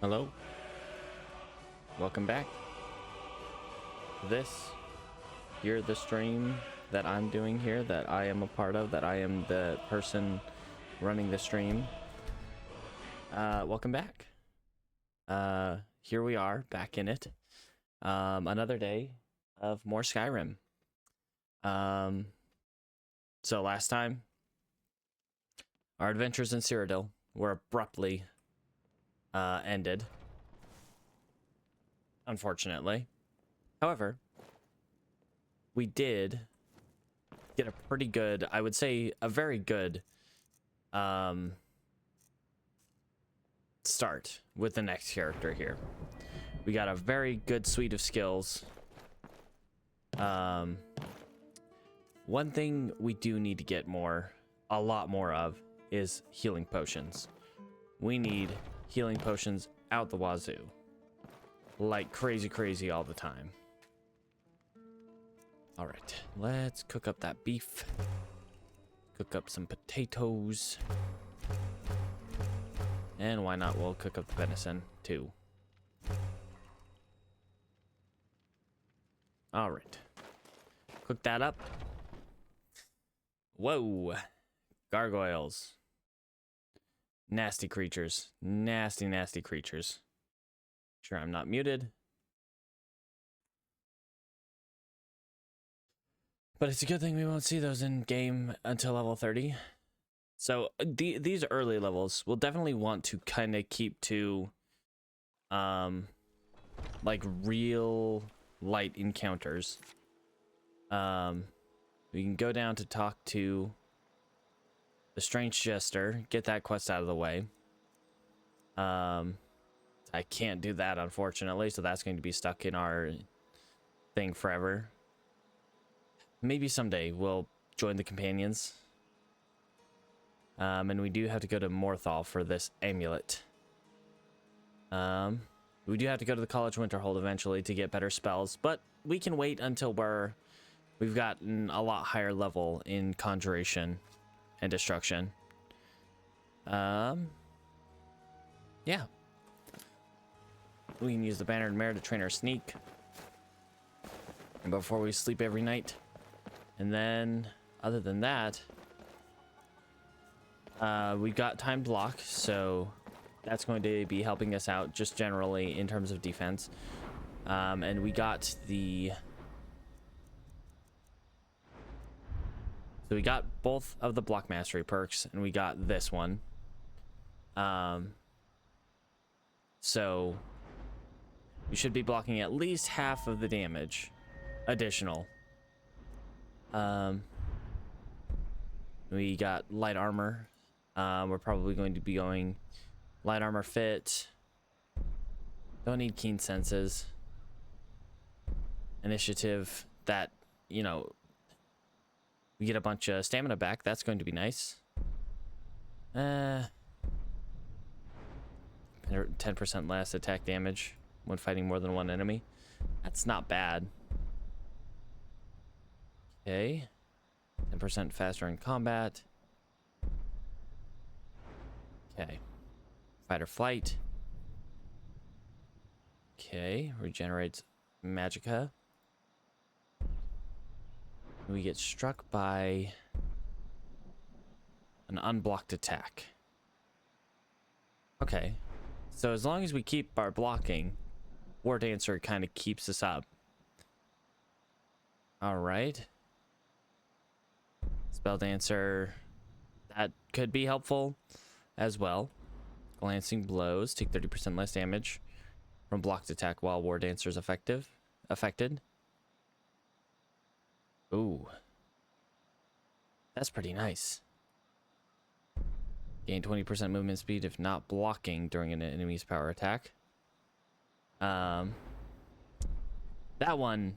Hello, welcome back. You're the stream that I'm doing here, that I am a part of, that I am the person running the stream. Welcome back. Here we are, back in it. Another day of more Skyrim. So last time, our adventures in Cyrodiil were abruptly ended, unfortunately. However, we did get a pretty good, I would say a very good start with the next character here. We got a very good suite of skills. One thing we do need to get a lot more of, is healing potions. We need healing potions out the wazoo, like crazy all the time. All right, let's cook up that beef, cook up some potatoes, and why not, we'll cook up the venison too. All right, cook that up. Whoa, gargoyles. Nasty creatures. Nasty creatures. Sure, I'm not muted. But it's a good thing we won't see those in game until level 30. So these early levels, we'll definitely want to kind of keep to like real light encounters. We can go down to talk to the Strange Jester, get that quest out of the way. I can't do that, unfortunately, so that's going to be stuck in our thing forever. Maybe someday we'll join the companions. And we do have to go to Morthal for this amulet. We do have to go to the College Winterhold eventually to get better spells, but we can wait until we've gotten a lot higher level in Conjuration and Destruction. Yeah. We can use the Bannered Mare to train our sneak and before we sleep every night. And then, other than that, we've got timed lock, so that's going to be helping us out just generally in terms of defense. And we got So we got both of the block mastery perks, and we got this one. So we should be blocking at least half of the damage additional. We got light armor. We're probably going to be going light armor fit. Don't need keen senses. Initiative, that, you know, we get a bunch of stamina back. That's going to be nice. 10% less attack damage when fighting more than one enemy. That's not bad. Okay. 10% faster in combat. Okay. Fight or flight. Okay. Regenerates magicka. We get struck by an unblocked attack. Okay. So as long as we keep our blocking, War Dancer kind of keeps us up. All right. Spell Dancer, that could be helpful as well. Glancing blows take 30% less damage from blocked attack while War Dancer is affected. Ooh, that's pretty nice. Gain 20% movement speed if not blocking during an enemy's power attack. That one,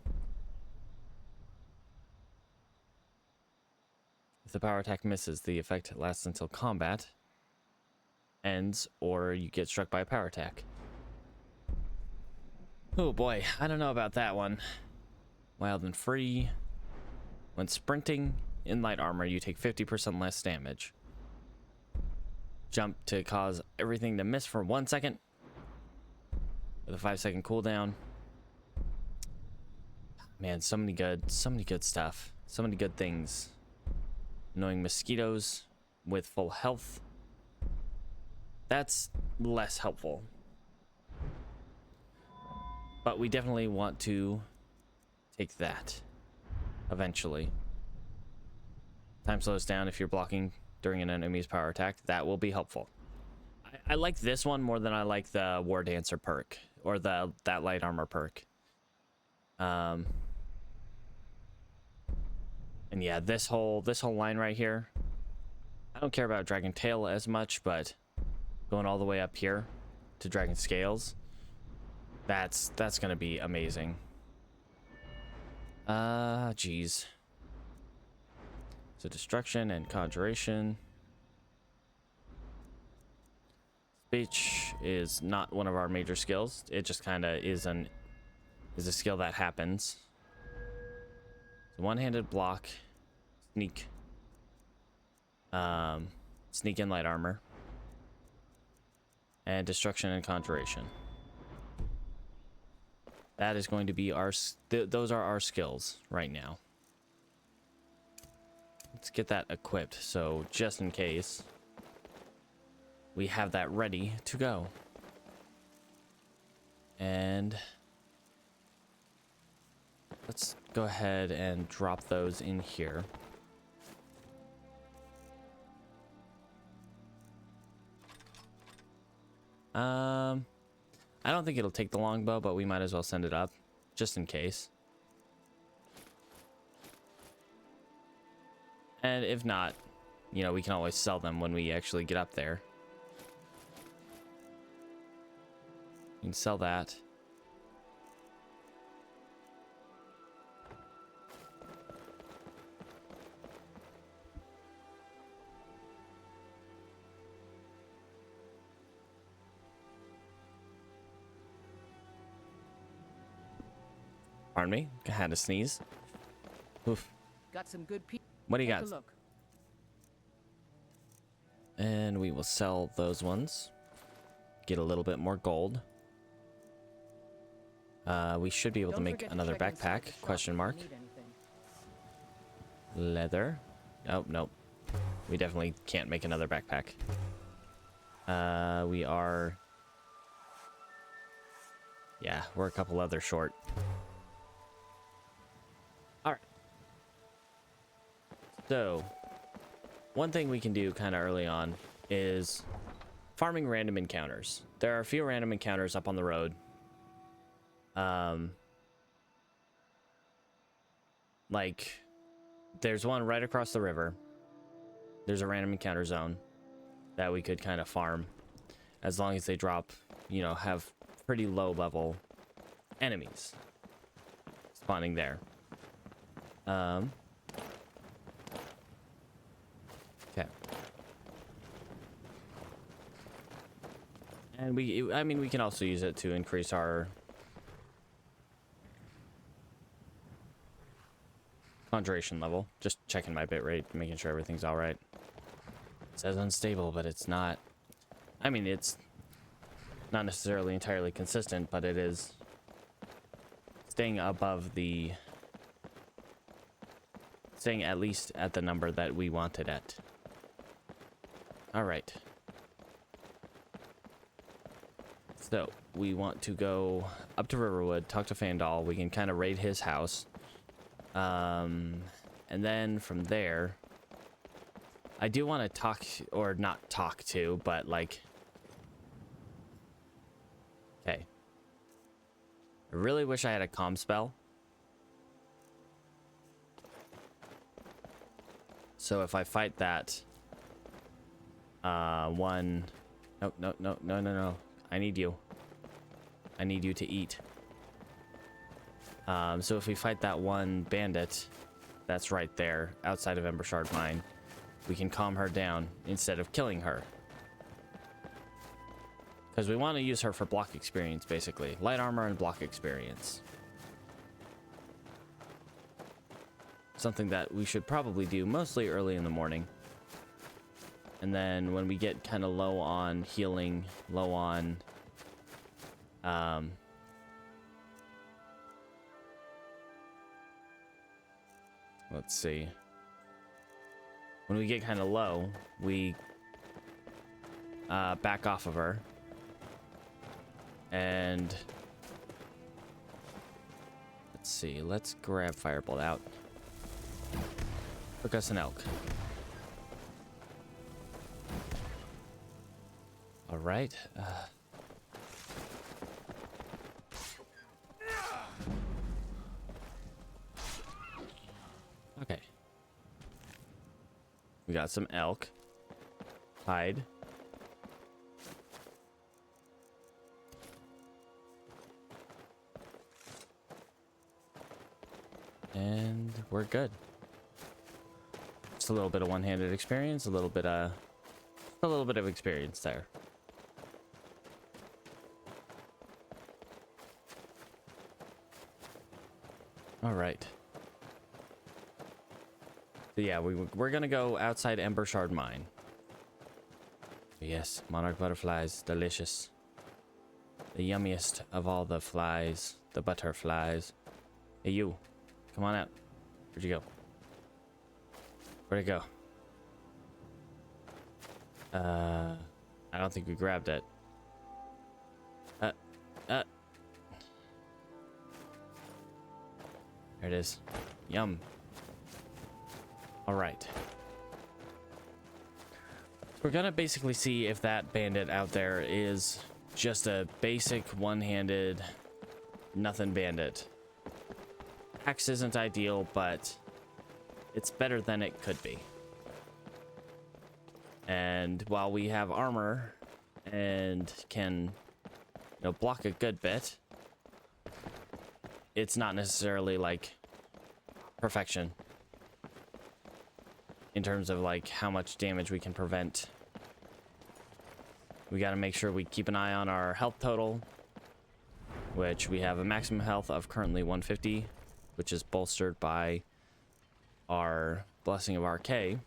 if the power attack misses, the effect lasts until combat ends or you get struck by a power attack. Oh boy, I don't know about that one. Wild and free. When sprinting in light armor, you take 50% less damage. Jump to cause everything to miss for 1 second. with a 5-second cooldown. Man, so many good stuff. So many good things. Annoying mosquitoes with full health. That's less helpful. But we definitely want to take that eventually. Time slows down if you're blocking during an enemy's power attack. That will be helpful. I like this one more than I like the War Dancer perk or that light armor perk. And yeah, this whole line right here. I don't care about Dragon Tail as much, but going all the way up here to Dragon Scales, that's gonna be amazing. Geez. So destruction and conjuration. Speech is not one of our major skills. It just kind of is a skill that happens. So one-handed block, sneak, sneak in light armor, and destruction and conjuration. That is going to be our those are our skills right now. Let's get that equipped, so just in case we have that ready to go. And let's go ahead and drop those in here. I don't think it'll take the longbow, but we might as well send it up just in case. And if not, you know, we can always sell them when we actually get up there. You can sell that. Pardon me, I had to sneeze. Oof. Got some good people. What do you got? And we will sell those ones. Get a little bit more gold. We should be able to make another backpack, question mark. Leather. Oh, nope. We definitely can't make another backpack. We are... Yeah, we're a couple leather short. Alright. So, one thing we can do kind of early on is farming random encounters. There are a few random encounters up on the road. Like, there's one right across the river. There's a random encounter zone that we could kind of farm as long as they drop, you know, have pretty low level enemies spawning there. Okay. And we can also use it to increase our conjuration level. Just checking my bitrate, making sure everything's all right. It says unstable, but it's not. I mean, it's not necessarily entirely consistent, but it is staying above the... staying at least at the number that we want it at. All right. So, we want to go up to Riverwood, talk to Fandal. We can kind of raid his house. And then from there, I do want to talk, or not talk to, but like... Okay. I really wish I had a comm spell. So if I fight that... one... No. I need you. I need you to eat. So if we fight that one bandit that's right there outside of Embershard Mine, we can calm her down instead of killing her. Because we want to use her for block experience, basically. Light armor and block experience. Something that we should probably do mostly early in the morning. And then when we get kind of low on healing, low on Um, let's see. When we get kind of low, we back off of her. And let's see. Let's grab Firebolt out. Cook us an elk. All right. Okay. We got some elk. Hide. And we're good. Just a little bit of one-handed experience, a little bit of experience there. All right. So yeah, we're gonna go outside Ember Shard Mine. Yes, monarch butterflies, delicious. The yummiest of all the flies, the butterflies. Hey you, come on out. Where'd you go? Where'd it go? I don't think we grabbed it. There it is. Yum. All right. We're gonna basically see if that bandit out there is just a basic one-handed nothing bandit. Axe isn't ideal, but it's better than it could be. And while we have armor and can, block a good bit, it's not necessarily like perfection in terms of like how much damage we can prevent. We got to make sure we keep an eye on our health total, which we have a maximum health of currently 150, which is bolstered by our Blessing of Arcay.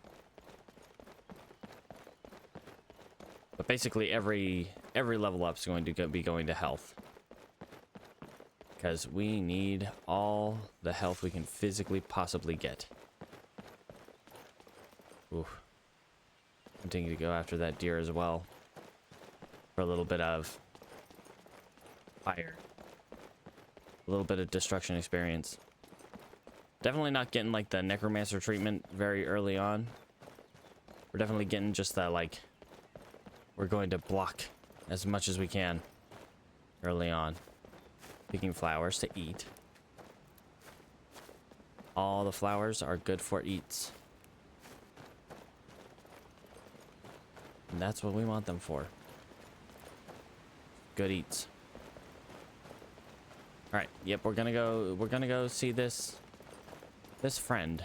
But basically every level up is going to be going to health, because we need all the health we can physically possibly get. Ooh. I'm thinking to go after that deer as well for a little bit of fire, a little bit of destruction experience. Definitely not getting like the Necromancer treatment very early on. We're definitely getting just that, like, we're going to block as much as we can early on. Picking flowers to eat. All the flowers are good for eats. And that's what we want them for. Good eats. All right. Yep, we're going to go see this friend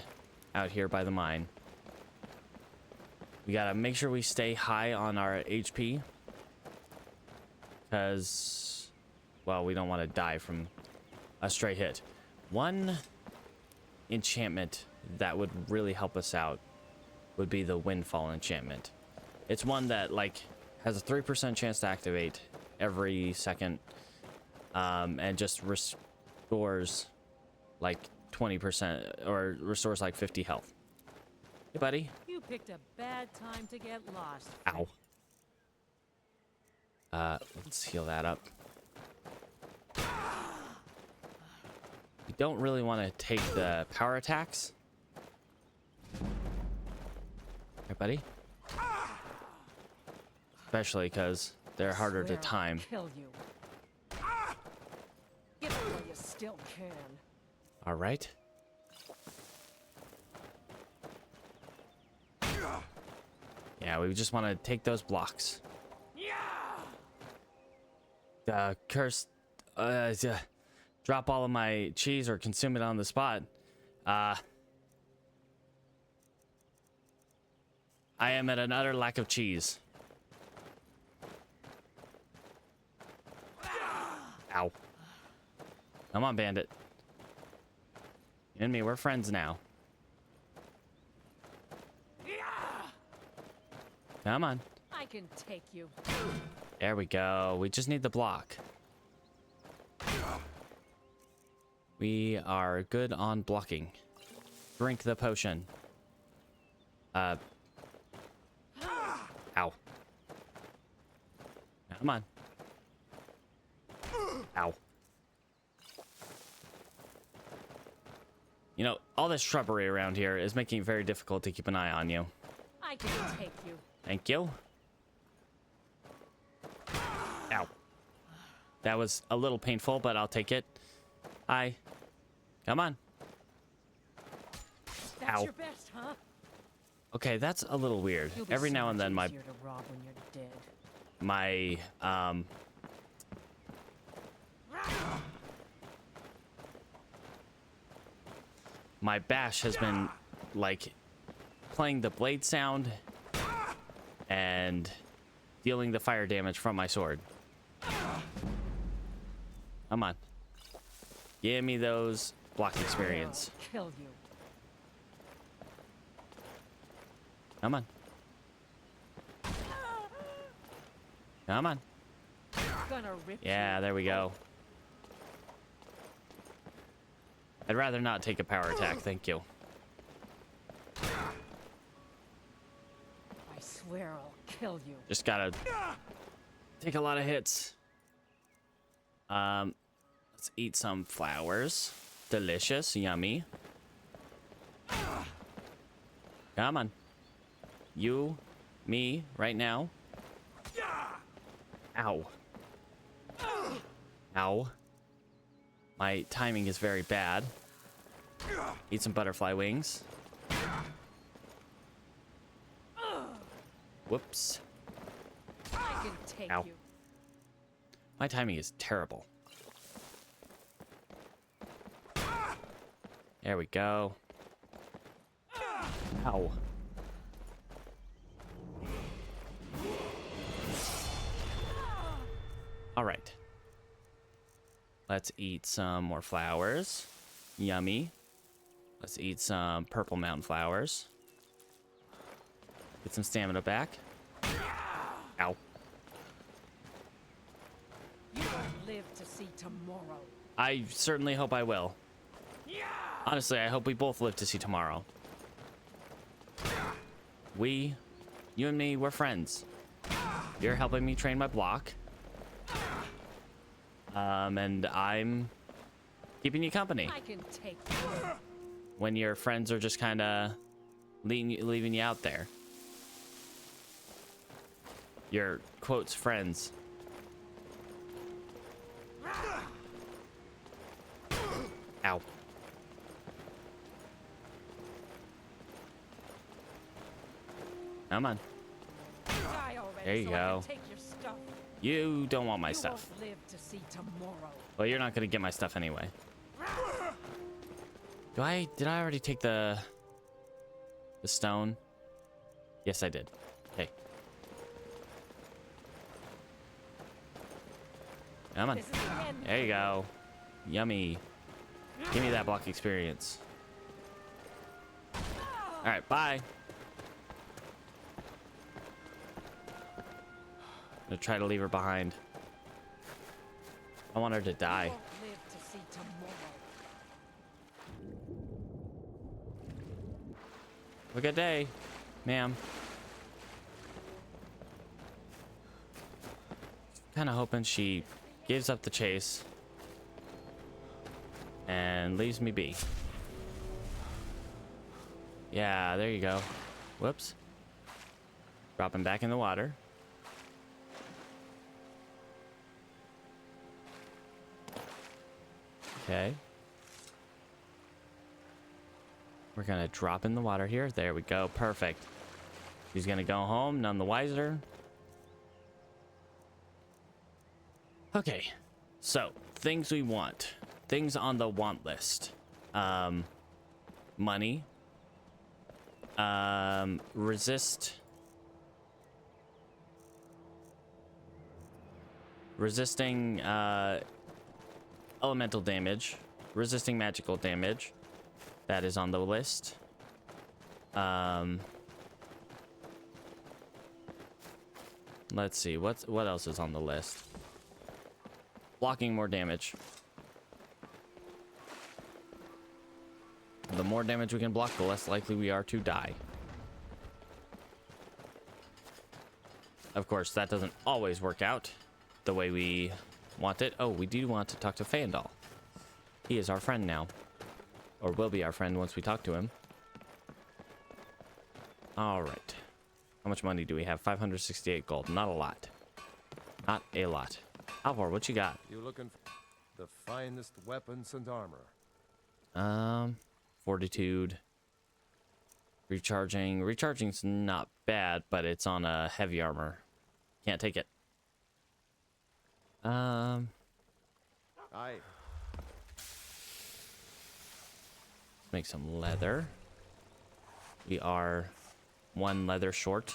out here by the mine. We got to make sure we stay high on our HP, cuz well, we don't want to die from a stray hit. One enchantment that would really help us out would be the Windfall enchantment. It's one that like has a 3% chance to activate every second, and just restores like 20%, or restores like 50 health. Hey, buddy. You picked a bad time to get lost. Ow. Let's heal that up. We don't really want to take the power attacks. Hey, buddy. Especially because they're harder to time. Kill you. Get it while you still can. All right. Yeah, we just want to take those blocks. Curse. Drop all of my cheese or consume it on the spot. I am at an utter lack of cheese. Ow. Come on, bandit. You and me, we're friends now. Come on. I can take you. There we go. We just need the block. We are good on blocking. Drink the potion. Ow. Come on. Ow. You know, all this shrubbery around here is making it very difficult to keep an eye on you. I can take you. Thank you. Ow. That was a little painful, but I'll take it. Hi. Come on. That's Ow. your best, huh? Okay, that's a little weird. You'll be Every so now and much then easier to rob when you're dead. My bash has been like playing the blade sound and dealing the fire damage from my sword. Come on. Give me those block experience. I'll kill you. Come on. Come on. Gonna rip Yeah, you. there we go. I'd rather not take a power attack, thank you. I swear I'll kill you. Just gotta take a lot of hits. Let's eat some flowers. Delicious, yummy. Come on. You, me, right now. Ow. Ow. My timing is very bad. Eat some butterfly wings. Whoops. I can take Ow. you. My timing is terrible. There we go. Ow. All right. Let's eat some more flowers. Yummy. Let's eat some purple mountain flowers. Get some stamina back. Ow. You won't live to see tomorrow. I certainly hope I will. Honestly, I hope we both live to see tomorrow. You and me, we're friends. You're helping me train my block. And I'm keeping you company I can take you. when your friends are just kind of leaving you out there. Your quotes friends. Ow. Come on. Die already, There you so go. I can take your stuff. You don't want my You stuff. won't live to see tomorrow. Well, you're not gonna get my stuff anyway. Did I already take the stone? Yes, I did. Okay. Come on. This is the end. There you go. Yummy. Give me that block experience. All right, bye. I'm gonna try to leave her behind. I want her to die. You won't live to see tomorrow. Have a good day, ma'am. Kind of hoping she gives up the chase and leaves me be. Yeah, there you go. Whoops. Drop him back in the water. Okay. We're gonna drop in the water here. There we go. Perfect. She's gonna go home, none the wiser. Okay. So, things we want. Things on the want list. Money. Resisting elemental damage, resisting magical damage. That is on the list. Let's see, what else is on the list? Blocking more damage. The more damage we can block, the less likely we are to die. Of course, that doesn't always work out the way we want it. Oh, we do want to talk to Fandal. He is our friend now. Or will be our friend once we talk to him. Alright. How much money do we have? 568 gold. Not a lot. Not a lot. Alvor, what you got? You looking for the finest weapons and armor? Fortitude. Recharging. Recharging's not bad, but it's on a heavy armor. Can't take it. Aye. Make some leather. We are 1 leather short.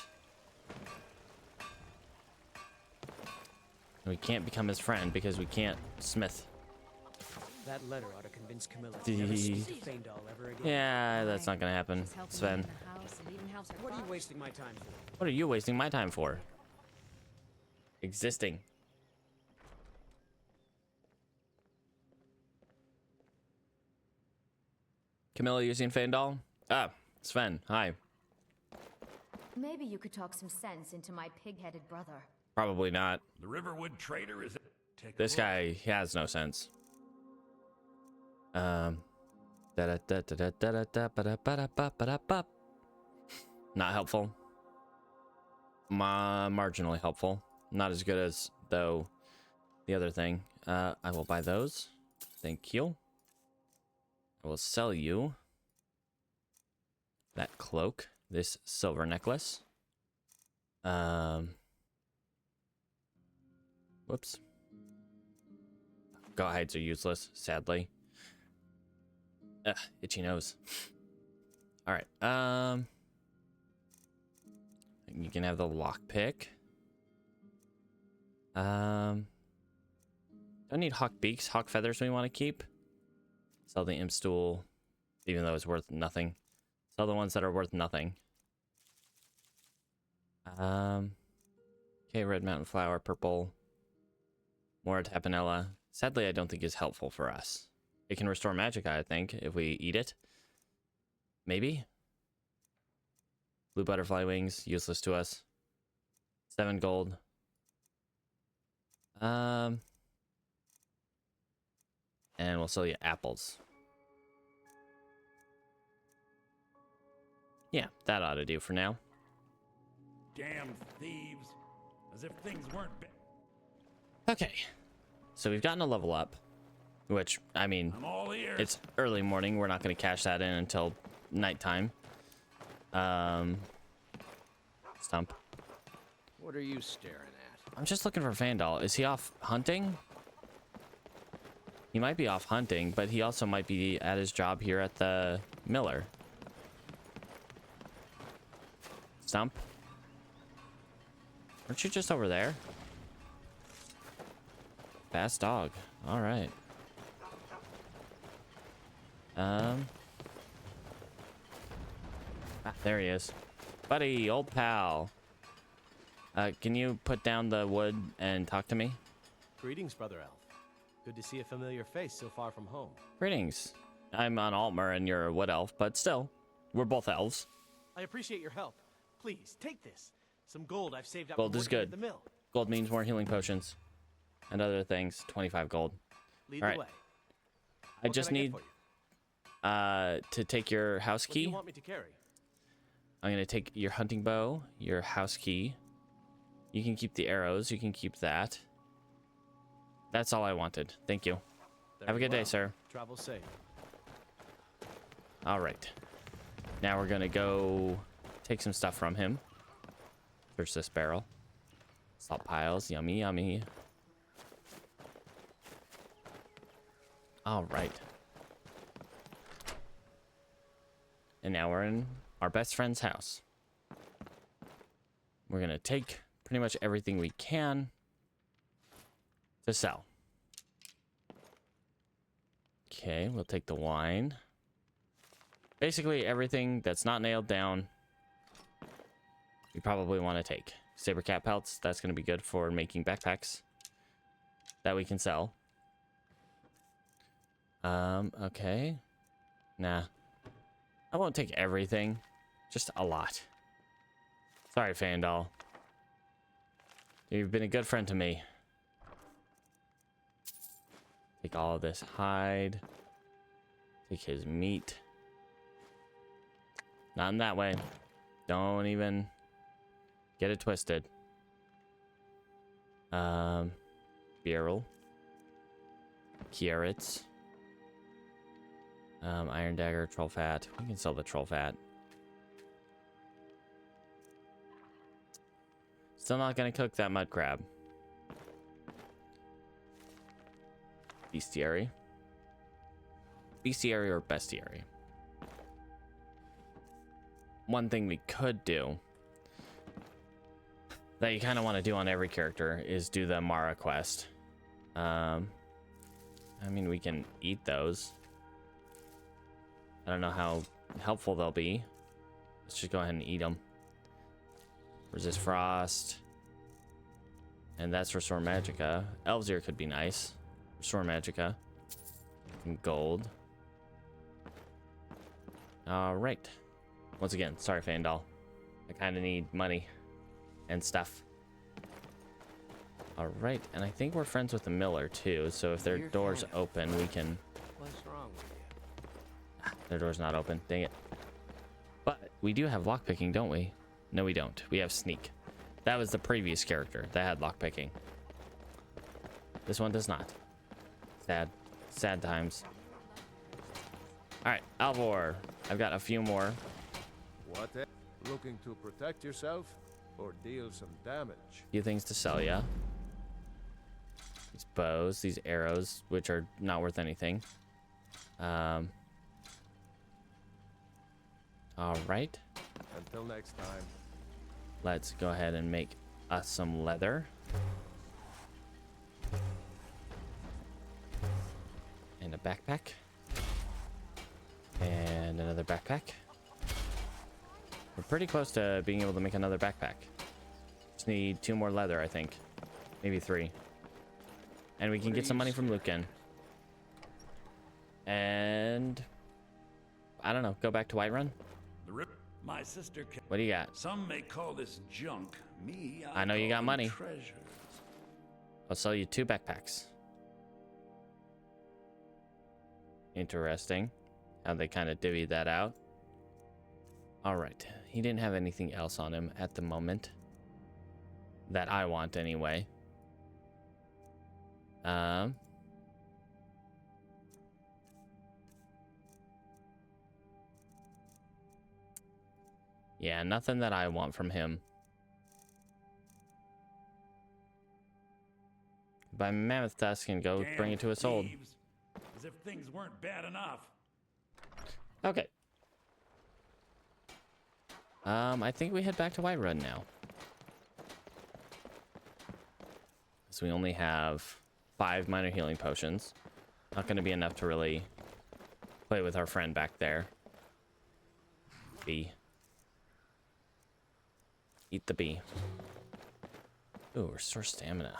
We can't become his friend because we can't smith. That letter ought to convince Camilla to never speak to Faendal ever again. Yeah, that's not gonna happen, Sven. What are you wasting my time for? What are you wasting my time for? Existing. Camilla using Faendal? Ah, Sven, hi. Maybe you could talk some sense into my pig-headed brother. Probably not. The Riverwood trader is. This guy has no sense. Not helpful. Marginally helpful. Not as good as, though, the other thing. I will buy those. Thank you. I will sell you that cloak, this silver necklace. Whoops. Got hides are useless, sadly. Ugh, itchy nose. All right. You can have the lockpick. Don't need hawk beaks, hawk feathers we want to keep. Sell the imp stool, even though it's worth nothing. Sell the ones that are worth nothing. Okay, red mountain flower, purple. More tapanella. Sadly, I don't think is helpful for us. It can restore magic, I think, if we eat it. Maybe. Blue butterfly wings, useless to us. 7 gold. And we'll sell you apples. Yeah, that ought to do for now. Damn thieves. As if things weren't Okay. So we've gotten a level up. Which, I mean, I'm all ears. it's early morning. We're not going to cash that in until nighttime. Stump. What are you staring at? I'm just looking for Faendal. Is he off hunting? He might be off hunting, but he also might be at his job here at the Miller. Stump. Aren't you just over there? Fast dog. All right. There he is. Buddy, old pal. Can you put down the wood and talk to me? Greetings, Brother Elf. Good to see a familiar face so far from home. Greetings. I'm an Altmer and you're a wood elf, but still, we're both elves. I appreciate your help. Please, take this. Some gold I've saved up Gold from is working good. at the mill. Gold means more healing potions and other things. 25 gold. Lead All the right. way. I What just can I get need for you? to take your house What do you key. want me to carry? I'm gonna take your hunting bow, your house key. You can keep the arrows. You can keep that. That's all I wanted. Thank you. Have a Very good day, well. sir. Travel safe. All right. Now we're gonna go take some stuff from him. Search this barrel. Salt piles. Yummy, yummy. All right. And now we're in our best friend's house. We're gonna take pretty much everything we can to sell. Okay, we'll take the wine. Basically everything that's not nailed down, we probably want to take. Saber cat pelts, that's going to be good for making backpacks that we can sell. Okay. Nah. I won't take everything, just a lot. Sorry, Fandal. You've been a good friend to me. Take all of this hide. Take his meat. Not in that way. Don't even get it twisted. Beryl. Carrots. Iron dagger, troll fat. We can sell the troll fat. Still not gonna cook that mud crab. Bestiary. Bestiary or bestiary. One thing we could do that you kind of want to do on every character is do the Mara quest. I mean, we can eat those. I don't know how helpful they'll be. Let's just go ahead and eat them. Resist frost. And that's restore magicka. Elves ear could be nice. Restore magicka. And gold. Alright. Once again, sorry, Fandal. I kind of need money and stuff. Alright, and I think we're friends with the miller too, so if their door's open, we can... What's wrong with you? Their door's not open. Dang it. But we do have lockpicking, don't we? No, we don't. We have sneak. That was the previous character that had lockpicking. This one does not. Sad. Sad times. Alright, Alvor. I've got a few more. What? Looking to protect yourself or deal some damage? Few things to sell ya. These bows, these arrows, which are not worth anything. Alright. Until next time. Let's go ahead and make us some leather. And a backpack. And another backpack. We're pretty close to being able to make another backpack. Just need 2 more leather, I think. Maybe 3. And we can get some money from Lucan. And... I don't know, go back to Whiterun? My sister can... What do you got? Some may call this junk. Me, I know you call got them money. treasures. I'll sell you 2 backpacks. Interesting. How they kind of divvied that out. Alright. He didn't have anything else on him at the moment. That I want anyway. Yeah, nothing that I want from him. Buy Mammoth Tusk and go Damn bring it to its old. thieves. As if things weren't bad enough. Okay. I think we head back to Whiterun now. So we only have 5 minor healing potions. Not going to be enough to really play with our friend back there. Bee. Eat the bee. Ooh, restore stamina.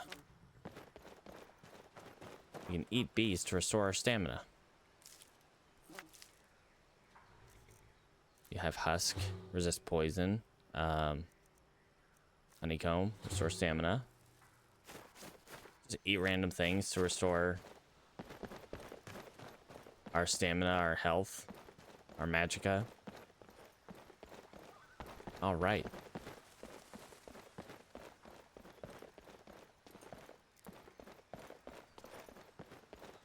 We can eat bees to restore our stamina. You have husk, resist poison, honeycomb, restore stamina. Just eat random things to restore our stamina, our health, our magicka. All right.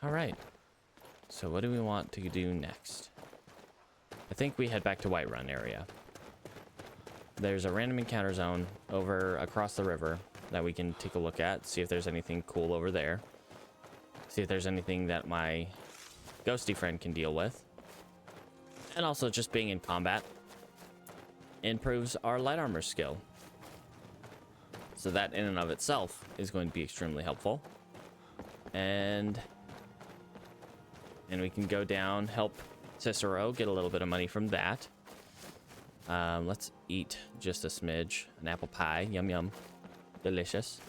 All right. So what do we want to do next? I think we head back to Whiterun area. There's a random encounter zone over across the river that we can take a look at, see if there's anything cool over there. See if there's anything that my ghosty friend can deal with. And also just being in combat improves our light armor skill. So that in and of itself is going to be extremely helpful. And we can go down, help Cicero, get a little bit of money from that. Let's eat just a smidge. An apple pie. Yum, yum. Delicious.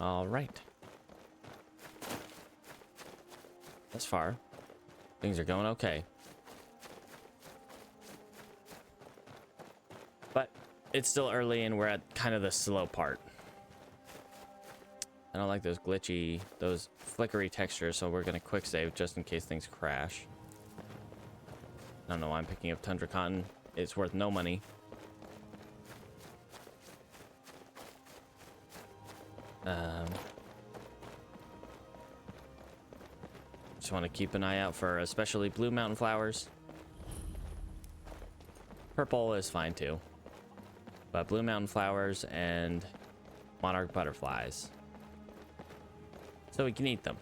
All right. Thus far, Things are going okay. But it's still early and we're at kind of the slow part. I don't like those glitchy, those flickery textures, so we're going to quick save just in case things crash. I don't know why I'm picking up Tundra Cotton. It's worth no money. Just want to keep an eye out for especially blue mountain flowers. Purple is fine too. But blue mountain flowers and monarch butterflies. So we can eat them.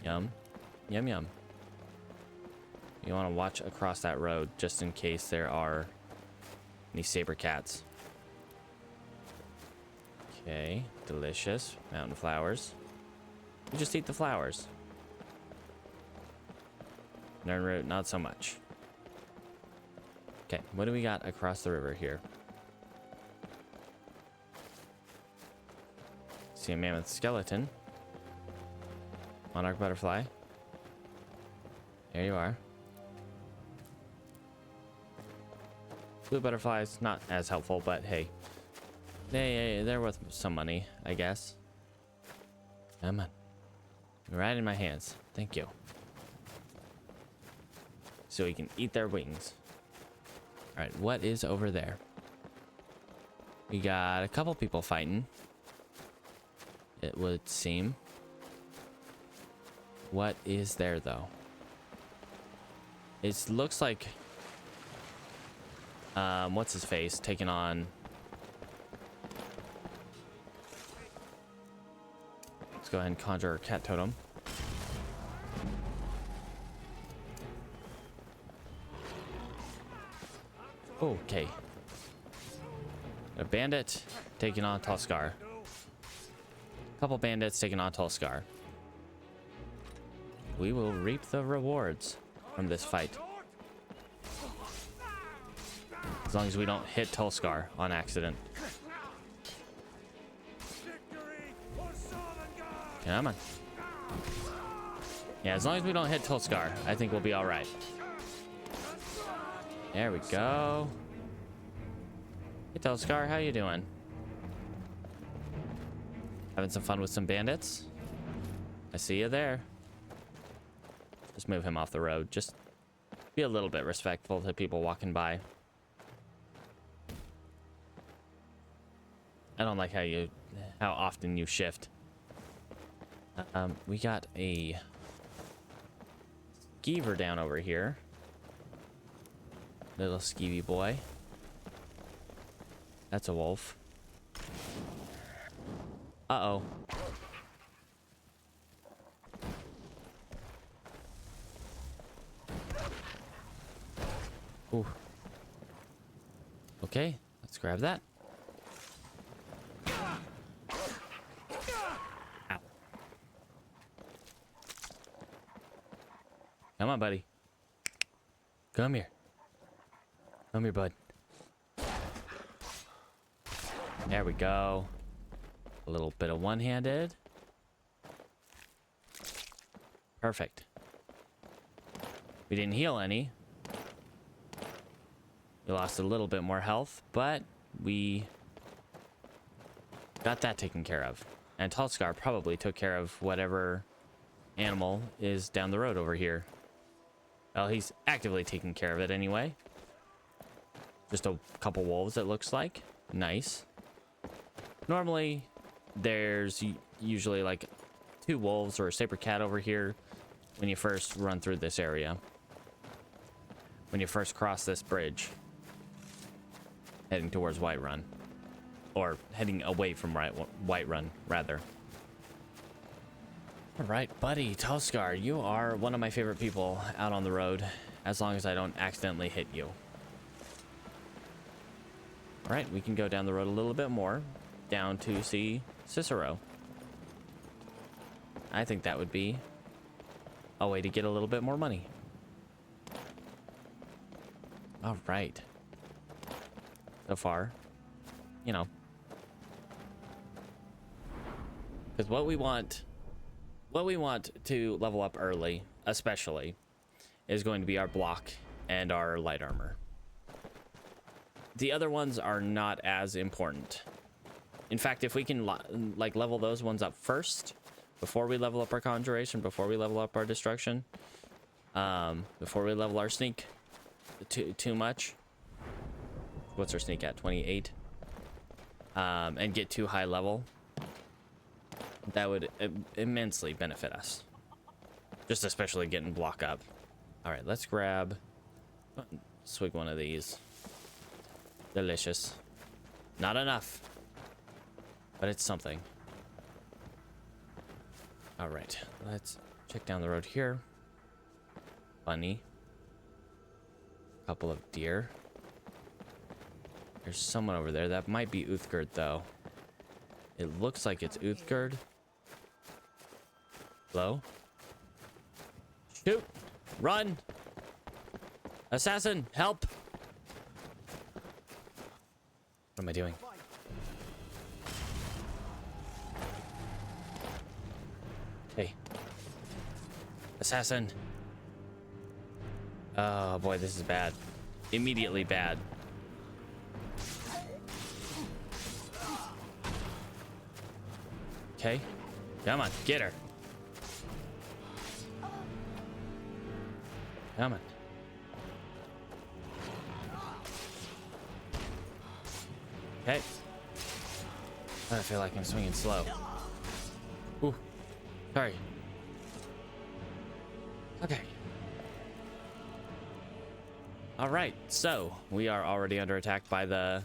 Yum. Yum yum. You want to watch across that road just in case there are any saber cats. Okay, delicious. Mountain flowers. You just eat the flowers. Nernroot, not so much. Okay, what do we got across the river here? See a mammoth skeleton. Monarch butterfly. There you are. Blue butterflies, not as helpful, but hey. They're worth some money, I guess. Come on. Right in my hands. Thank you. So we can eat their wings. Alright, what is over there? We got a couple people fighting. It would seem. What is there, though? It looks like... what's his face? Taking on... Let's go ahead and conjure a cat totem. Okay. A bandit taking on Tulskar. Couple bandits taking on Tulskar. We will reap the rewards from this fight. As long as we don't hit Tulskar on accident. Come on. Yeah, as long as we don't hit Tulskar, I think we'll be all right. There we go. Hey, Tulskar, how you doing? Having some fun with some bandits? I see you there. Just move him off the road. Just be a little bit respectful to people walking by. I don't like how often you shift. We got a skeever down over here. Little skeevy boy. That's a wolf. Uh-oh. Ooh. Okay, let's grab that. Ow. Come on, buddy. Come here. Come here, bud. There we go. A little bit of one-handed. Perfect. We didn't heal any. We lost a little bit more health, but we got that taken care of. And Tulskar probably took care of whatever animal is down the road over here. Well, he's actively taking care of it anyway. Just a couple wolves, it looks like. Nice. Normally, there's usually like 2 wolves or a saber cat over here when you first run through this area. When you first cross this bridge. Heading towards Whiterun. Or heading away from Whiterun, rather. Alright, buddy, Tulskar, you are one of my favorite people out on the road. As long as I don't accidentally hit you. Alright, we can go down the road a little bit more. Down to see Cicero. I think that would be a way to get a little bit more money. All right. So far, you know. Because what we want to level up early, especially, is going to be our block and our light armor. The other ones are not as important. In fact, if we can like level those ones up first, before we level up our conjuration, before we level up our destruction, before we level our sneak too much. What's our sneak at? 28. And get too high level, that would immensely benefit us. Just especially getting block up. All right, let's grab, swig one of these. Delicious. Not enough, but it's something. All right, let's check down the road here. Bunny. Couple of deer. There's someone over there. That might be Uthgerd, though. It looks like it's Uthgerd. Hello? Shoot! Run! Assassin, help! What am I doing? Hey. Assassin. Oh boy, this is bad. Immediately bad. Okay. Come on, get her. Come on. Okay. I feel like I'm swinging slow. Ooh. Sorry. Okay. All right. So we are already under attack by the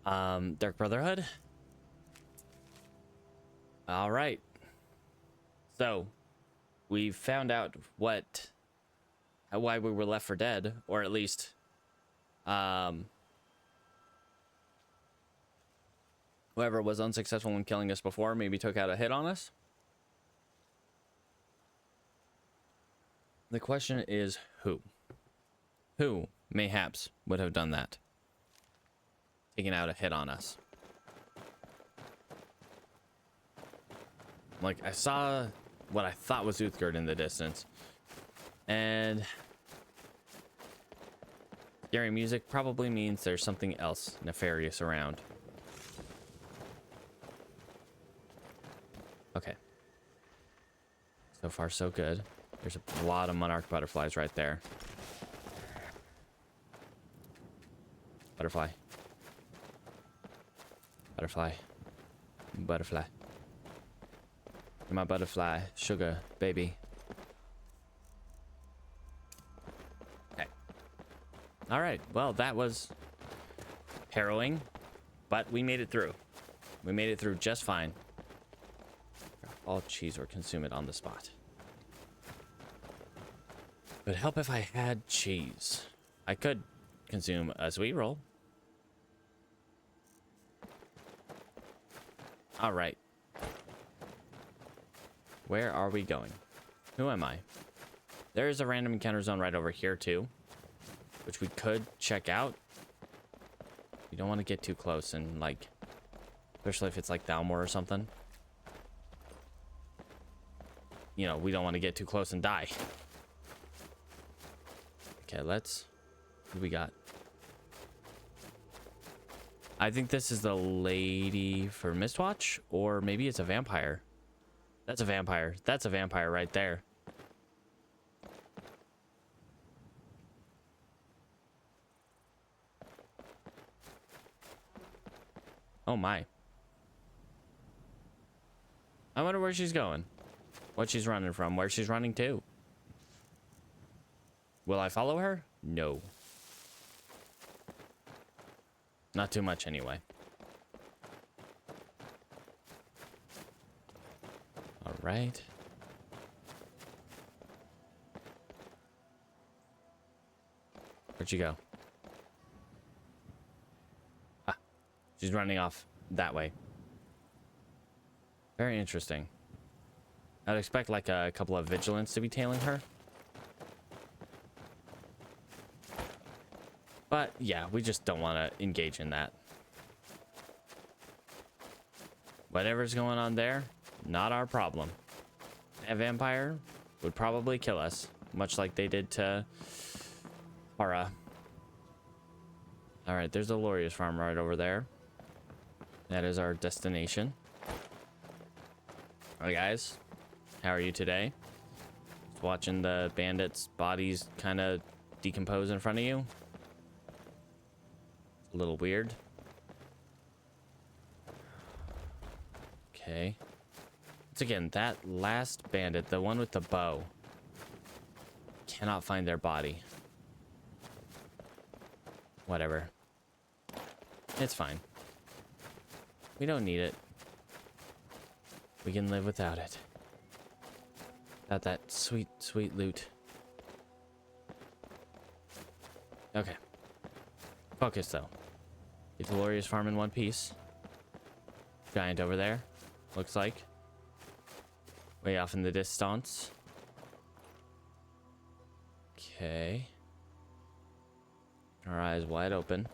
Dark Brotherhood. All right. So we found out why we were left for dead, or at least whoever was unsuccessful in killing us before maybe took out a hit on us. The question is who? Who, mayhaps, would have done that? Taking out a hit on us. Like, I saw what I thought was Uthgerd in the distance. And scary music probably means there's something else nefarious around. Okay. So far, so good. There's a lot of monarch butterflies right there. Butterfly. Butterfly. Butterfly. My butterfly. Sugar, baby. Okay. All right. Well, that was harrowing, but we made it through. We made it through just fine. All cheese or consume it on the spot. Would help if I had cheese. I could consume a sweet roll. All right. Where are we going? Who am I? There is a random encounter zone right over here too, which we could check out. You don't want to get too close and like, especially if it's like Thalmor or something. You know, we don't want to get too close and die. Okay, let's... What do we got? I think this is the lady for Mistwatch, or maybe it's a vampire. That's a vampire. That's a vampire right there. Oh my. I wonder where she's going. What she's running from. Where she's running to. Will I follow her? No. Not too much anyway. All right. Where'd she go? Ah, she's running off that way. Very interesting. I'd expect like a couple of vigilants to be tailing her. But yeah, we just don't want to engage in that. Whatever's going on there, not our problem. A vampire would probably kill us, much like they did to Hara. All right, there's a Loria's farm right over there. That is our destination. All right, guys, how are you today? Just watching the bandits' bodies kind of decompose in front of you. A little weird. Okay. Once again, that last bandit, the one with the bow, cannot find their body. Whatever. It's fine. We don't need it. We can live without it. Without that sweet, sweet loot. Okay. Focus, though. Get the Glorious farm in one piece. Giant over there. Looks like. Way off in the distance. Okay. Our eyes wide open.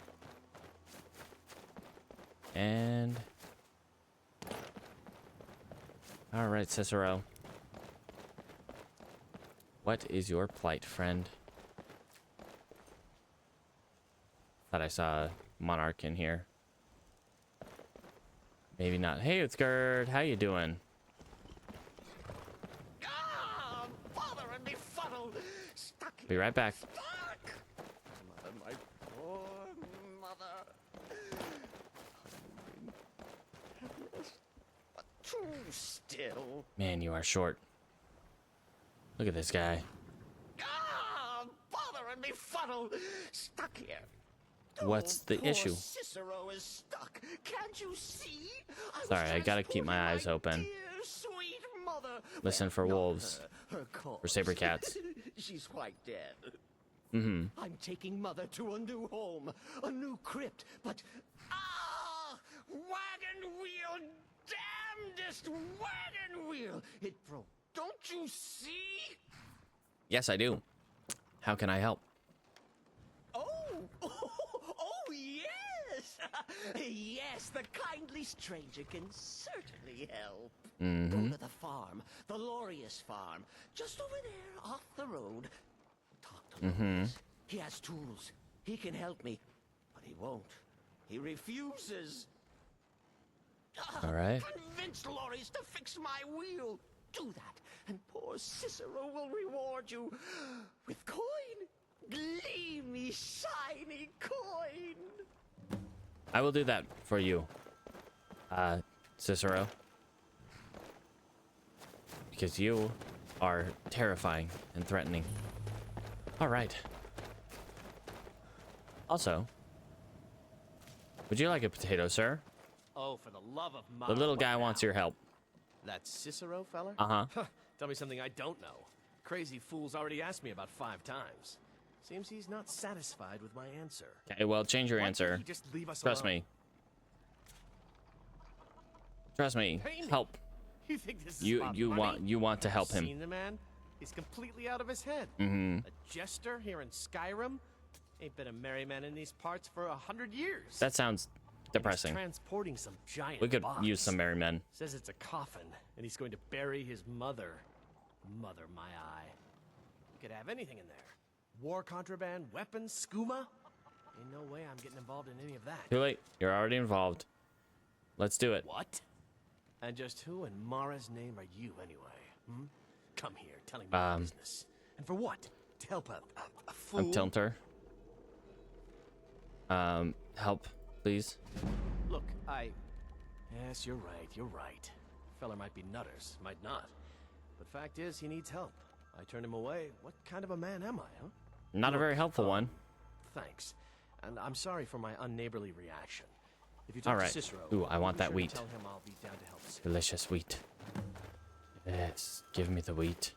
And... Alright, Cicero. What is your plight, friend? Thought I saw a monarch in here. Maybe not. Hey, it's Gerd. How you doing? Ah, bother and befuddle. Stuck. Be right back. Stuck. My poor mother. But too still. Man, you are short. Look at this guy. Ah, bother and befuddle. Stuck here. What's the Poor issue? Cicero is stuck. Can't you see? Sorry, I gotta keep my eyes open. Dear, sweet mother. Listen for Well, not wolves. her cause. Or saber cats. She's quite dead. Mm-hmm. I'm taking mother to a new home, a new crypt, but wagon wheel, damnedest wagon wheel. It broke. Don't you see? Yes, I do. How can I help? Oh, yes! Yes, the kindly stranger can certainly help. Go to the farm, the Lorius farm, just over there off the road. Talk to Lorius. He has tools. He can help me, but he won't. He refuses. All right. Convince Lorius to fix my wheel. Do that, and poor Cicero will reward you with coin. Gleamy, shiny coin. I will do that for you, Cicero. Because you are terrifying and threatening. All right. Also, would you like a potato, sir? Oh, for the love of The mom. little guy wants your help. That Cicero fella? Uh-huh. Tell me something I don't know. Crazy fool's already asked me about 5 times. Seems he's not satisfied with my answer. Okay, well, change your Why answer. can't he just leave us Trust alone? me. Trust me. Pay me. Help. You think this is You about you money? want to help Seen him. the man? He's completely out of his head. Mm-hmm. A jester here in Skyrim? Ain't been a merry man in these parts for 100 years. That sounds And he's depressing. transporting some giant We could box. use some merry men. Says it's a coffin, and he's going to bury his mother. Mother, my eye. You could have anything in there. War contraband, weapons, skooma. Ain't no way I'm getting involved in any of that. Too late. You're already involved. Let's do it. What? And just who in Mara's name are you, anyway? Hmm? Come here, telling me my business. And for what? To help a fool? I'm Tilntur. Help, please. Look, Yes, you're right. Feller might be nutters, might not. But fact is, he needs help. I turned him away. What kind of a man am I, huh? Not a very helpful one. Thanks. And I'm sorry for my unneighborly reaction. If you talk All right. to Cicero, Ooh, I want be that sure to wheat. Tell him I'll be down to help. Delicious wheat. Yes, give me the wheat.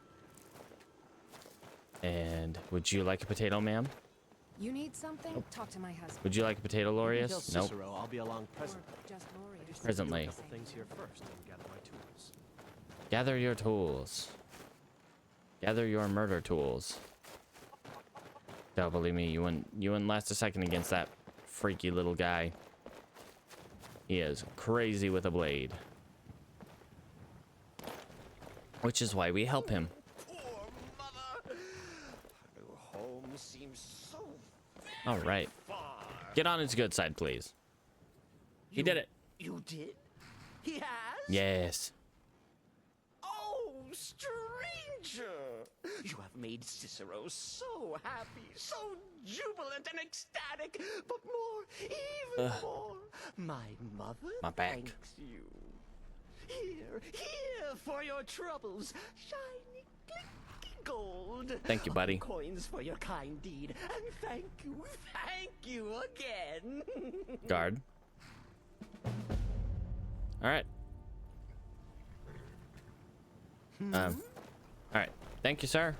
And would you like a potato, ma'am? You need something? Talk to my husband. Would you like a potato, Tell Lorius? Nope. Cicero I'll be along Or presently. just Lorius. Just Presently. do a couple things here first and gather my tools. Gather your tools. Gather your murder tools. Don't believe me, you wouldn't last a second against that freaky little guy. He is crazy with a blade. which is why we help him. Poor mother. Her new home seems so All right. far. Get on his good side, please. He did it. You did? He has? Yes. Oh, stranger! You have made Cicero so happy, so jubilant and ecstatic, but even more, my mother My back. thanks you. Here for your troubles, shiny, clicky gold. Thank you, buddy. Coins for your kind deed, and thank you again. Guard. All right. All right. Thank you, sir.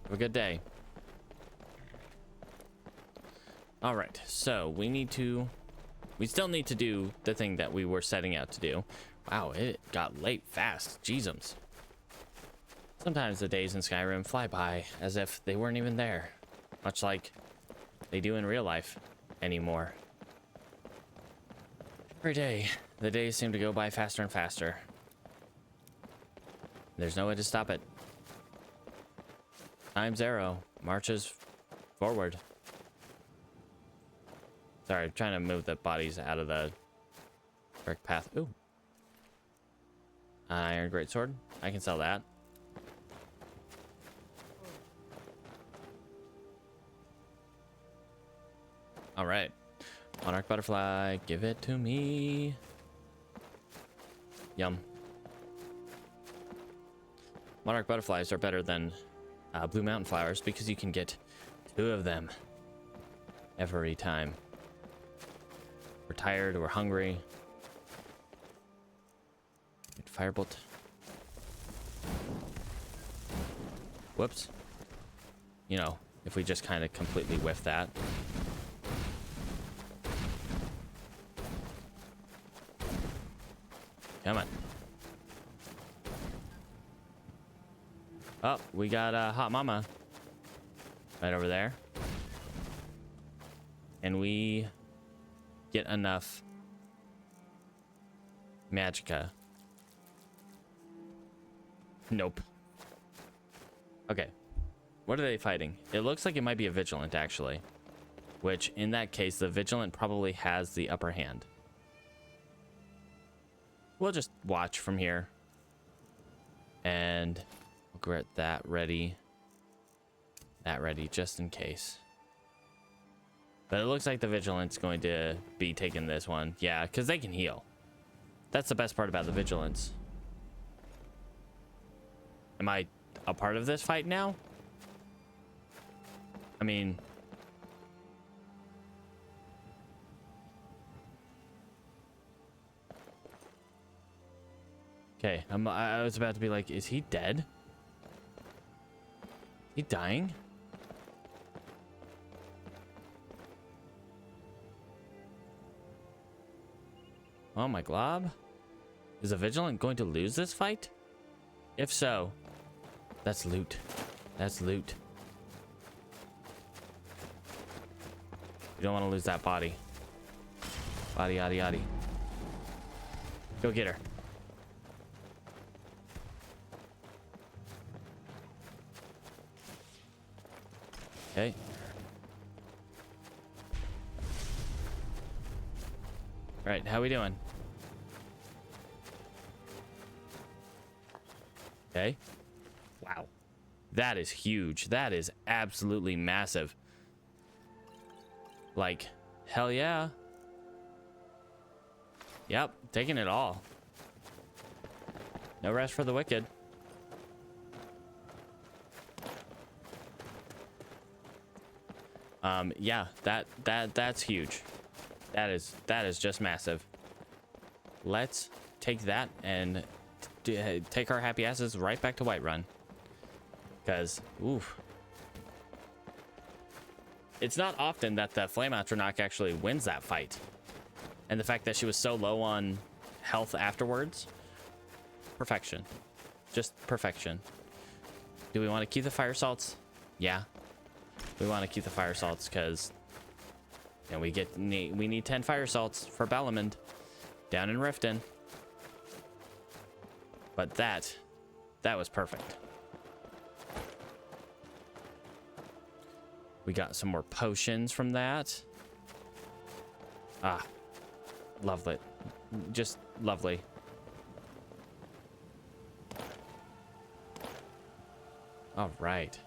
Have a good day. All right. So we still need to do the thing that we were setting out to do. Wow, it got late fast. Jeezums. Sometimes the days in Skyrim fly by as if they weren't even there, much like they do in real life anymore. Every day, the days seem to go by faster and faster. There's no way to stop it. Time zero marches forward. Sorry, I'm trying to move the bodies out of the correct path. Ooh. Iron greatsword. I can sell that. All right. Monarch butterfly, give it to me. Yum. Monarch butterflies are better than blue mountain flowers because you can get 2 of them every time. We're tired, we're hungry. Firebolt. Whoops. You know, if we just kind of completely whiff that. Come on. Oh, we got a hot mama right over there. And we get enough magicka. Nope. Okay. What are they fighting? It looks like it might be a vigilant, actually. Which, in that case, the vigilant probably has the upper hand. We'll just watch from here. And we'll get that ready. That ready, just in case. But it looks like the vigilant's going to be taking this one. Yeah, because they can heal. That's the best part about the vigilance. Am I a part of this fight now? I mean... Okay, I was about to be like, is he dead? He dying? Oh my glob. Is the vigilant going to lose this fight? If so, that's loot. That's loot. You don't want to lose that body. Body, yaddy, yaddy. Go get her. Okay. Right, how we doing? Okay. Wow. That is huge. That is absolutely massive. Like, hell yeah. Yep, taking it all. No rest for the wicked. Yeah, that's huge. That is just massive. Let's take that and take our happy asses right back to Whiterun. Because, oof. It's not often that the Flame Atronach actually wins that fight. And the fact that she was so low on health afterwards, perfection. Just perfection. Do we want to keep the fire salts? Yeah. We want to keep the fire salts because we need 10 fire salts for Balamond down in Riften. But that was perfect. We got some more potions from that. Ah, lovely. Just lovely. All right.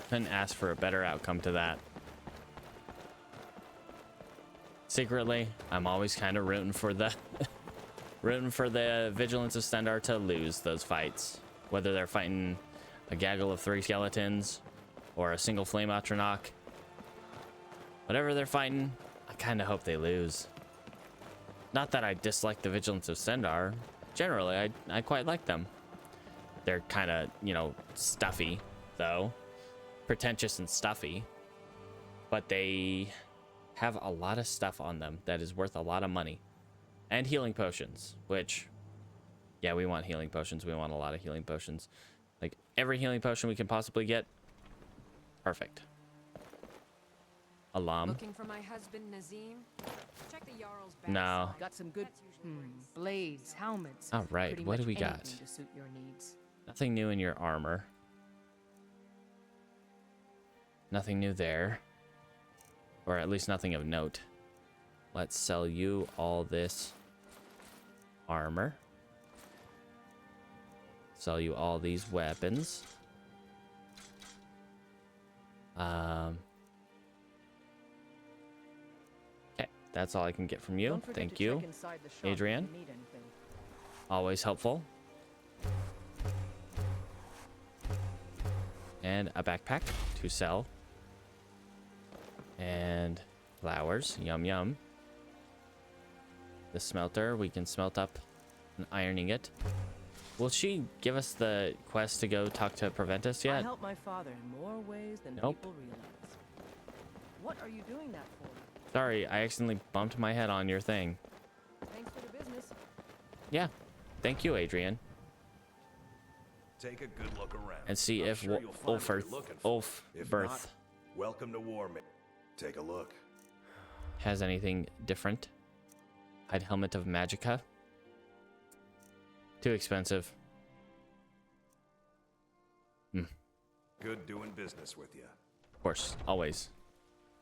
Couldn't ask for a better outcome to that. Secretly, I'm always kind of rooting for the rooting for the Vigilance of Stendarr to lose those fights, whether they're fighting a gaggle of 3 skeletons or a single flame Atronach. Whatever they're fighting, I kind of hope they lose. Not that I dislike the Vigilance of Stendarr. Generally, I quite like them. They're kind of, you know, stuffy, though. Pretentious and stuffy. But they have a lot of stuff on them that is worth a lot of money. And healing potions, which, yeah, we want healing potions. We want a lot of healing potions. Like, every healing potion we can possibly get. Perfect. Alam. Looking for my husband Nazim? Check the Jarl's back. No. side. Got some good That's usually where he's- blades, helmets. All right, pretty what do much we got? anything to suit your needs. Nothing new in your armor. Nothing new there. Or at least nothing of note. Let's sell you all this armor. Sell you all these weapons. Okay, that's all I can get from you. Don't forget Thank to you, check inside the shop if Adrian. you need anything. Always helpful. And a backpack to sell. And flowers. Yum, yum. The smelter. We can smelt up an iron ingot. Will she give us the quest to go talk to Permadeath I yet? help my father in more ways than Nope. people realize. What are you doing that for? Sorry, I accidentally bumped my head on your thing. Thanks for the business. Yeah. Thank you, Adrian. Take a good look around. And see I'm if sure you'll find what you're looking for. If Ulfberth not, welcome to Warmade. Take a look. has anything different. Hide helmet of Magicka. Too expensive. Good doing business with you. Of course, always.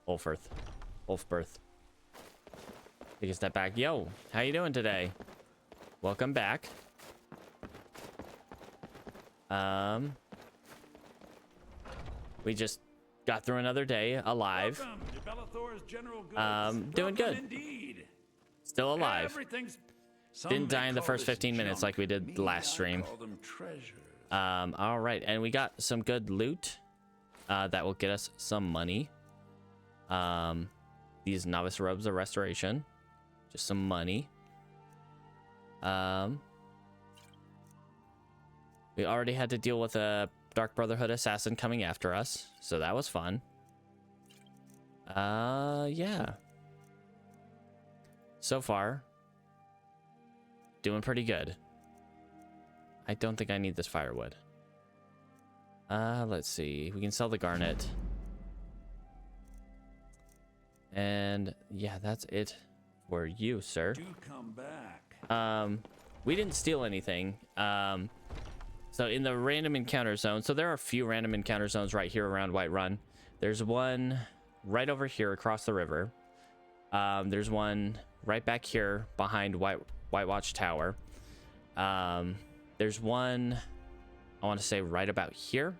Ulfberth. Take a step back. Yo, how you doing today? Welcome back. We just got through another day alive. Welcome to Bellathor's General Goods. Doing good. Indeed. Still alive. Everything's... Didn't die in the first 15 minutes like we did the last stream. Call them treasures. All right, and we got some good loot that will get us some money. These novice robes of restoration, just some money. We already had to deal with a Dark Brotherhood assassin coming after us, so that was fun. Yeah. So far, doing pretty good. I don't think I need this firewood. Let's see. We can sell the garnet. And yeah, that's it for you, sir. Do come back. We didn't steal anything. So in the random encounter zone, so there are a few random encounter zones right here around Whiterun. There's one right over here across the river. There's one right back here behind White Watch Tower. There's one, I want to say, right about here.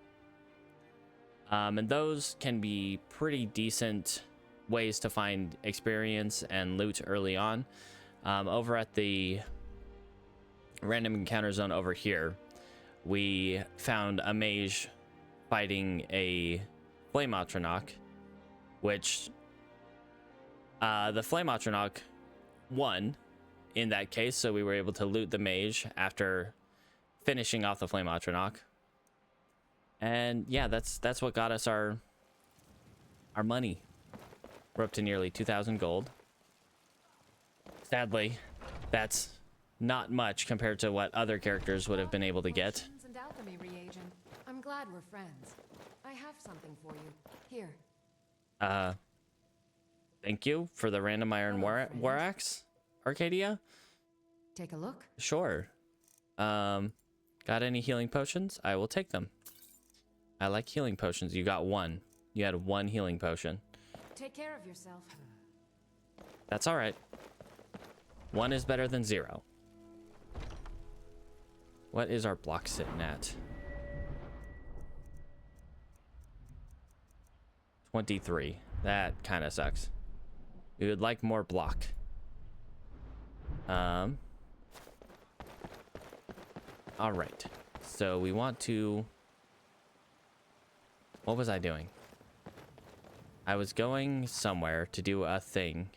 And those can be pretty decent ways to find experience and loot early on. Over at the random encounter zone over here, we found a mage fighting a flame Atronach, which the flame Atronach won in that case, so we were able to loot the mage after finishing off the flame Atronach. And yeah, that's what got us our money. We're up to nearly 2,000 gold. Sadly, that's not much compared to what other characters would have been able to get. Potions and alchemy reagent. I'm glad we're friends. I have something for you. Here. Thank you for the random iron war axe, Arcadia. Take a look. Sure. Got any healing potions? I will take them. I like healing potions. You got one. You had one healing potion. Take care of yourself. That's all right. One is better than 0. What is our block sitting at? 23. That kind of sucks. We would like more block. All right. So we want to... What was I doing? I was going somewhere to do a thing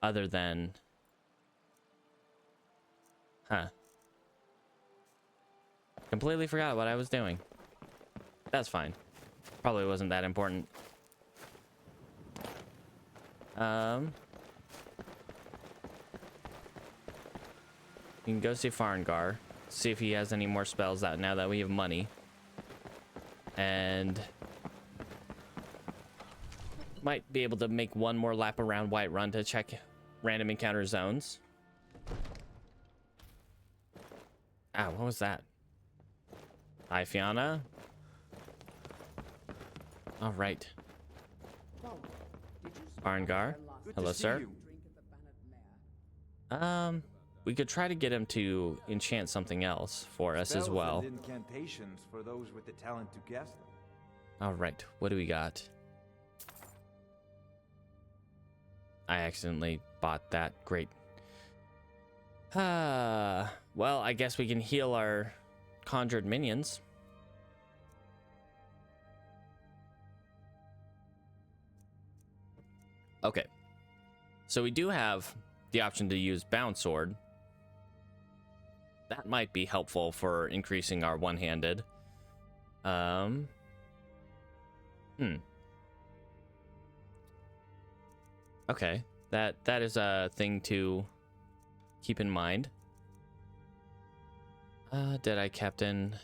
other than... Huh. Completely forgot what I was doing. That's fine. Probably wasn't that important. You can go see Farengar, see if he has any more spells out now that we have money. And might be able to make one more lap around Whiterun to check random encounter zones. Ah, what was that? Hi, Fiona. All right. Farengar. Hello, sir. We could try to get him to enchant something else for us as well. Incantations for those with the talent to guess them. All right, what do we got? I accidentally bought that. Great. Well, I guess we can heal our conjured minions. Okay. So we do have the option to use Bound Sword. That might be helpful for increasing our one-handed. Okay, that is a thing to keep in mind. Did I captain?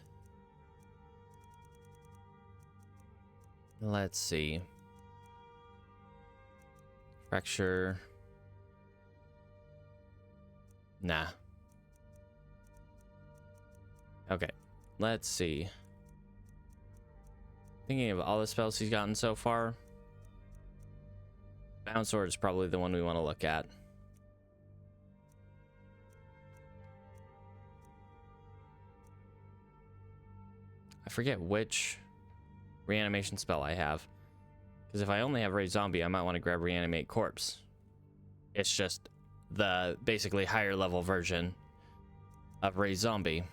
Let's see. Fracture. Nah. Okay, let's see. Thinking of all the spells he's gotten so far, Bound Sword is probably the one we want to look at. I forget which reanimation spell I have, because if I only have Raise Zombie, I might want to grab Reanimate Corpse. It's just the basically higher level version of Raise Zombie.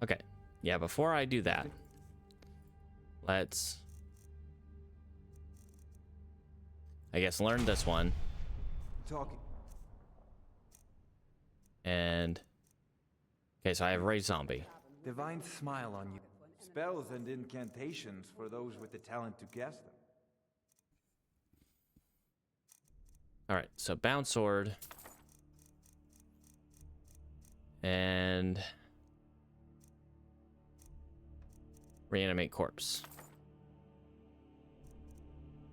Okay. Yeah, before I do that, let's, I guess, learn this one. Talking. And okay, so I have Raise Zombie. Divine smile on you. Spells and incantations for those with the talent to guess them. All right, so Bound Sword and Reanimate Corpse.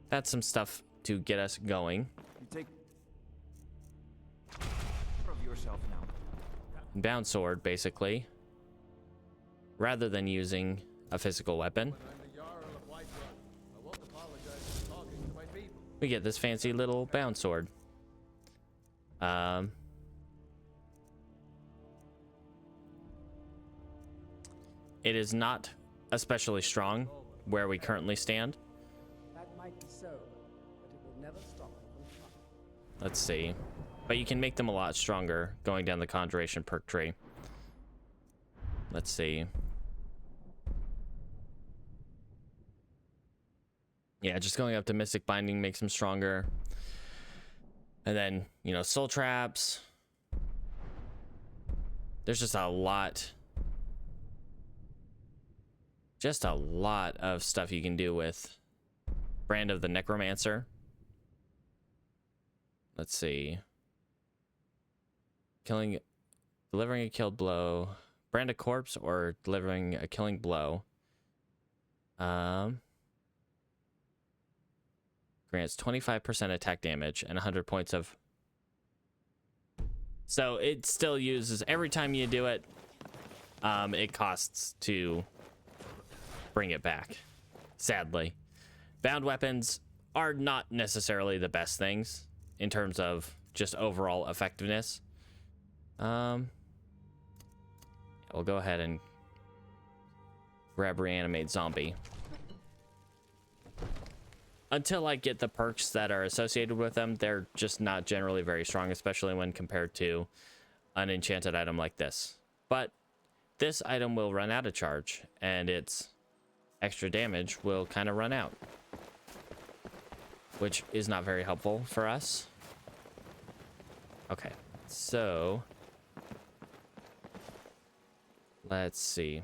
That's some stuff to get us going. You take care of yourself now. Bound Sword, basically, rather than using a physical weapon, we get this fancy little Bound Sword. It is not especially strong where we currently stand. That might be so, but it will never stop it from trying. Let's see. But you can make them a lot stronger going down the Conjuration perk tree. Let's see. Yeah, just going up to Mystic Binding makes them stronger. And then, you know, Soul Traps. There's just a lot. Just a lot of stuff you can do with Brand of the Necromancer. Let's see. Delivering a killed blow. brand a corpse or delivering a killing blow. Grants 25% attack damage and 100 points of... So it still uses, every time you do it, it costs to bring it back, sadly. Bound weapons are not necessarily the best things in terms of just overall effectiveness. We'll go ahead and grab reanimate zombie. Until I get the perks that are associated with them, they're just not generally very strong, especially when compared to an enchanted item like this. But this item will run out of charge, and its extra damage will kind of run out, which is not very helpful for us. Okay, so let's see.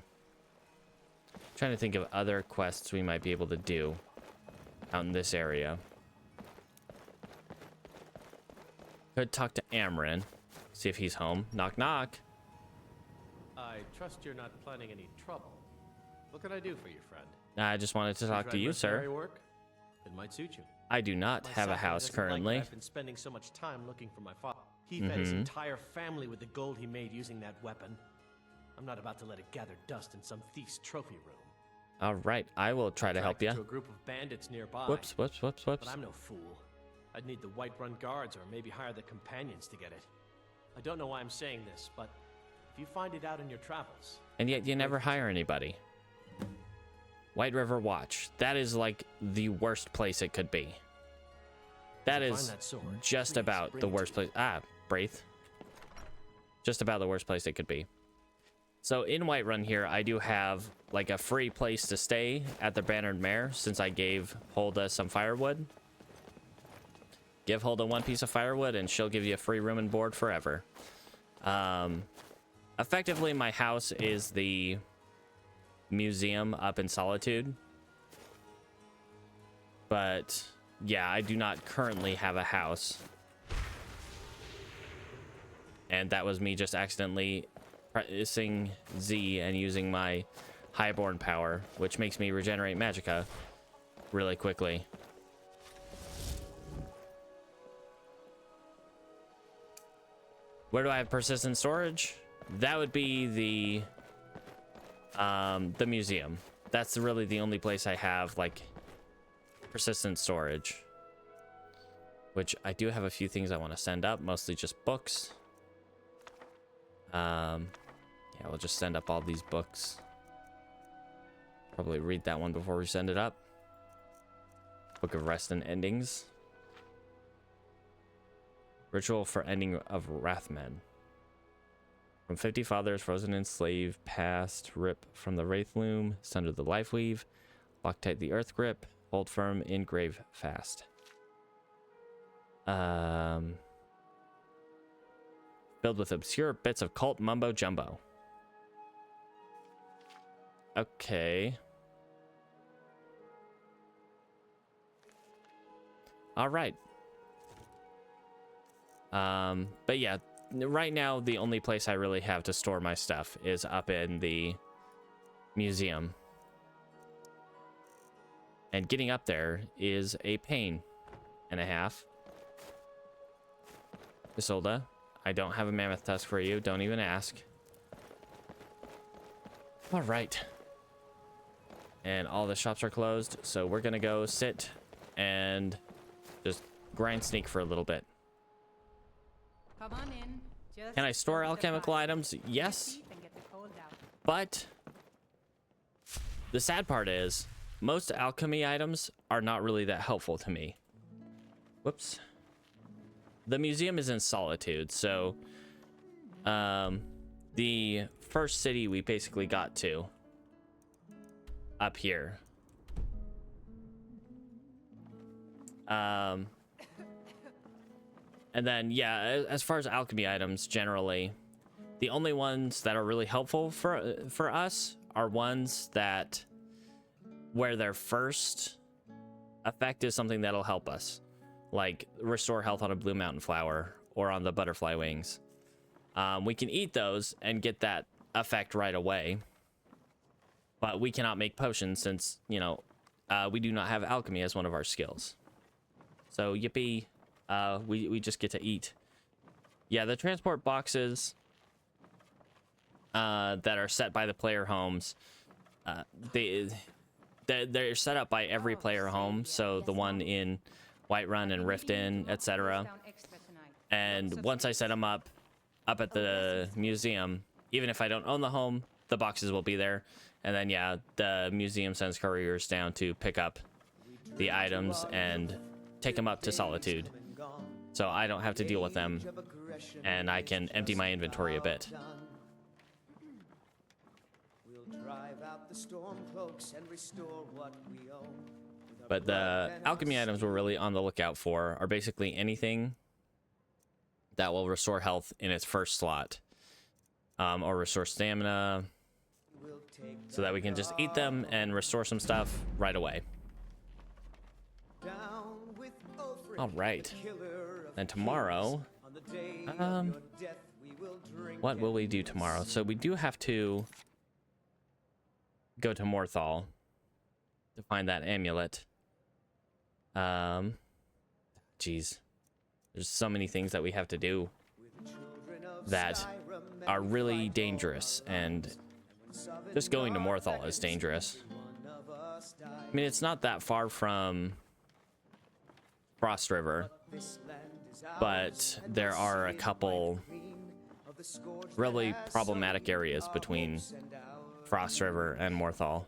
Trying to think of other quests we might be able to do out in this area. Could talk to Amryn, see if he's home. Knock, knock. I trust you're not planning any trouble. What can I do for you, friend? I just wanted to talk to you, sir. Work? It might suit you. I do not have a house currently. I've been spending so much time looking for my father. He fed his entire family with the gold he made using that weapon. I'm not about to let it gather dust in some thief's trophy room. All right, I will try to help you. To a group of bandits nearby. Whoops. But I'm no fool. I'd need the Whiterun guards or maybe hire the companions to get it. I don't know why I'm saying this, but if you find it out in your travels... And yet you never hire anybody. White River Watch. That is like the worst place it could be. That is just about the worst place. Braith. Just about the worst place it could be. So in Whiterun here, I do have like a free place to stay at the Bannered Mare since I gave Hulda some firewood. Give Hulda one piece of firewood and she'll give you a free room and board forever. Effectively, my house is the museum up in Solitude. But yeah, I do not currently have a house. And that was me just accidentally pressing Z and using my highborn power, which makes me regenerate magicka really quickly. Where do I have persistent storage? That would be the museum. That's really the only place I have like persistent storage, which I do have a few things I want to send up, mostly just books. Yeah, we'll just send up all these books. Probably read that one before we send it up. Book of Rest and Endings. Ritual for Ending of Wrathmen. From 50 fathers, frozen and slave, past, rip from the Wraith Loom, sunder the Life Weave, lock tight the Earth Grip, hold firm in grave fast. Filled with obscure bits of cult mumbo jumbo. Okay. All right. But yeah, right now the only place I really have to store my stuff is up in the museum. And getting up there is a pain and a half. Isolde, I don't have a mammoth tusk for you. Don't even ask. All right. And all the shops are closed, so we're gonna go sit and just grind sneak for a little bit. Come on in. Just Can I store alchemical items? Yes. But the sad part is most alchemy items are not really that helpful to me. Whoops. The museum is in Solitude, so the first city we basically got to up here. And then, yeah, as far as alchemy items, generally, the only ones that are really helpful for us are ones that where their first effect is something that'll help us, like restore health on a blue mountain flower or on the butterfly wings. We can eat those and get that effect right away. But we cannot make potions since, you know, we do not have alchemy as one of our skills. So, yippee. We just get to eat. Yeah, the transport boxes that are set by the player homes, they're set up by every player home. So the one in Whiterun and Riften, etc. And once I set them up at the museum, even if I don't own the home, the boxes will be there. And then, yeah, the museum sends couriers down to pick up the items and take them up to Solitude. So I don't have to deal with them, and I can empty my inventory a bit. But the alchemy items we're really on the lookout for are basically anything that will restore health in its first slot, or restore stamina, so that we can just eat them and restore some stuff right away. All right. Then tomorrow, what will we do tomorrow? So we do have to go to Morthal to find that amulet. Geez, there's so many things that we have to do that are really dangerous, and just going to Morthal is dangerous. I mean, it's not that far from Frost River, but there are a couple really problematic areas between Frost River and Morthal.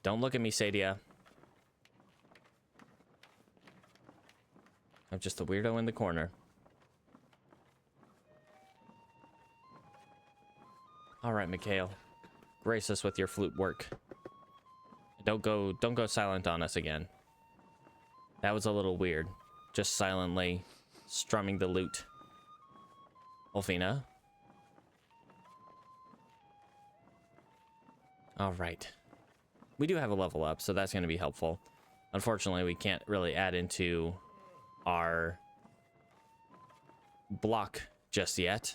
Don't look at me, Sadia. I'm just a weirdo in the corner. All right, Mikhail, grace us with your flute work. Don't go silent on us again. That was a little weird. Just silently strumming the lute. Olfina. All right. We do have a level up, so that's going to be helpful. Unfortunately, we can't really add into our block just yet.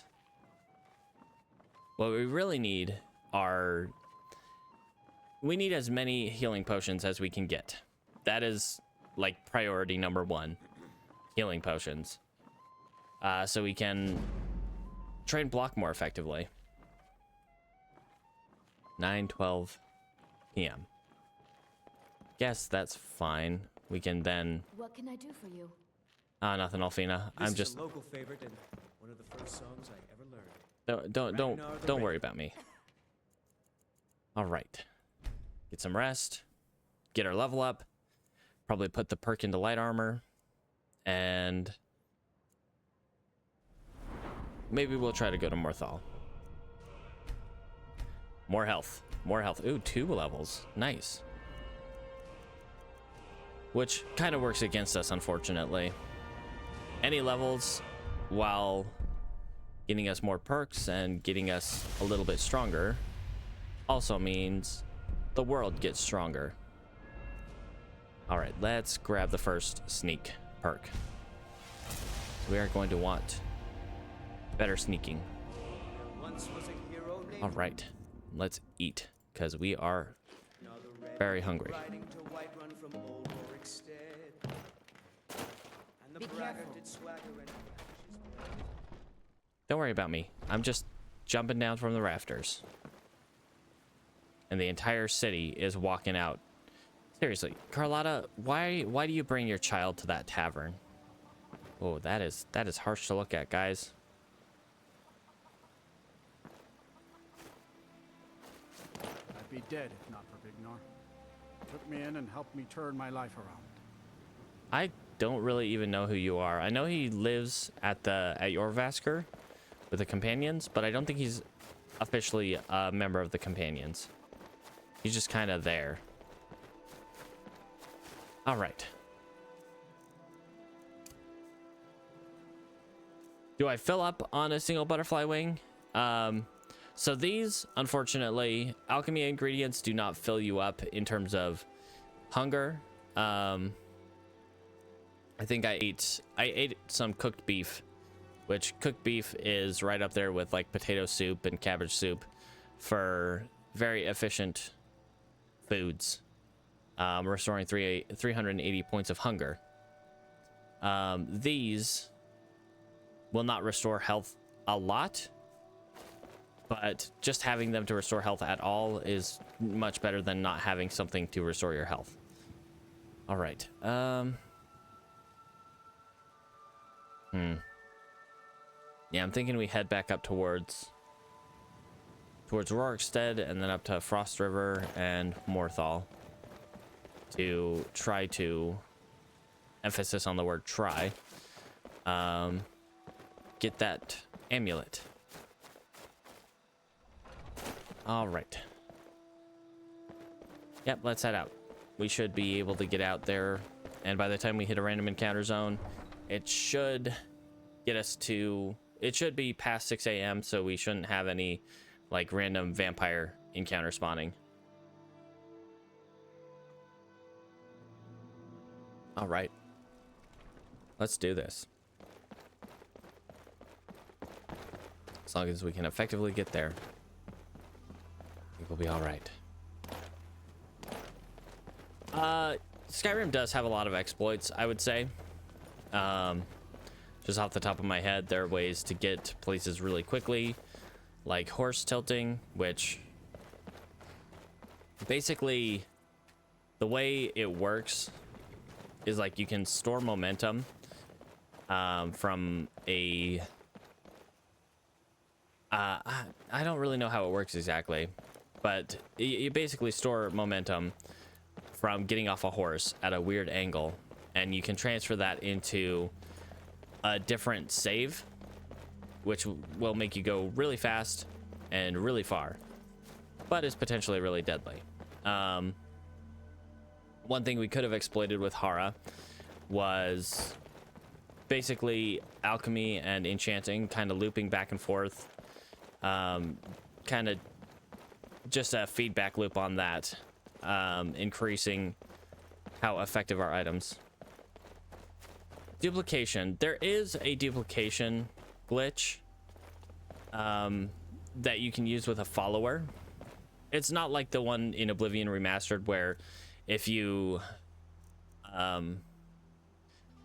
What we really need are... we need as many healing potions as we can get. That is, like, priority number one. Healing potions. So we can train block more effectively. 9:12 p.m. Guess that's fine. We can then... What can I do for you? Nothing, Alfina. I'm just... This is a local favorite and one of the first songs I ever learned. Don't worry about me. All right. Get some rest. Get our level up. Probably put the perk into light armor. And maybe we'll try to go to Morthal. More health. More health. Ooh, 2 levels. Nice. Which kind of works against us, unfortunately. Any levels, while getting us more perks and getting us a little bit stronger, also means the world gets stronger. All right, let's grab the first sneak perk. We are going to want better sneaking. All right, let's eat, because we are very hungry. Be careful. Don't worry about me. I'm just jumping down from the rafters. And the entire city is walking out. Seriously, Carlotta, why do you bring your child to that tavern? Oh, that is harsh to look at, guys. I'd be dead if not for Vignor. Took me in and helped me turn my life around. I don't really even know who you are. I know he lives at Jorvaskr with the companions, but I don't think he's officially a member of the companions. He's just kind of there. All right. Do I fill up on a single butterfly wing? So these, unfortunately, alchemy ingredients do not fill you up in terms of hunger. I think I ate some cooked beef which cooked beef is right up there with like potato soup and cabbage soup for very efficient foods, restoring 380 points of hunger. These will not restore health a lot, but just having them to restore health at all is much better than not having something to restore your health. All right. Yeah, I'm thinking we head back up towards Rorikstead and then up to Frost River and Morthal to try to, emphasis on the word try, get that amulet. All right. Yep, let's head out. We should be able to get out there, and by the time we hit a random encounter zone, it should get us to, it should be past 6 a.m., so we shouldn't have any like random vampire encounter spawning. All right. Let's do this. As long as we can effectively get there, I think we'll be all right. Skyrim does have a lot of exploits, I would say. Just off the top of my head, there are ways to get places really quickly, like horse tilting, which basically the way it works is like you can store momentum from a I don't really know how it works exactly, but you basically store momentum from getting off a horse at a weird angle, and you can transfer that into a different save, which will make you go really fast and really far, but is potentially really deadly. One thing we could have exploited with Hara was basically alchemy and enchanting, kind of looping back and forth, kind of just a feedback loop on that, increasing how effective our items. Duplication. There is a duplication glitch that you can use with a follower. It's not like the one in Oblivion Remastered where if you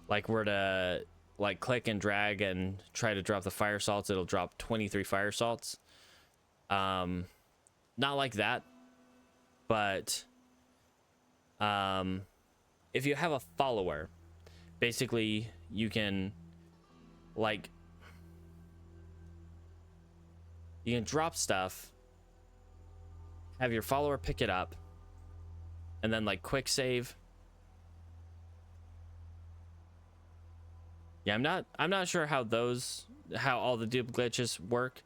like were to like click and drag and try to drop the fire salts, it'll drop 23 fire salts. Not like that, but if you have a follower, basically you can like drop stuff, have your follower pick it up, and then like quick save. Yeah, I'm not sure how all the dupe glitches work.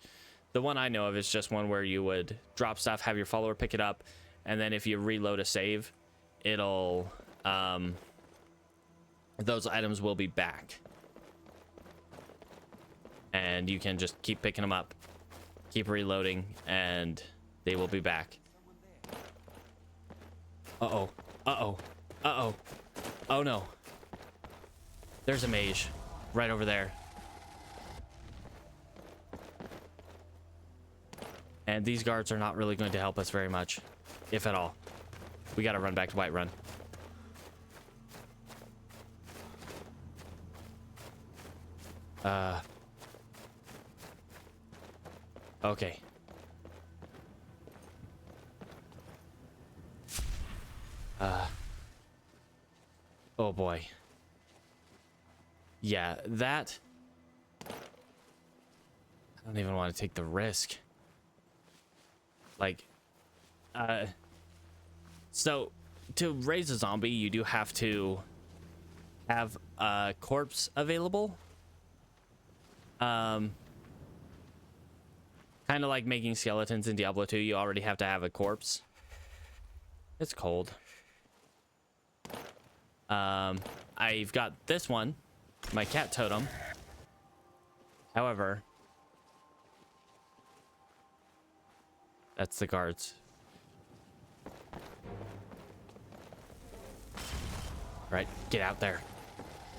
The one I know of is just one where you would drop stuff, have your follower pick it up, and then if you reload a save, it'll those items will be back, and you can just keep picking them up, keep reloading, and they will be back. Uh-oh. Uh-oh. Uh-oh. Oh no. There's a mage right over there. And these guards are not really going to help us very much, if at all. We gotta run back to Whiterun. Okay. Oh boy. Yeah, that... I don't even want to take the risk. Like, so to raise a zombie, you do have to have a corpse available. Kind of like making skeletons in Diablo 2, you already have to have a corpse. It's cold. I've got this one, my cat totem. However, that's the guards. Right, get out there.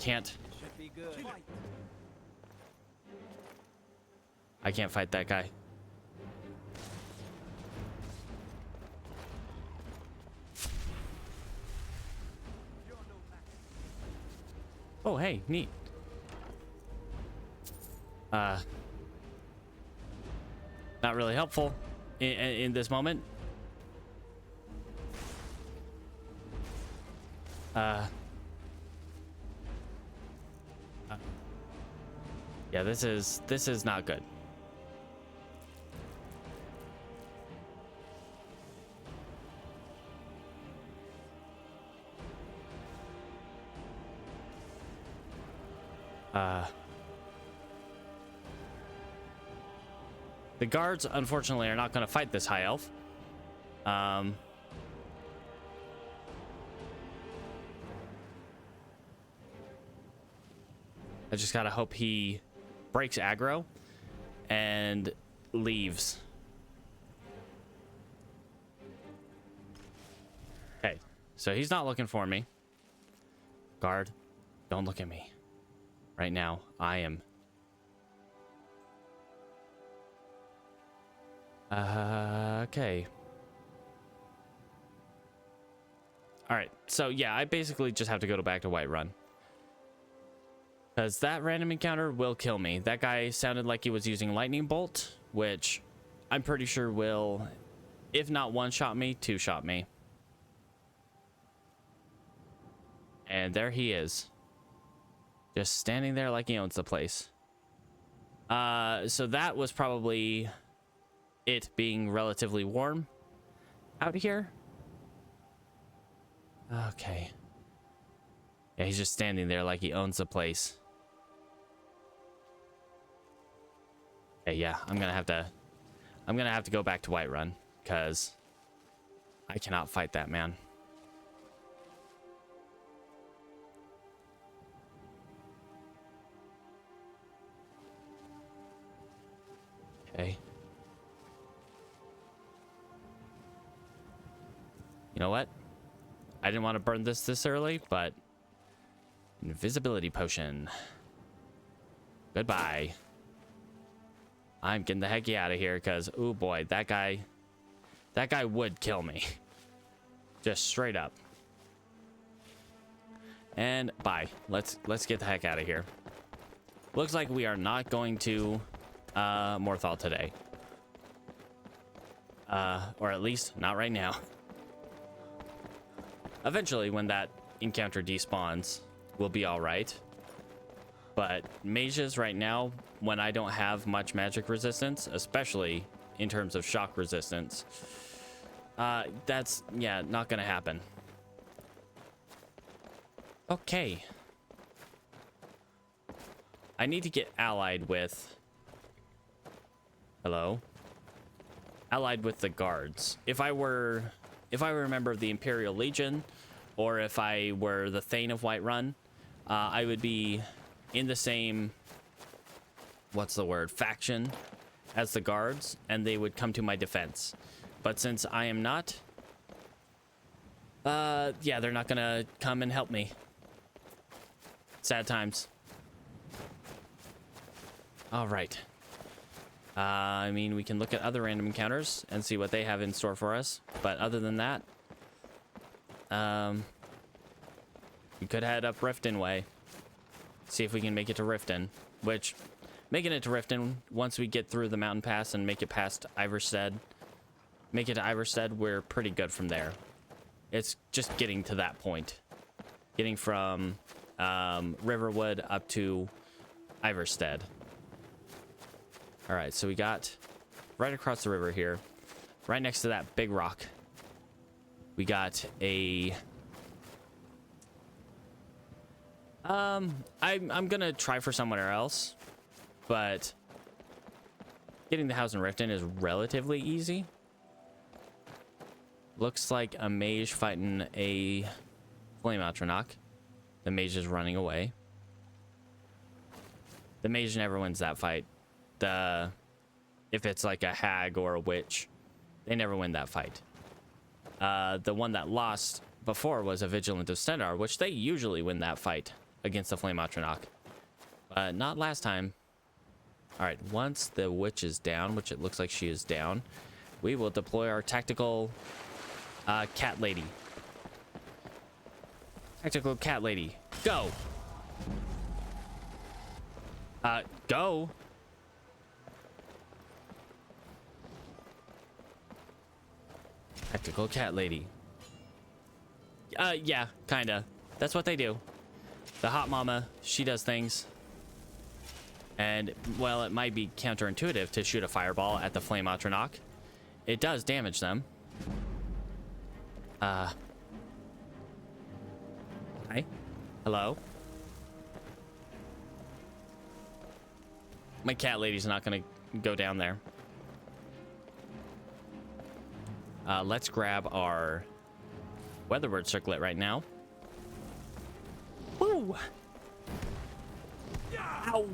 Can't. Should be good. I can't fight that guy. Oh, hey, neat. Not really helpful in this moment. Yeah, this is not good. The guards, unfortunately, are not going to fight this high elf. I just gotta hope he breaks aggro and leaves. Okay, so he's not looking for me. Guard, don't look at me. Right now, I am. Okay. All right, so yeah, I basically just have to go back to Whiterun. Because that random encounter will kill me. That guy sounded like he was using lightning bolt, which I'm pretty sure will, if not one-shot me, two-shot me. And there he is. Just standing there like he owns the place. So that was probably it being relatively warm out here. Okay. Yeah, he's just standing there like he owns the place. Okay, yeah, I'm gonna have to go back to Whiterun because I cannot fight that man. Okay. You know what? I didn't want to burn this early, but invisibility potion. Goodbye. I'm getting the heck out of here because, oh boy, that guy would kill me. Just straight up. And bye. Let's get the heck out of here. Looks like we are not going to Morthal today. Or at least not right now. Eventually, when that encounter despawns, we'll be all right. But mages right now, when I don't have much magic resistance, especially in terms of shock resistance, that's, yeah, not gonna happen. Okay. I need to get allied with... Hello? Allied with the guards. If I were a member of the Imperial Legion, or if I were the Thane of Whiterun, I would be in the same, what's the word, faction as the guards, and they would come to my defense. But since I am not, yeah, they're not gonna come and help me. Sad times. All right. I mean, we can look at other random encounters and see what they have in store for us. But other than that, we could head up Riften way. See if we can make it to Riften. Which, making it to Riften, once we get through the mountain pass and make it past Iverstead, make it to Iverstead, we're pretty good from there. It's just getting to that point. Getting from Riverwood up to Iverstead. All right, so we got right across the river here, right next to that big rock. We got a... I'm gonna try for somewhere else, but getting the house in Riften is relatively easy. Looks like a mage fighting a flame Atronach. The mage is running away. The mage never wins that fight. If it's like a hag or a witch, they never win that fight. The one that lost before was a Vigilant of Stendarr, which they usually win that fight against the Flame Atronach. But not last time. All right, once the witch is down, which it looks like she is down, we will deploy our tactical cat lady. Tactical cat lady. Go. Go. Tactical cat lady. Yeah, kinda. That's what they do. The hot mama, she does things. And, well, it might be counterintuitive to shoot a fireball at the Flame Atronach. It does damage them. Hi? Hello? My cat lady's not gonna go down there. Let's grab our Weatherbird circlet right now. Woo! Ow!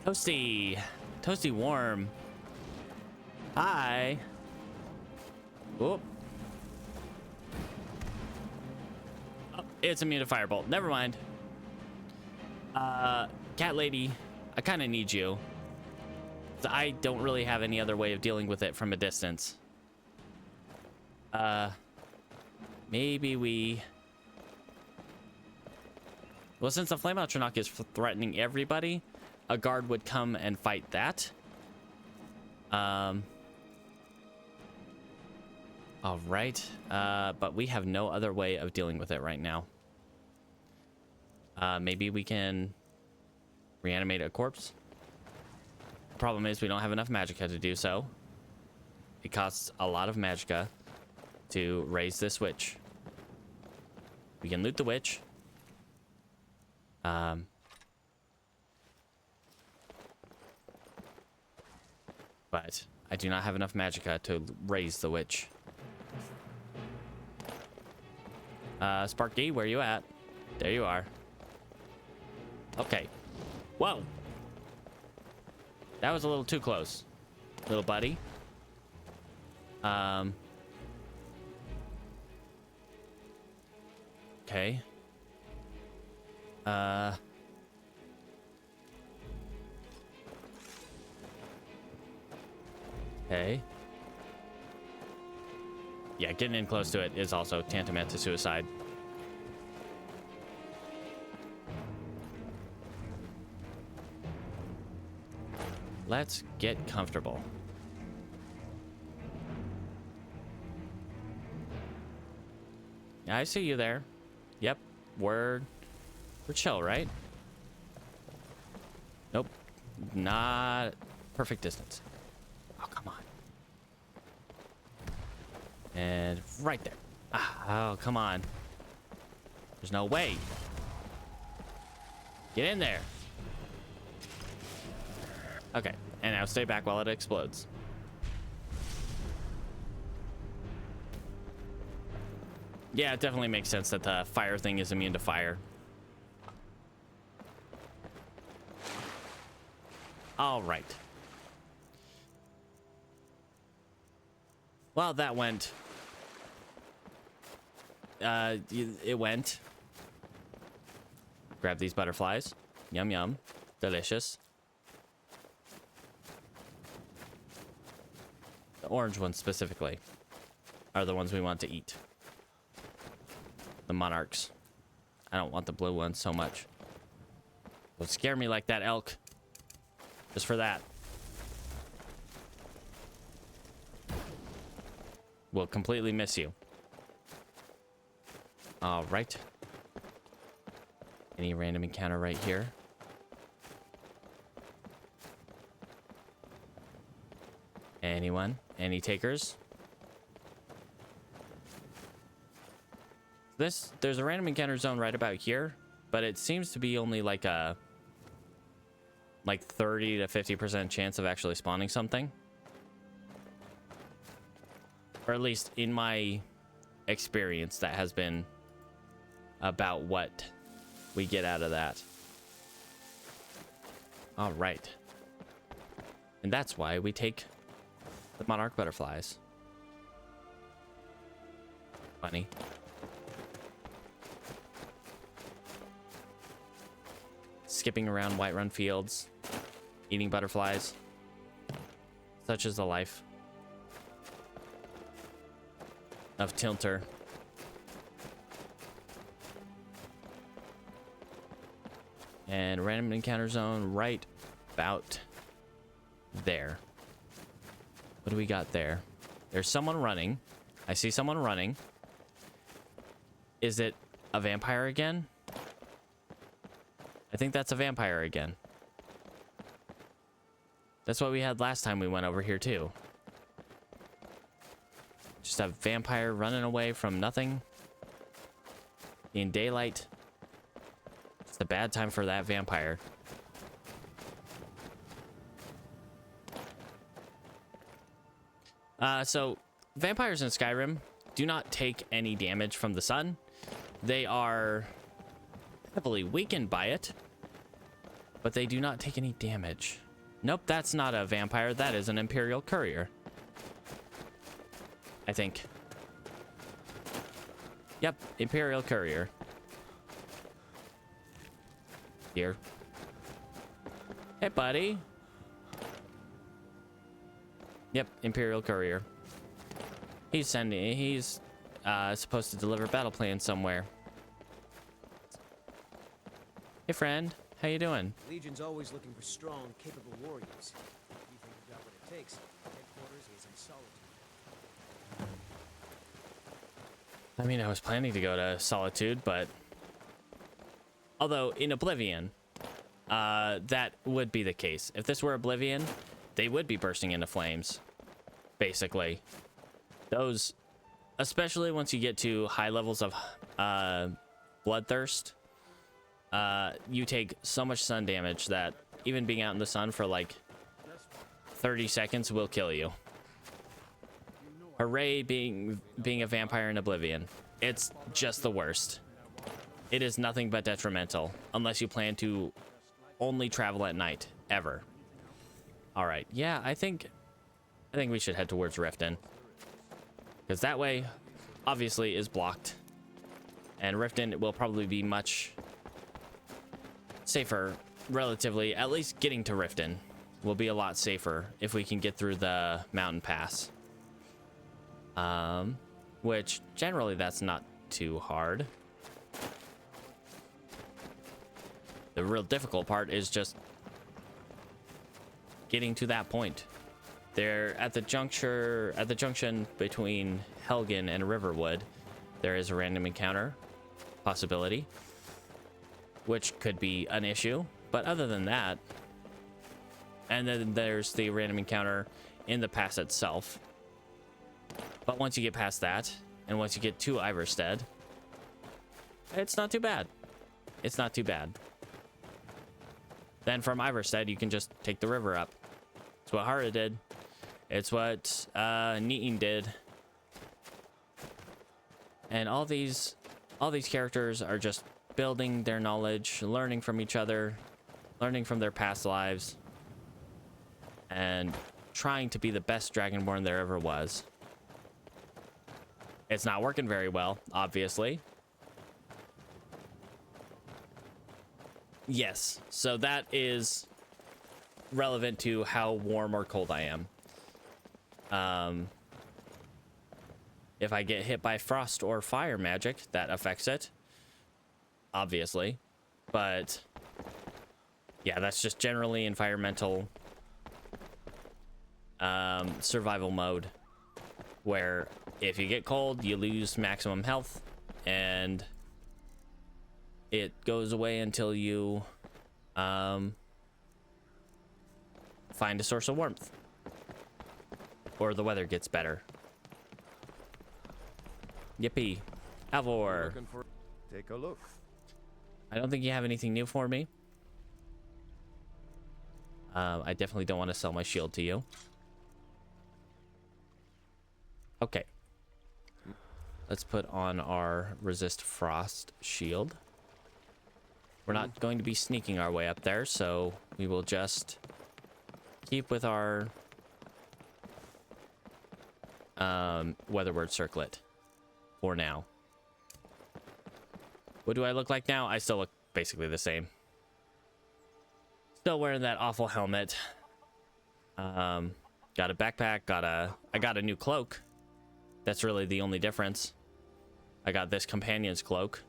Toasty. Toasty warm. Hi. Whoop. Oh, it's immune to firebolt. Never mind. Cat lady, I kind of need you. I don't really have any other way of dealing with it from a distance. Maybe we... Well, since the Flame Atronach is threatening everybody, a guard would come and fight that. All right. But we have no other way of dealing with it right now. Maybe we can reanimate a corpse. The problem is we don't have enough magicka to do so. It costs a lot of magicka to raise this witch. We can loot the witch. But I do not have enough magicka to raise the witch. Sparky, where you at? There you are. Okay. Whoa. That was a little too close, little buddy. Okay. Okay. Yeah, getting in close to it is also tantamount to suicide. Let's get comfortable. Yeah, I see you there. Yep, we're chill, right? Nope, not perfect distance. Oh, come on. And right there. Oh, come on. There's no way. Get in there. Okay, and now stay back while it explodes. Yeah, it definitely makes sense that the fire thing is immune to fire. All right. Well, that went. It went. Grab these butterflies. Yum, yum. Delicious. The orange ones specifically are the ones we want to eat. The monarchs. I don't want the blue ones so much. Don't scare me like that, elk. Just for that. We'll completely miss you. All right. Any random encounter right here? Anyone? Any takers? There's a random encounter zone right about here, but it seems to be only like a 30 to 50% chance of actually spawning something. Or at least in my experience, that has been about what we get out of that. All right. And that's why we take the monarch butterflies. Funny. Skipping around Whiterun fields. eating butterflies. Such is the life of Tilntur. And random encounter zone right about there. What do we got there? There's someone running. I see someone running. Is it a vampire again? I think that's a vampire again. That's what we had last time we went over here too. Just a vampire running away from nothing in daylight. It's a bad time for that vampire. So vampires in Skyrim do not take any damage from the sun. They are heavily weakened by it, but they do not take any damage. Nope, that's not a vampire. That is an Imperial courier, I think. Yep, Imperial courier. Here. Hey, buddy. Yep, Imperial courier. He's supposed to deliver battle plans somewhere. Hey, friend. How you doing? Legion's always looking for strong, capable warriors. If you think you've got what it takes, headquarters is in Solitude. I mean, I was planning to go to Solitude, but... Although, in Oblivion, that would be the case. If this were Oblivion, they would be bursting into flames, basically. Those, especially once you get to high levels of bloodthirst, you take so much sun damage that even being out in the sun for like 30 seconds will kill you. Hooray, being a vampire in Oblivion. It's just the worst. It is nothing but detrimental unless you plan to only travel at night, ever. All right, yeah, I think we should head towards Riften, because that way obviously is blocked, and Riften will probably be much safer, relatively. At least getting to Riften will be a lot safer if we can get through the mountain pass, which generally that's not too hard. The real difficult part is just getting to that point. There, at the junction between Helgen and Riverwood, there is a random encounter possibility, which could be an issue. But other than that, and then there's the random encounter in the pass itself. But once you get past that, and once you get to Iverstead, it's not too bad. It's not too bad. Then from Iverstead, you can just take the river up. It's what Hara did. It's what Neaton did. And all these characters are just building their knowledge, learning from each other, learning from their past lives, and trying to be the best Dragonborn there ever was. It's not working very well, obviously. Yes, so that is relevant to how warm or cold I am. If I get hit by frost or fire magic, that affects it, obviously. But yeah, that's just generally environmental survival mode, where if you get cold, you lose maximum health, and it goes away until you find a source of warmth, or the weather gets better. Yippee. Alvor. Take a look. I don't think you have anything new for me. I definitely don't want to sell my shield to you. Okay. Let's put on our resist frost shield. We're not going to be sneaking our way up there, so we will just keep with our weatherward circlet for now. What do I look like now? I still look basically the same. Still wearing that awful helmet. Got a backpack, I got a new cloak. That's really the only difference. I got this companion's cloak.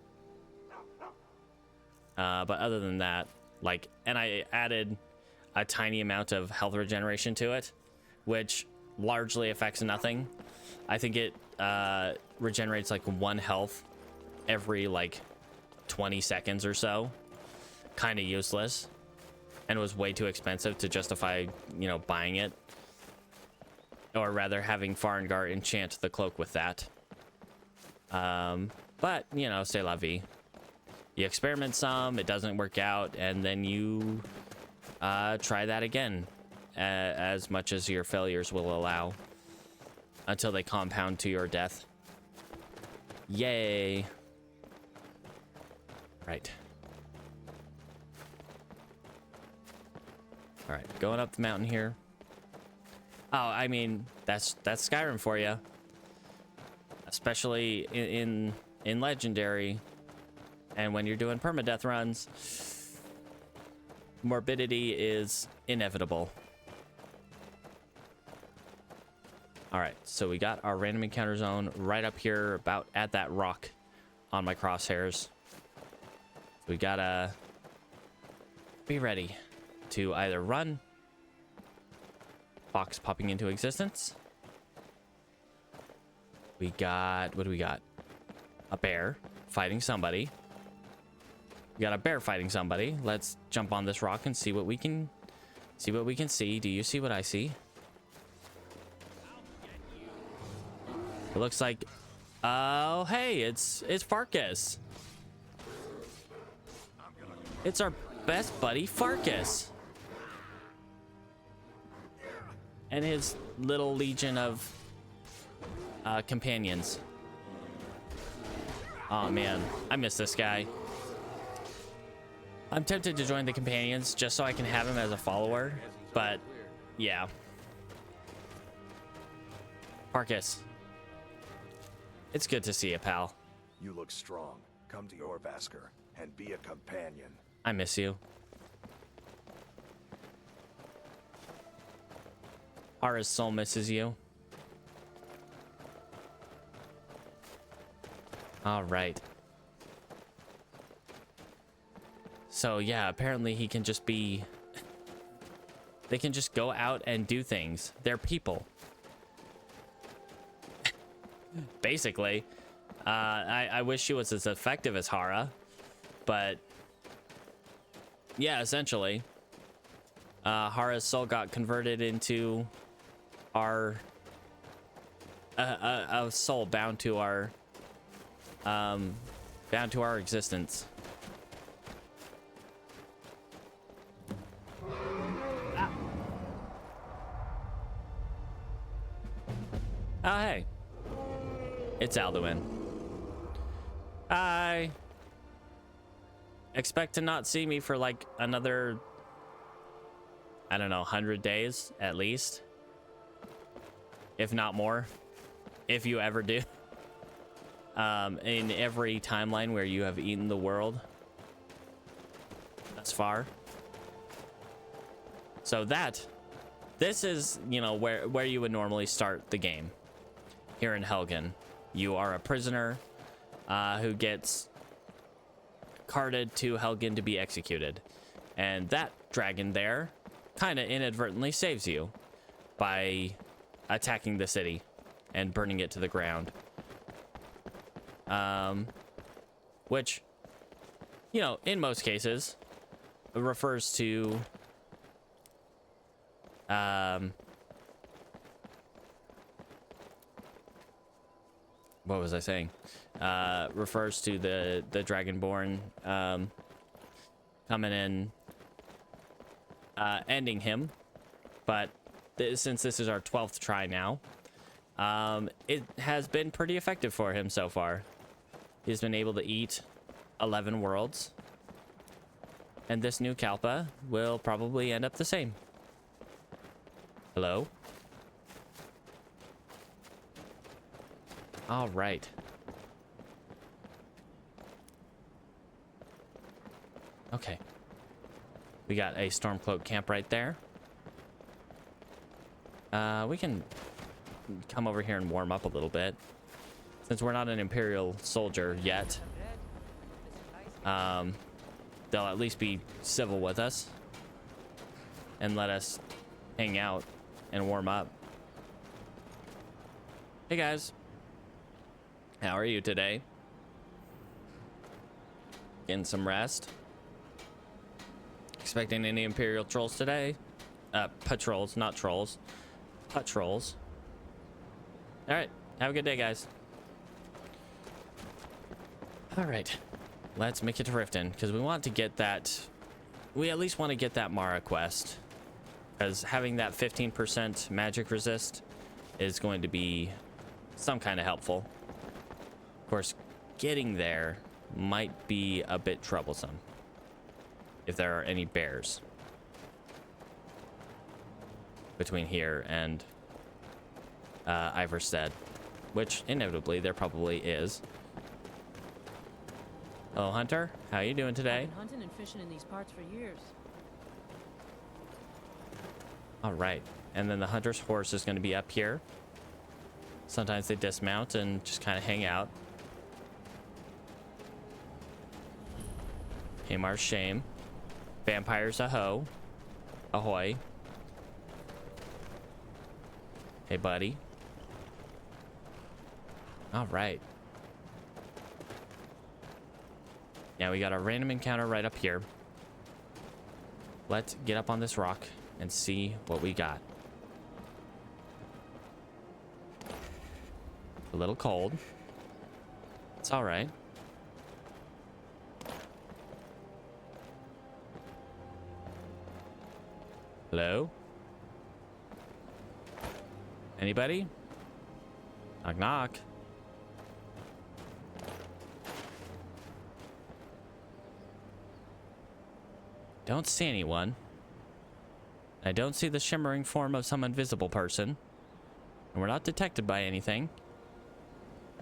But other than that, like, and I added a tiny amount of health regeneration to it, which largely affects nothing. I think it regenerates like 1 health every like 20 seconds or so. Kind of useless, and was way too expensive to justify, you know, buying it, or rather having Farengar enchant the cloak with that. But you know, c'est la vie. You experiment some, it doesn't work out, and then you try that again, as much as your failures will allow, until they compound to your death. Yay. Right. All right, going up the mountain here. Oh, I mean, that's Skyrim for you. Especially in Legendary, and when you're doing permadeath runs, morbidity is inevitable. All right, so we got our random encounter zone right up here, about at that rock on my crosshairs. We gotta be ready to either run, box popping into existence. We got, what do we got? A bear fighting somebody. We got a bear fighting somebody. Let's jump on this rock and see what we can see. Do you see what I see? It looks like, oh hey, it's Farkas. It's our best buddy Farkas and his little legion of companions. Oh man, I miss this guy. I'm tempted to join the companions just so I can have him as a follower, but yeah. Farkas, it's good to see you, pal. You look strong. Come to Orvasker and be a companion. I miss you. Hara's soul misses you. All right. So yeah, apparently he can just be... They can just go out and do things. They're people. Basically. I wish she was as effective as Hara, but... Yeah, essentially. Hara's soul got converted into our... a soul bound to our existence. Ah. Oh, hey. It's Alduin. Hi. Expect to not see me for like another, I don't know, 100 days at least. If not more. If you ever do. In every timeline where you have eaten the world thus far. So this is, you know, where you would normally start the game. Here in Helgen. You are a prisoner who gets carted to Helgen to be executed. And that dragon there kind of inadvertently saves you by attacking the city and burning it to the ground. Which, you know, in most cases refers to what was I saying? Refers to the Dragonborn coming in, ending him. But since this is our 12th try now, it has been pretty effective for him so far. He's been able to eat 11 worlds. And this new Kalpa will probably end up the same. Hello? All right. Okay. We got a Stormcloak camp right there. We can come over here and warm up a little bit. Since we're not an Imperial soldier yet, they'll at least be civil with us and let us hang out and warm up. Hey guys, how are you today? Getting some rest? Expecting any Imperial trolls today? Patrols, not trolls. Patrols. All right, have a good day, guys. All right, let's make it to Riften because we want to get that. We at least want to get that Mara quest because having that 15% magic resist is going to be some kind of helpful. Of course, getting there might be a bit troublesome if there are any bears between here and Iverstead, which inevitably there probably is. Hello, Hunter. How you doing today? I've been hunting and fishing in these parts for years. All right, and then the hunter's horse is going to be up here. Sometimes they dismount and just kind of hang out. Hamar's shame. Vampires aho. Ahoy. Hey, buddy. All right. Now we got a random encounter right up here. Let's get up on this rock and see what we got. A little cold. It's all right. Hello? Anybody? Knock, knock. Don't see anyone. I don't see the shimmering form of some invisible person. And we're not detected by anything.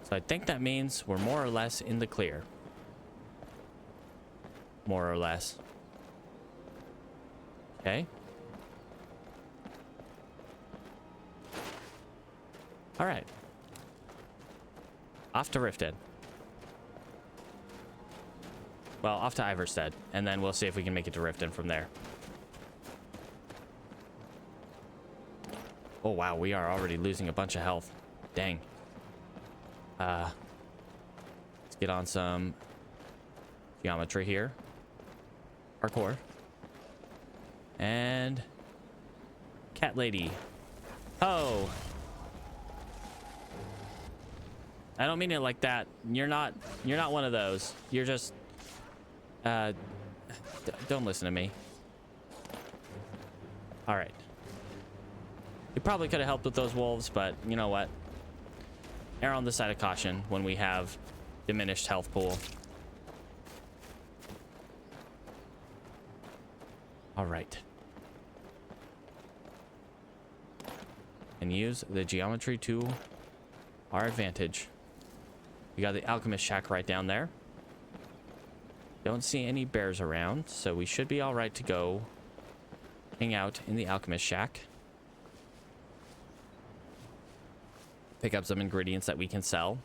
So I think that means we're more or less in the clear. More or less. Okay. All right. Off to Rifted. Well, off to Iverstead, and then we'll see if we can make it to Riften from there. Oh, wow, we are already losing a bunch of health. Dang. Let's get on some geometry here. Parkour. And cat lady. Oh. I don't mean it like that. You're not one of those. You're just don't listen to me. All right. We probably could have helped with those wolves, but you know what? Err on the side of caution when we have diminished health pool. All right. And use the geometry to our advantage. We got the alchemist shack right down there. Don't see any bears around, so we should be all right to go hang out in the alchemist shack. Pick up some ingredients that we can sell.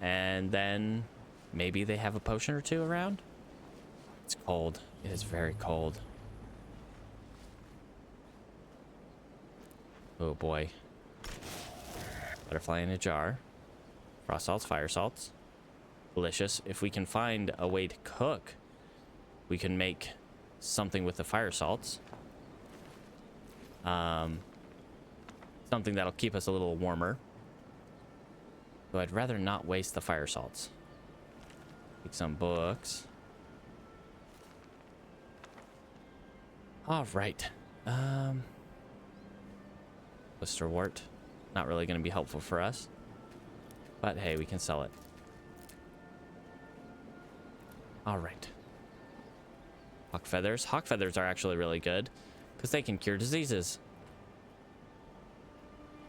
And then maybe they have a potion or two around. It's cold. It is very cold. Oh boy. Butterfly in a jar. Frost salts, fire salts. Delicious. If we can find a way to cook, we can make something with the fire salts. Something that'll keep us a little warmer. So I'd rather not waste the fire salts. Take some books. All right. Blisterwort. Not really going to be helpful for us. But hey, we can sell it. All right. Hawk feathers. Hawk feathers are actually really good because they can cure diseases.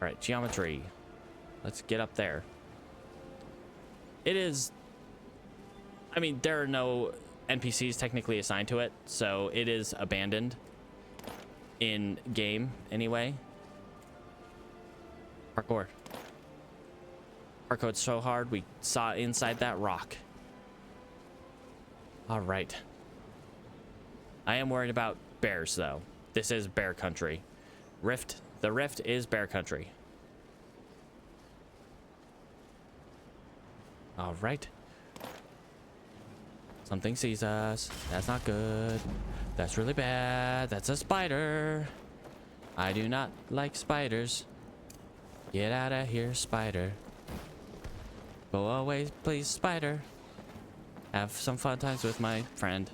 All right, geometry. Let's get up there. It is... I mean, there are no NPCs technically assigned to it, so it is abandoned in game anyway. Parkour. Parkour's so hard we saw inside that rock. All right. I am worried about bears though. This is bear country. Rift. The Rift is bear country. All right. Something sees us. That's not good. That's really bad. That's a spider. I do not like spiders. Get out of here, spider. Go away, please, spider. Have some fun times with my friend.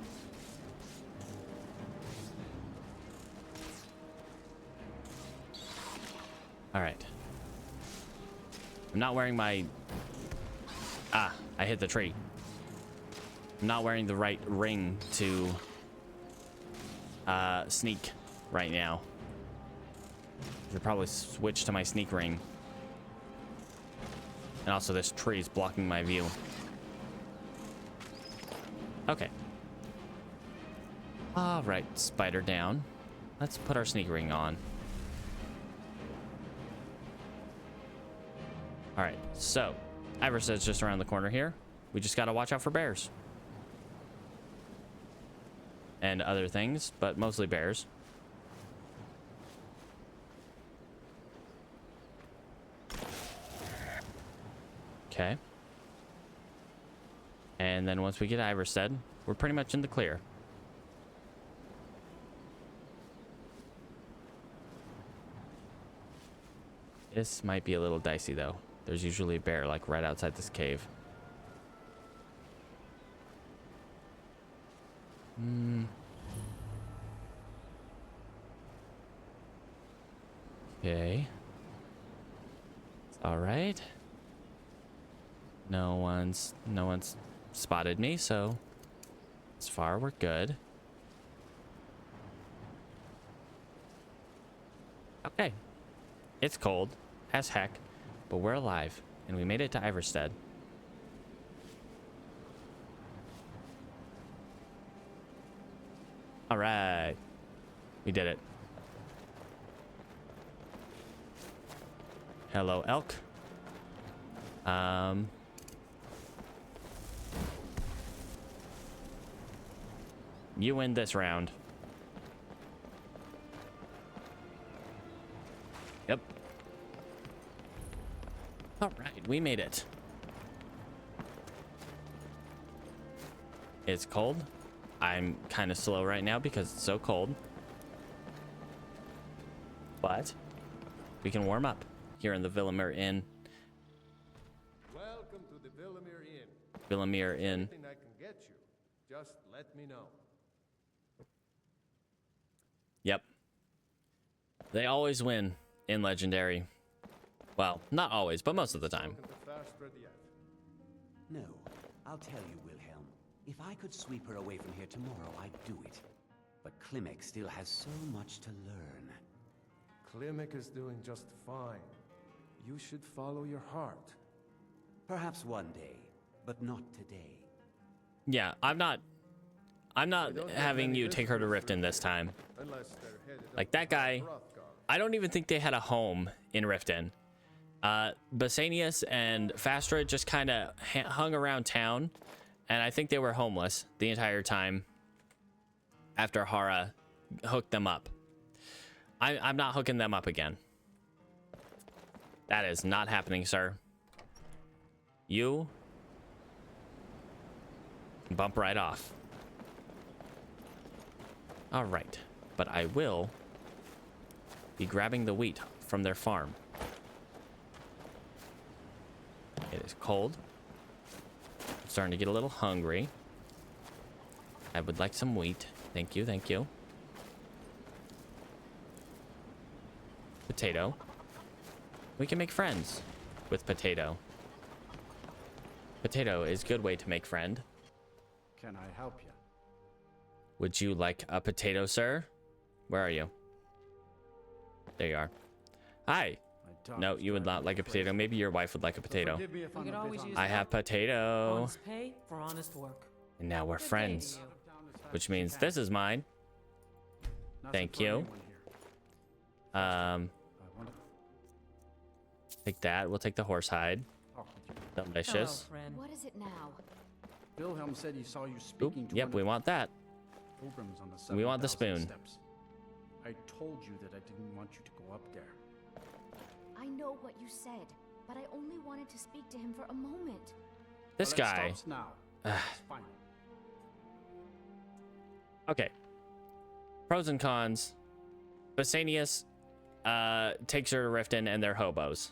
All right. I'm not wearing my... Ah, I hit the tree. I'm not wearing the right ring to sneak right now. I should probably switch to my sneak ring. And also this tree is blocking my view. Okay. All right, spider down. Let's put our sneak ring on. All right, so Iverstead's just around the corner here. We just got to watch out for bears. And other things, but mostly bears. Okay. And then once we get Iverstead, we're pretty much in the clear. This might be a little dicey though. There's usually a bear like right outside this cave. Okay. It's all right. No one's spotted me, so as far we're good. Okay. It's cold as heck, but we're alive and we made it to Iverstead. All right. We did it. Hello, elk. You win this round. Yep. All right, we made it. It's cold. I'm kind of slow right now because it's so cold. But we can warm up here in the Villamere Inn. Welcome to the Villamere Inn. Villamere Inn. Anything I can get you, just let me know. Yep. They always win in Legendary. Well, not always, but most of the time. No, I'll tell you, Wilhelm. If I could sweep her away from here tomorrow, I'd do it. But Klimek still has so much to learn. Klimek is doing just fine. You should follow your heart. Perhaps one day, but not today. Yeah, I'm not having you take her to Riften this time. Like that guy, I don't even think they had a home in Riften. Basanius and Fastra just kind of hung around town, and I think they were homeless the entire time after Hara hooked them up. I'm not hooking them up again. That is not happening, sir. You bump right off. All right, but I will be grabbing the wheat from their farm. It is cold. I'm starting to get a little hungry. I would like some wheat. Thank you, thank you. Potato. We can make friends with Potato. Potato is a good way to make friend. Can I help you? Would you like a potato, sir? Where are you? There you are. Hi. No, you would not like a potato. Maybe your wife would like a potato. We could always use I have potato. honest pay for honest work. And now we're Good day to friends, you. which means this is mine. Nothing Thank for you. anyone here. Um, I want to take that. We'll take the horse hide. talk with you. Hello, Delicious. friend. What is it now? Wilhelm said he saw you Oop, speaking to yep, one we of want that. the pilgrims on the We want the 7,000 spoon. Steps. I told you that I didn't want you to go up there. I know what you said, but I only wanted to speak to him for a moment. This Well, it guy. stops now. Ah. It's fine. Okay. Pros and cons. Basanius takes her to Riften and they're hobos.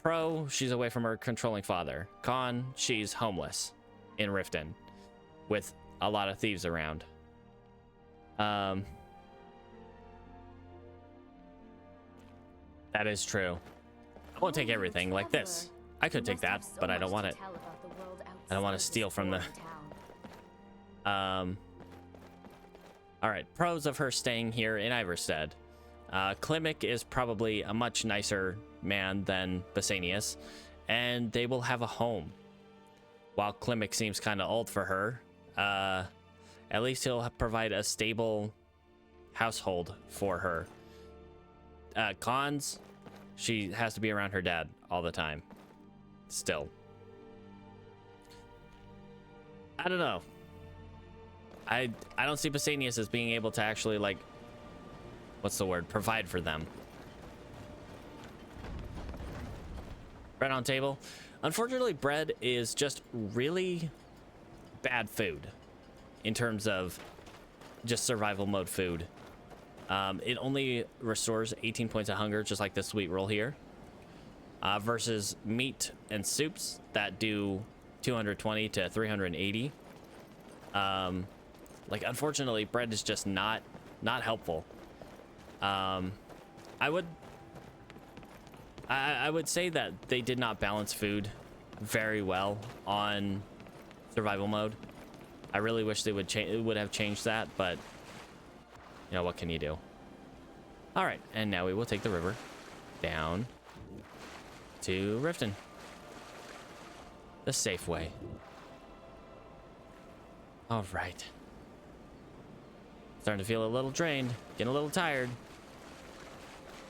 Pro, she's away from her controlling father. Con, she's homeless in Riften with a lot of thieves around. That is true. I won't take everything like this. I could take that, but I don't want it. I don't want to steal from the... All right, pros of her staying here in Iverstead. Klimek is probably a much nicer man than Basanius, and they will have a home. While Klimek seems kind of old for her, at least he'll provide a stable household for her. Cons, she has to be around her dad all the time. Still. I don't know. I don't see Basanius as being able to actually, like, what's the word? Provide for them. Bread on table. Unfortunately, bread is just really bad food in terms of just survival mode food. It only restores 18 points of hunger, just like the sweet roll here. Versus meat and soups that do 220 to 380. Like, unfortunately, bread is just not helpful. I would say that they did not balance food very well on survival mode. I really wish they would have changed that, but you know, what can you do? All right, and now we will take the river down to Riften. The safe way. All right. Starting to feel a little drained, getting a little tired.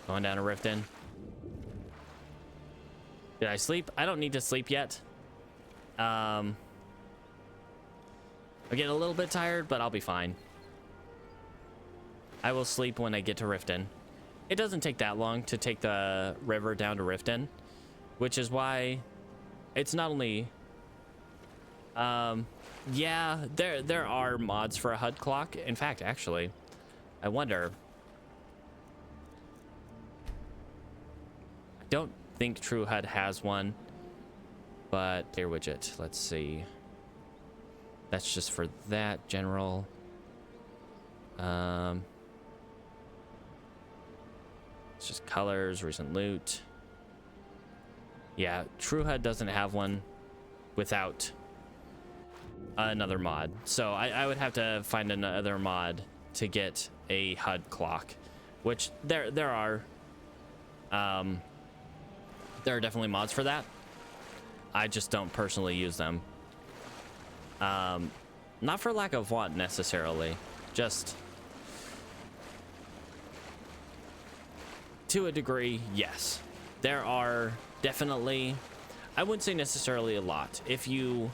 Going down to Riften. Did I sleep? I don't need to sleep yet. I'm getting a little bit tired, but I'll be fine. I will sleep when I get to Riften. It doesn't take that long to take the river down to Riften, which is why it's not only... yeah, there are mods for a HUD clock. In fact, actually, I wonder... I don't think True HUD has one, but clear widget. Let's see. That's just for that general. It's just colors, recent loot. Yeah, True HUD doesn't have one without another mod. So I would have to find another mod to get a HUD clock, which there are. There are definitely mods for that. I just don't personally use them. Not for lack of want necessarily, just to a degree, yes. There are definitely, I wouldn't say necessarily a lot. If you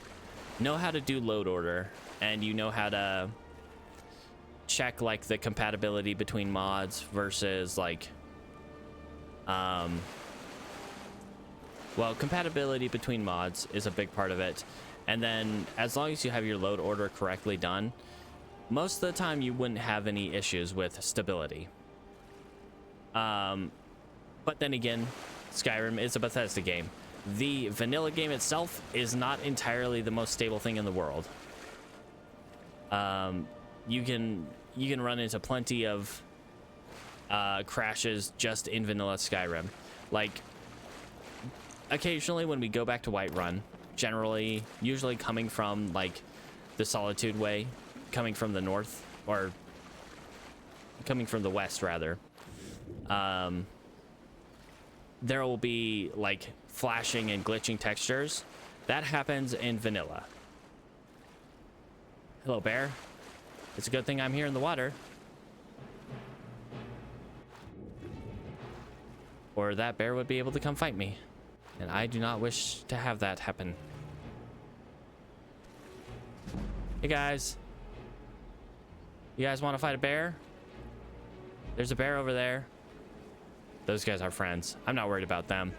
know how to do load order and you know how to check like the compatibility between mods versus like, well, compatibility between mods is a big part of it. And then as long as you have your load order correctly done, most of the time you wouldn't have any issues with stability. But then again, Skyrim is a Bethesda game. The vanilla game itself is not entirely the most stable thing in the world. You can run into plenty of crashes just in vanilla Skyrim. Like, occasionally when we go back to Whiterun, usually coming from like the Solitude way, coming from the north, or coming from the west rather, there will be like flashing and glitching textures, That happens in vanilla. Hello, bear. It's a good thing I'm here in the water. Or that bear would be able to come fight me. And I do not wish to have that happen. Hey, guys. You guys want to fight a bear? There's a bear over there. Those guys are friends. I'm not worried about them.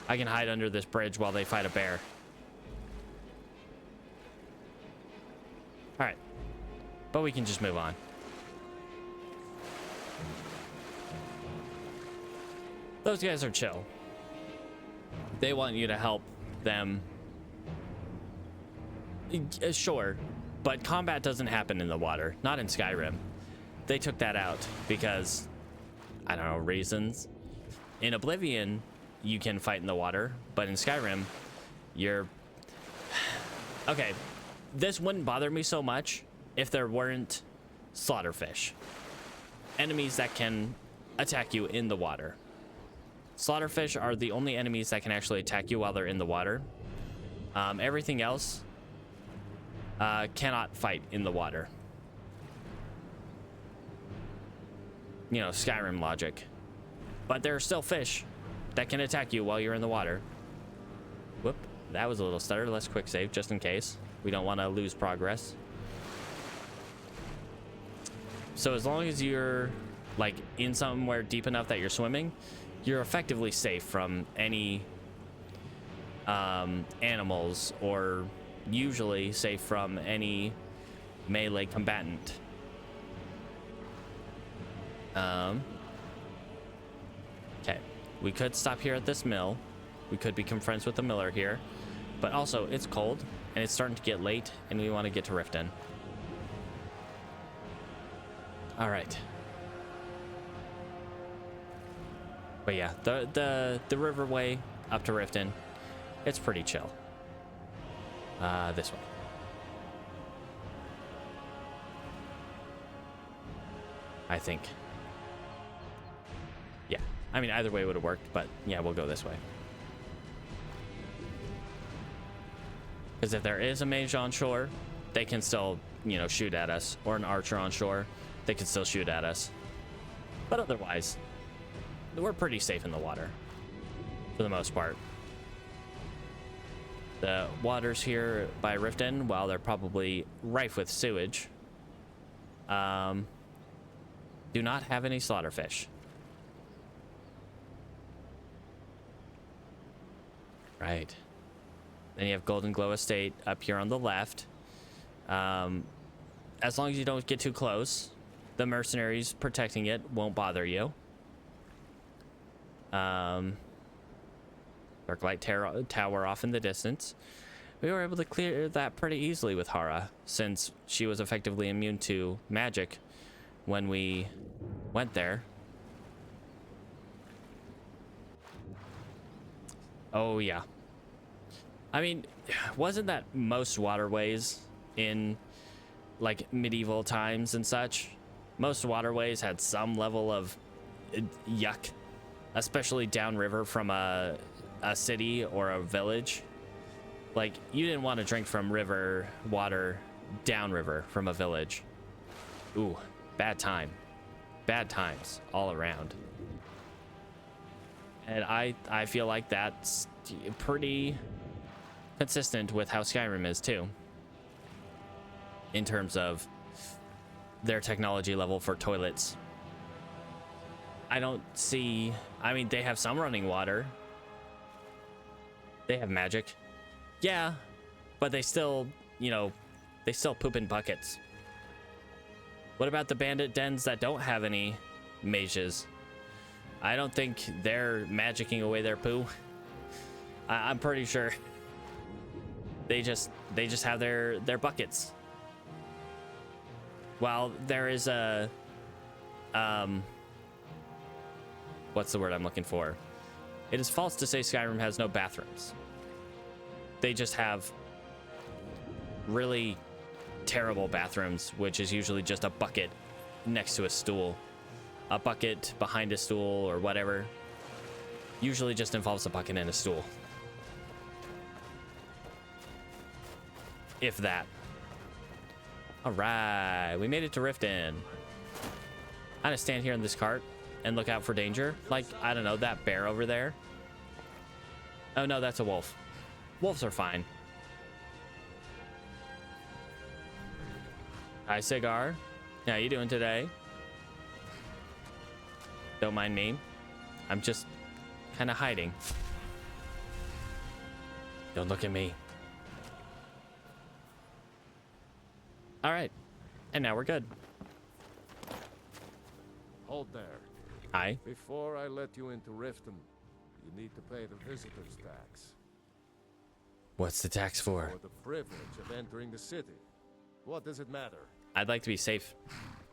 I can hide under this bridge while they fight a bear. All right. But we can just move on. Those guys are chill. They want you to help them. Sure, but combat doesn't happen in the water. Not in Skyrim. They took that out because, I don't know, reasons. In Oblivion, you can fight in the water, but in Skyrim, you're... Okay, this wouldn't bother me so much if there weren't slaughterfish. Enemies that can attack you in the water. Slaughterfish are the only enemies that can actually attack you while they're in the water. Everything else cannot fight in the water. You know, Skyrim logic. But there are still fish that can attack you while you're in the water. Whoop, that was a little stutter. Let's quick save just in case. We don't want to lose progress. So as long as you're like in somewhere deep enough that you're swimming, you're effectively safe from any animals, or usually safe from any melee combatant. Okay, we could stop here at this mill. We could become friends with the miller here, but also it's cold and it's starting to get late and we want to get to Riften. All right. But yeah, the riverway up to Riften, it's pretty chill. This way. I think. Yeah, I mean, either way would have worked, but yeah, we'll go this way. Because if there is a mage on shore, they can still, you know, shoot at us, or an archer on shore, they can still shoot at us. But otherwise, we're pretty safe in the water, for the most part. The waters here by Riften, while they're probably rife with sewage, do not have any slaughterfish. Right. Then you have Golden Glow Estate up here on the left. As long as you don't get too close, the mercenaries protecting it won't bother you. Darklight Tower off in the distance. We were able to clear that pretty easily with Hara, since she was effectively immune to magic when we went there. Oh yeah. I mean, wasn't that most waterways in like medieval times and such? Most waterways had some level of yuck, especially downriver from a city or a village. Like, you didn't want to drink from river water downriver from a village. Ooh, bad time. Bad times all around. And I feel like that's pretty consistent with how Skyrim is too, in terms of their technology level for toilets. I don't see, I mean, they have some running water. They have magic. Yeah, but they still, you know, they still poop in buckets. What about the bandit dens that don't have any mages? I don't think they're magicking away their poo. I'm pretty sure they just have their buckets. Well, there is a what's the word I'm looking for? It is false to say Skyrim has no bathrooms. They just have really terrible bathrooms, which is usually just a bucket next to a stool. A bucket behind a stool or whatever. Usually just involves a bucket and a stool. if that. All right, we made it to Riften. I'm gonna stand here in this cart and look out for danger. Like, I don't know, that bear over there. Oh no, that's a wolf. Wolves are fine. Hi, Cigar. How you doing today? Don't mind me. I'm just kind of hiding. Don't look at me. All right. And now we're good. Hold there. Hi. Before I let you into Riften, you need to pay the visitor's tax. What's the tax for? For the privilege of entering the city. What does it matter? I'd like to be safe.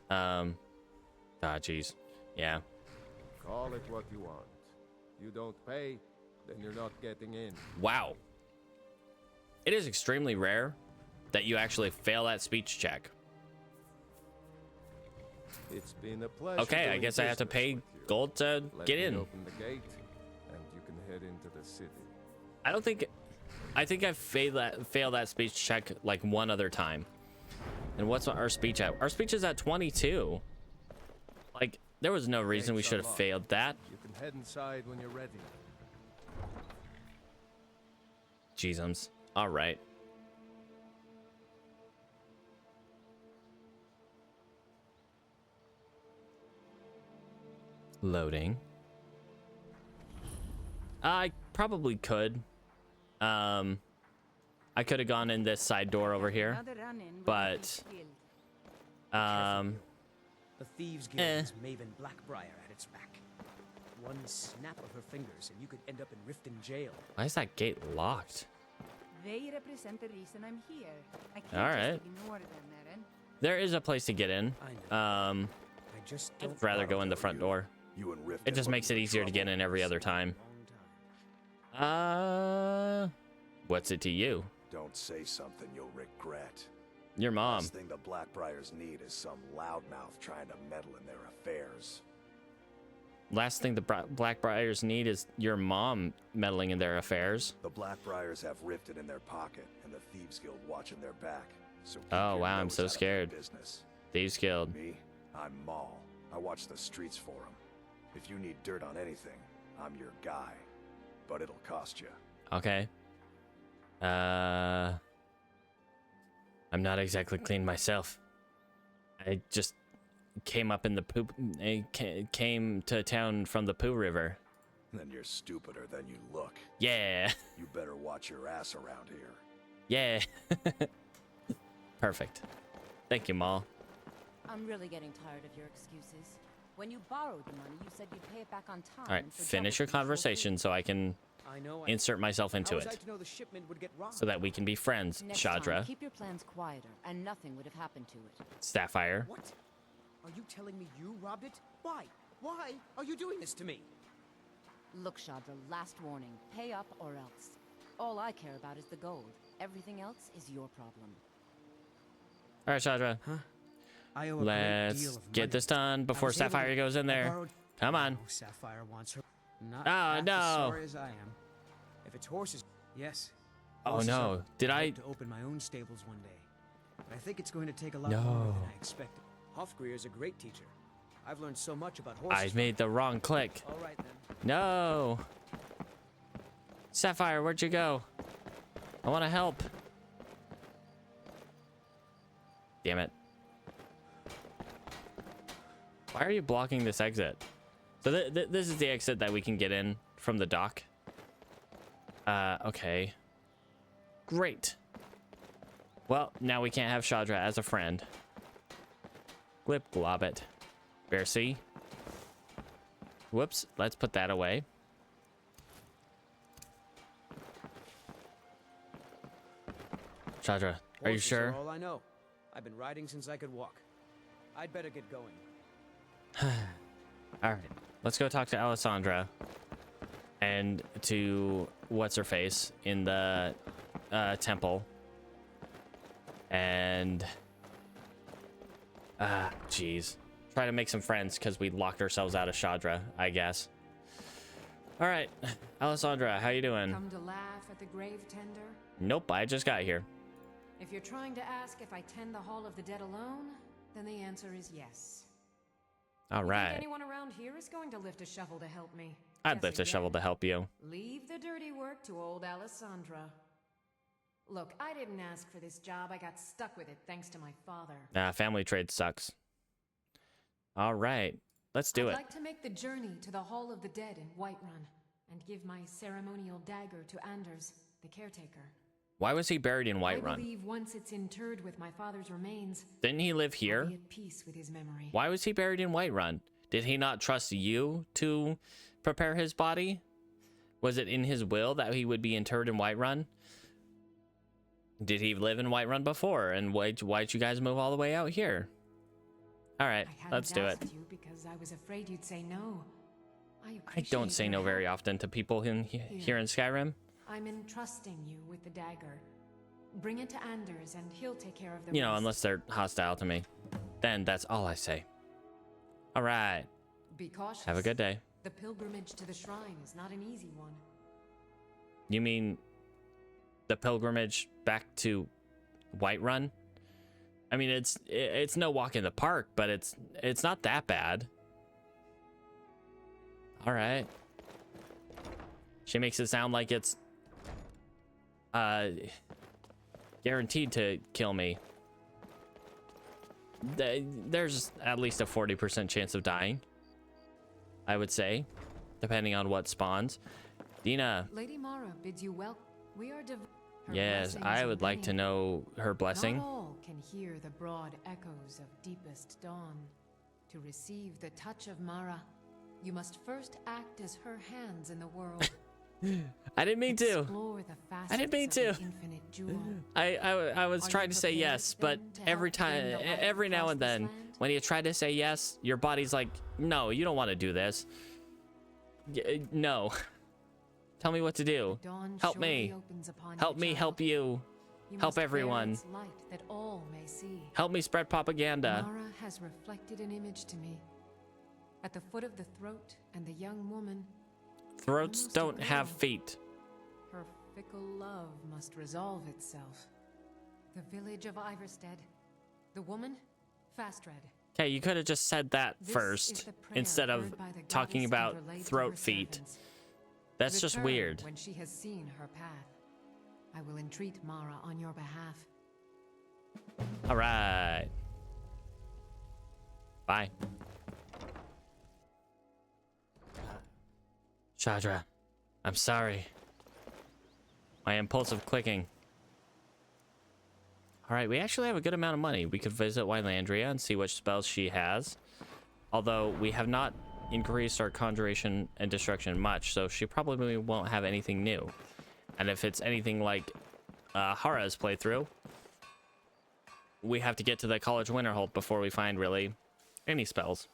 Jeez. Yeah. Call it what you want. You don't pay, then you're not getting in. Wow. It is extremely rare that you actually fail that speech check. It's been a pleasure. Okay, I guess I have to pay gold to get in. Open the gate, and you can head into the city. I think I've failed that speech check like one other time. And what's our speech at? Our speech is at 22. Like, there was no reason we should have failed that. You can head inside when you're ready. Jeezums. All right. Loading. I probably could. I could have gone in this side door over here, but The Thieves Guild's Maven Blackbriar at its back. One snap of her fingers and you could end up in Riften jail. Why is that gate locked? They represent the reason I'm here. I can't All right. just ignore them, Eren. There is a place to get in. I just I'd don't rather go in the front door. You and Riften It just were makes it in easier to get trouble. in every other time. What's it to you? Don't say something you'll regret. Your mom. Last thing the Blackbriars need is some loudmouth trying to meddle in their affairs. Last thing the Blackbriars need is your mom meddling in their affairs. The Blackbriars have Riften in their pocket, and the Thieves Guild watching their back. So keep Oh your wow, I'm nose so out of their scared. business. Thieves Guild. Me, I'm Maul. I watch the streets for them. If you need dirt on anything, I'm your guy. But it'll cost you. Okay. I'm not exactly clean myself. I just came up in the poop. I came to town from the Poo River. Then you're stupider than you look. Yeah. You better watch your ass around here. Yeah. Perfect. Thank you, Maul. I'm really getting tired of your excuses. When you borrowed the money, you said you'd pay it back on time. All right, finish your conversation so I can insert myself into it, so that we can be friends, Next Shadra. time, keep your plans quieter, and nothing would have happened to it. Sapphire. What? Are you telling me you robbed it? Why? Why are you doing this to me? Look, Shadra, last warning. Pay up or else. All I care about is the gold. Everything else is your problem. All right, Shadra. Huh? I owe a great deal Let's of get money. this done I before was able Sapphire to- goes in I there. borrowed- Come on. Oh, Sapphire wants her. Not Oh, half no. as sorry as I am. If it's horses, yes. Oh, Horses no. are- Did I- hope to open my own stables one day, but I think it's going to take a lot No. longer than I expected. Hofgrir is a great teacher. I've learned so much about horses. I made the wrong click. All right then. No. Sapphire, where'd you go? I want to help. Damn it. Why are you blocking this exit? So this is the exit that we can get in from the dock. Okay. Great. Well, now we can't have Shadra as a friend. Glip globbit. Bercy. Whoops, let's put that away. Shadra, are you Horses sure? all I know. I've been riding since I could walk. I'd better get going. All right, let's go talk to Alessandra and to what's her face in the temple. And jeez, try to make some friends because we locked ourselves out of Shadra, I guess. All right, Alessandra, how you doing? Come to laugh at the grave tender? Nope, I just got here. If you're trying to ask if I tend the Hall of the Dead alone, then the answer is yes. All You right. think anyone around here is going to lift a shovel to help me? I'd lift a shovel to help you. Leave the dirty work to old Alessandra. Look, I didn't ask for this job. I got stuck with it thanks to my father. Family trade sucks. All right. Let's do I'd it. like to make the journey to the Hall of the Dead in Whiterun and give my ceremonial dagger to Anders, the caretaker. Why was he buried in I Whiterun? believe once it's interred with my father's remains, Didn't he live I'll here? be at peace with his memory. Why was he buried in Whiterun? Did he not trust you to prepare his body? Was it in his will that he would be interred in Whiterun? Did he live in Whiterun before? And why'd you guys move all the way out here? All right, let's do it. You because I was afraid you'd say no. I don't say no very often to people here in Skyrim. I'm entrusting you with the dagger. Bring it to Anders and he'll take care of the You know, rest. unless they're hostile to me. Then that's all I say. All right. Be cautious. Have a good day. The pilgrimage to the shrine is not an easy one. You mean the pilgrimage back to Whiterun? I mean, it's no walk in the park, but it's not that bad. All right. She makes it sound like it's guaranteed to kill me. There's at least a 40% chance of dying, I would say, depending on what spawns. Dina. Lady Mara bids you well. We are Yes, I would like to know her blessing. Not all can hear the broad echoes of deepest dawn. To receive the touch of Mara, you must first act as her hands in the world. I didn't mean to. Explore the facets I didn't mean to. of the infinite jewel. I was trying to say yes, but every now and then, when you try to say yes, your body's like, no, you don't want to do this. No. Tell me what to do. Help me. Help me help you. Help everyone. Light that all may see. Help me spread propaganda. Mara has reflected an image to me. At the foot of the throat and the young woman. Throats don't have feet. Her fickle love must resolve itself. The village of Iverstead. The woman, Fastred. Okay, you could have just said that first instead of talking about throat feet. That's just weird. When she has seen her path. I will entreat Mara on your behalf. All right. Bye. Shadra, I'm sorry. My impulsive clicking. All right, we actually have a good amount of money. We could visit Wylandria and see which spells she has. Although we have not increased our conjuration and destruction much, so she probably won't have anything new. And if it's anything like Hara's playthrough, we have to get to the College Winterhold before we find really any spells.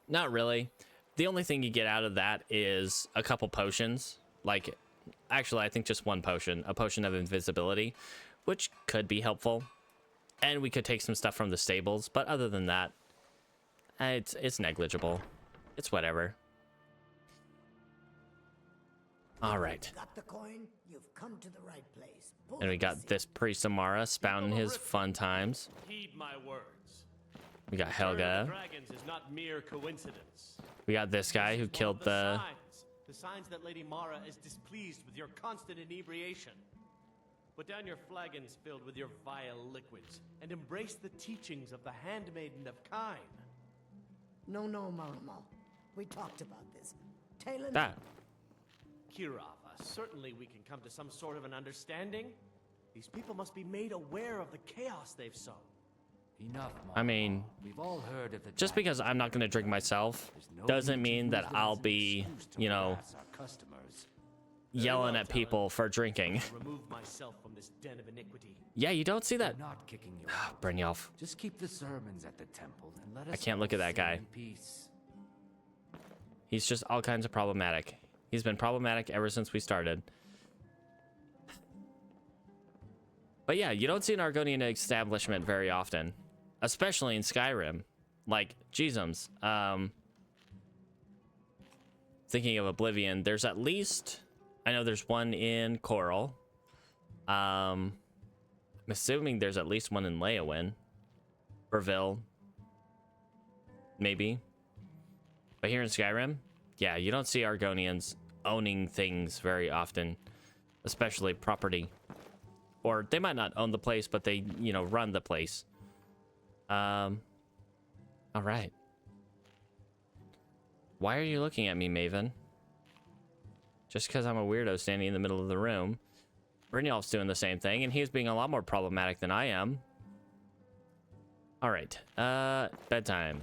Not really. The only thing you get out of that is a couple potions. Like, actually, I think just one potion. A potion of invisibility, which could be helpful. And we could take some stuff from the stables. But other than that, it's negligible. It's whatever. All right. Got the coin? You've come to the right place. And we got this priest Amara spouting his fun times. Heed my words. We got Helga. Dragons is not mere coincidence. We got this guy who killed the signs that Lady Mara is displeased with your constant inebriation. Put down your flagons filled with your vile liquids and embrace the teachings of the handmaiden of Kine. No, Marama. We talked about this. Talon. That. Kirava, certainly we can come to some sort of an understanding. These people must be made aware of the chaos they've sown. Enough, I mean, we've all heard of the just because I'm not going to drink myself doesn't mean that I'll be, you know, yelling at people for drinking. Remove myself from this den of iniquity. Yeah, you don't see that. Not kicking you Brynjolf. Just keep the sermons at the temple and let us I can't look at that guy. Peace. He's just all kinds of problematic. He's been problematic ever since we started. But yeah, you don't see an Argonian establishment very often, especially in Skyrim. Like, Jeezums. Thinking of Oblivion, there's at least, I know there's one in Coral. I'm assuming there's at least one in Leowin. Burville. Maybe. But here in Skyrim, yeah, you don't see Argonians owning things very often. Especially property. Or they might not own the place, but they, you know, run the place. Alright. Why are you looking at me, Maven? Just because I'm a weirdo standing in the middle of the room. Brynjolf's doing the same thing, and he's being a lot more problematic than I am. Alright. Bedtime.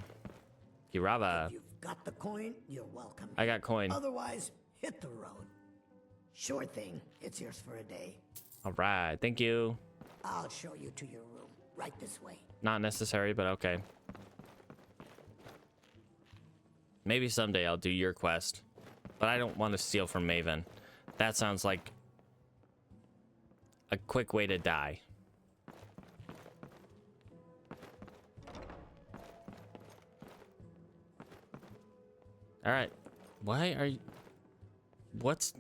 Kirava. If you've got the coin, you're welcome. I got coin. Otherwise, hit the road. Sure thing. It's yours for a day. Alright, thank you. I'll show you to your room. Right this way. Not necessary, but okay. Maybe someday I'll do your quest. But I don't want to steal from Maven. That sounds like a quick way to die. Alright. Why are you... What's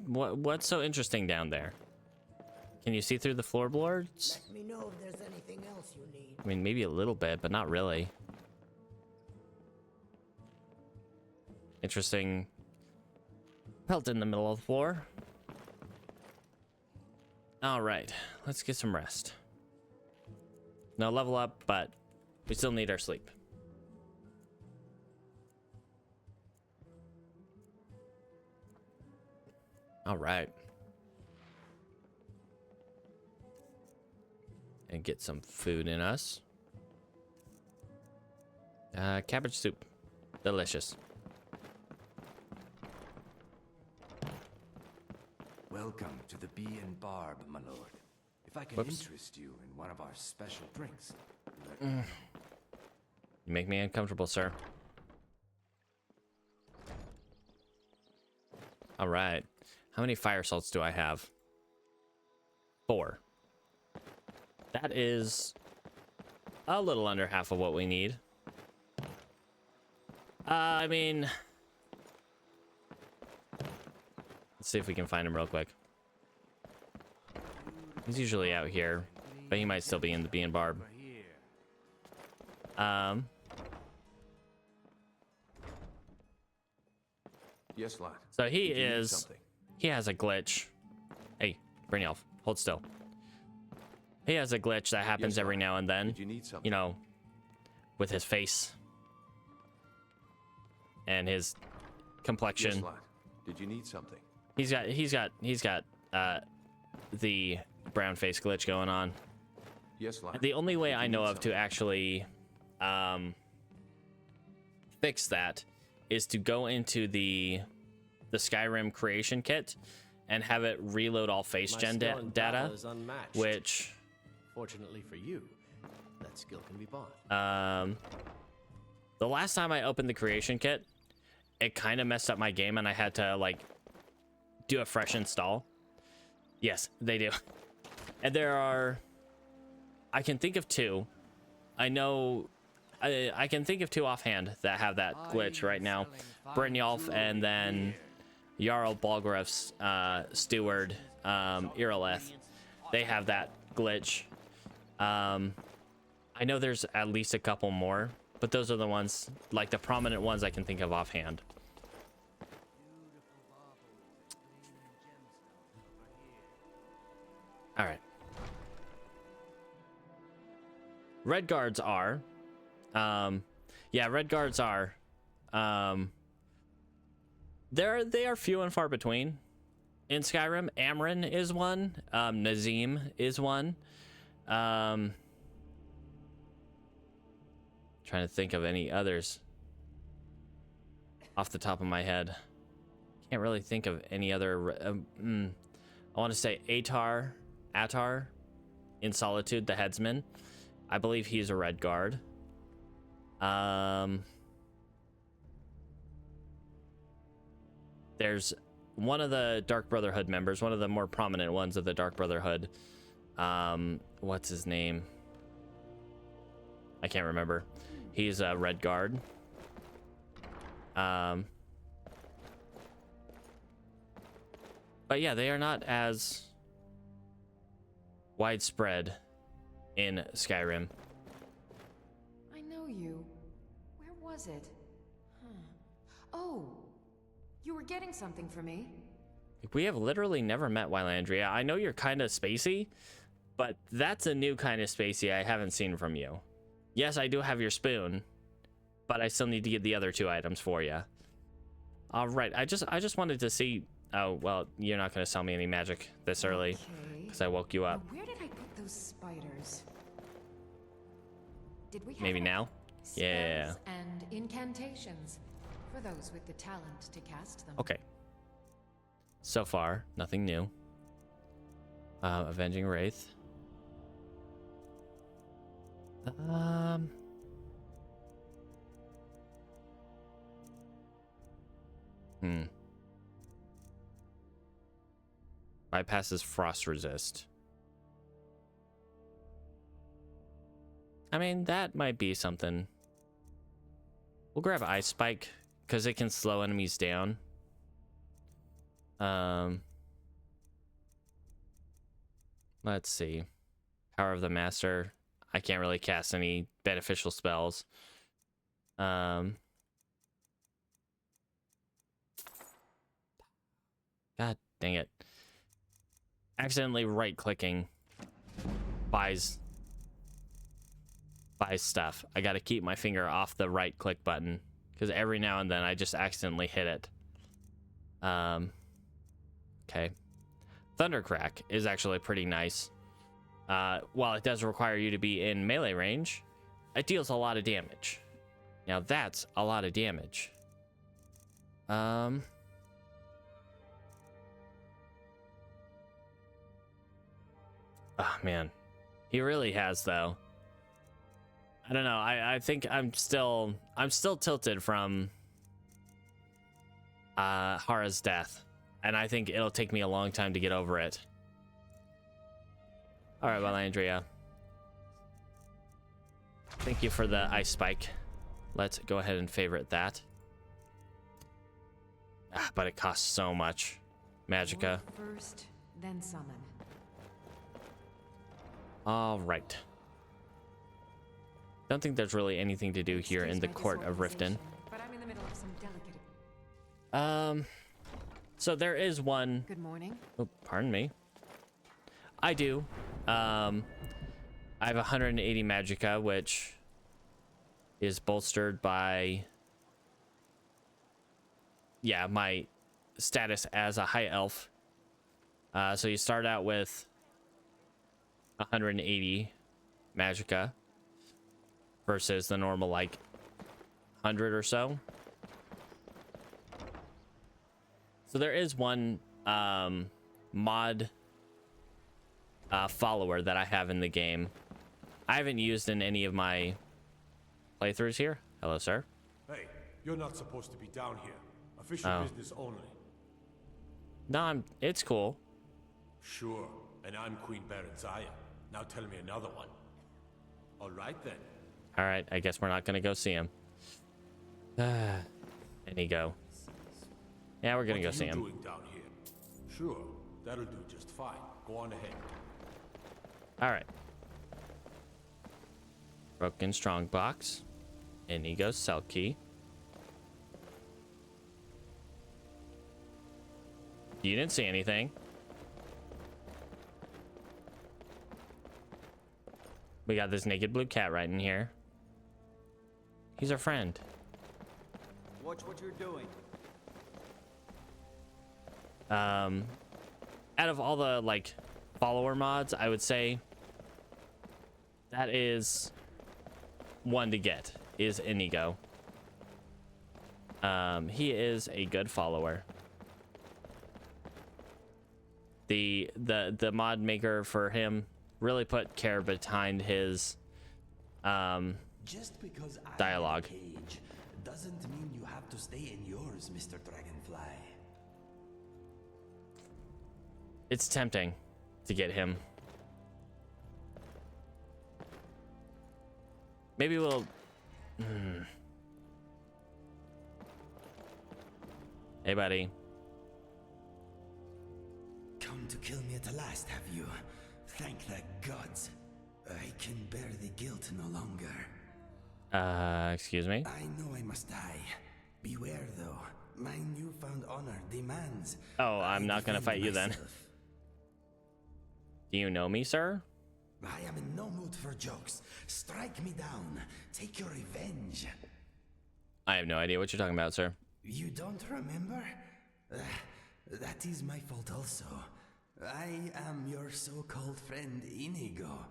so interesting down there? Can you see through the floorboards? Let me know if there's anything else you need. I mean, maybe a little bit, but not really. Interesting pelt in the middle of the floor. All right, let's get some rest. No level up, but we still need our sleep. All right. And get some food in us. Cabbage soup. Delicious. Welcome to the Bee and Barb, my lord. If I can interest you in one of our special drinks, let me... You make me uncomfortable, sir. All right. How many fire salts do I have? 4. That is a little under half of what we need. I mean... Let's see if we can find him real quick. He's usually out here, but he might still be in the Bee and Barb. Yes, lad. So he is... He has a glitch. Hey, Brynjolf, hold still. He has a glitch that happens every now and then. You know, with his face. And his complexion. Yes, lad. Did you need something? He's got the brown face glitch going on. Yes, lad. The only way I know of to actually fix that is to go into the Skyrim creation kit and have it reload all face gen data, which fortunately for you, that skill can be bought. The last time I opened the creation kit, it kind of messed up my game and I had to like do a fresh install. Yes, they do. And there are, I can think of 2. I know I can think of 2 offhand that have that glitch right now. Brynjolf and then Jarl Balgraf's steward, Irileth. They have that glitch. I know there's at least a couple more, but those are the ones, like the prominent ones I can think of offhand. All right. Red guards are, yeah, red guards are, they are few and far between in Skyrim. Amryn is one. Nazim is one. Trying to think of any others off the top of my head. Can't really think of any other. I want to say Attar in Solitude, the headsman. I believe he's a red guard. There's one of the Dark Brotherhood members, one of the more prominent ones of the Dark Brotherhood. What's his name? I can't remember. He's a red guard. But yeah, they are not as widespread in Skyrim. I know you. Where was it? Huh. Oh, you were getting something for me. We have literally never met, Wylandria. I know you're kind of spacey, but that's a new kind of spacey I haven't seen from you. Yes, I do have your spoon, but I still need to get the other 2 items for you. All right, I just wanted to see. Oh well, you're not gonna sell me any magic this early because I woke you up. Now, where did I put those spiders? Did we have Maybe any now? Yeah. spells and incantations for those with the talent to cast them? Okay. So far, nothing new. Avenging Wraith. Bypasses frost resist. I mean, that might be something. We'll grab Ice Spike because it can slow enemies down. Let's see. Power of the Master. I can't really cast any beneficial spells. God dang it. Accidentally right-clicking buys stuff. I gotta keep my finger off the right-click button because every now and then I just accidentally hit it. Okay. Thundercrack is actually pretty nice. While it does require you to be in melee range, it deals a lot of damage. Now that's a lot of damage. Oh man, he really has though. I don't know. I think I'm still tilted from Hara's death, and I think it'll take me a long time to get over it. All right, well, Andrea, thank you for the Ice Spike. Let's go ahead and favorite that. But it costs so much. Magicka. First, then summon. All right. Don't think there's really anything to do here in the Court of Riften. But I'm in the middle of some delicate. So there is one. Good morning. Oh, pardon me. I do. I have 180 Magicka, which is bolstered by, yeah, my status as a high elf. So you start out with 180 Magicka versus the normal like 100 or so. So there is one mod follower that I have in the game. I haven't used in any of my playthroughs here. Hello, sir. Hey, you're not supposed to be down here. Official business only. No, it's cool. Sure, and I'm Queen Baronzaya. Now tell me another one. All right then. All right, I guess we're not gonna go see him. Inigo. Yeah, we're gonna go see him. What are you doing down here? Sure, that'll do just fine. Go on ahead. All right. Broken Strongbox. Inigo Selkie. You didn't see anything. We got this naked blue cat right in here. He's our friend. Watch what you're doing. Out of all the like follower mods, I would say that is one to get, is Inigo. He is a good follower. The mod maker for him really put care behind his Just because I dialogue. have a cage doesn't mean you have to stay in yours, Mr. Dragonfly. It's tempting to get him. Maybe we'll... Hey, buddy. Come to kill me at last, have you? Thank the gods. I can bear the guilt no longer. Excuse me? I know I must die. Beware, though. My newfound honor demands. Oh, I'm not gonna fight you then. myself. Do you know me, sir? I am in no mood for jokes. Strike me down. Take your revenge. I have no idea what you're talking about, sir. You don't remember? That is my fault also. I am your so-called friend Inigo.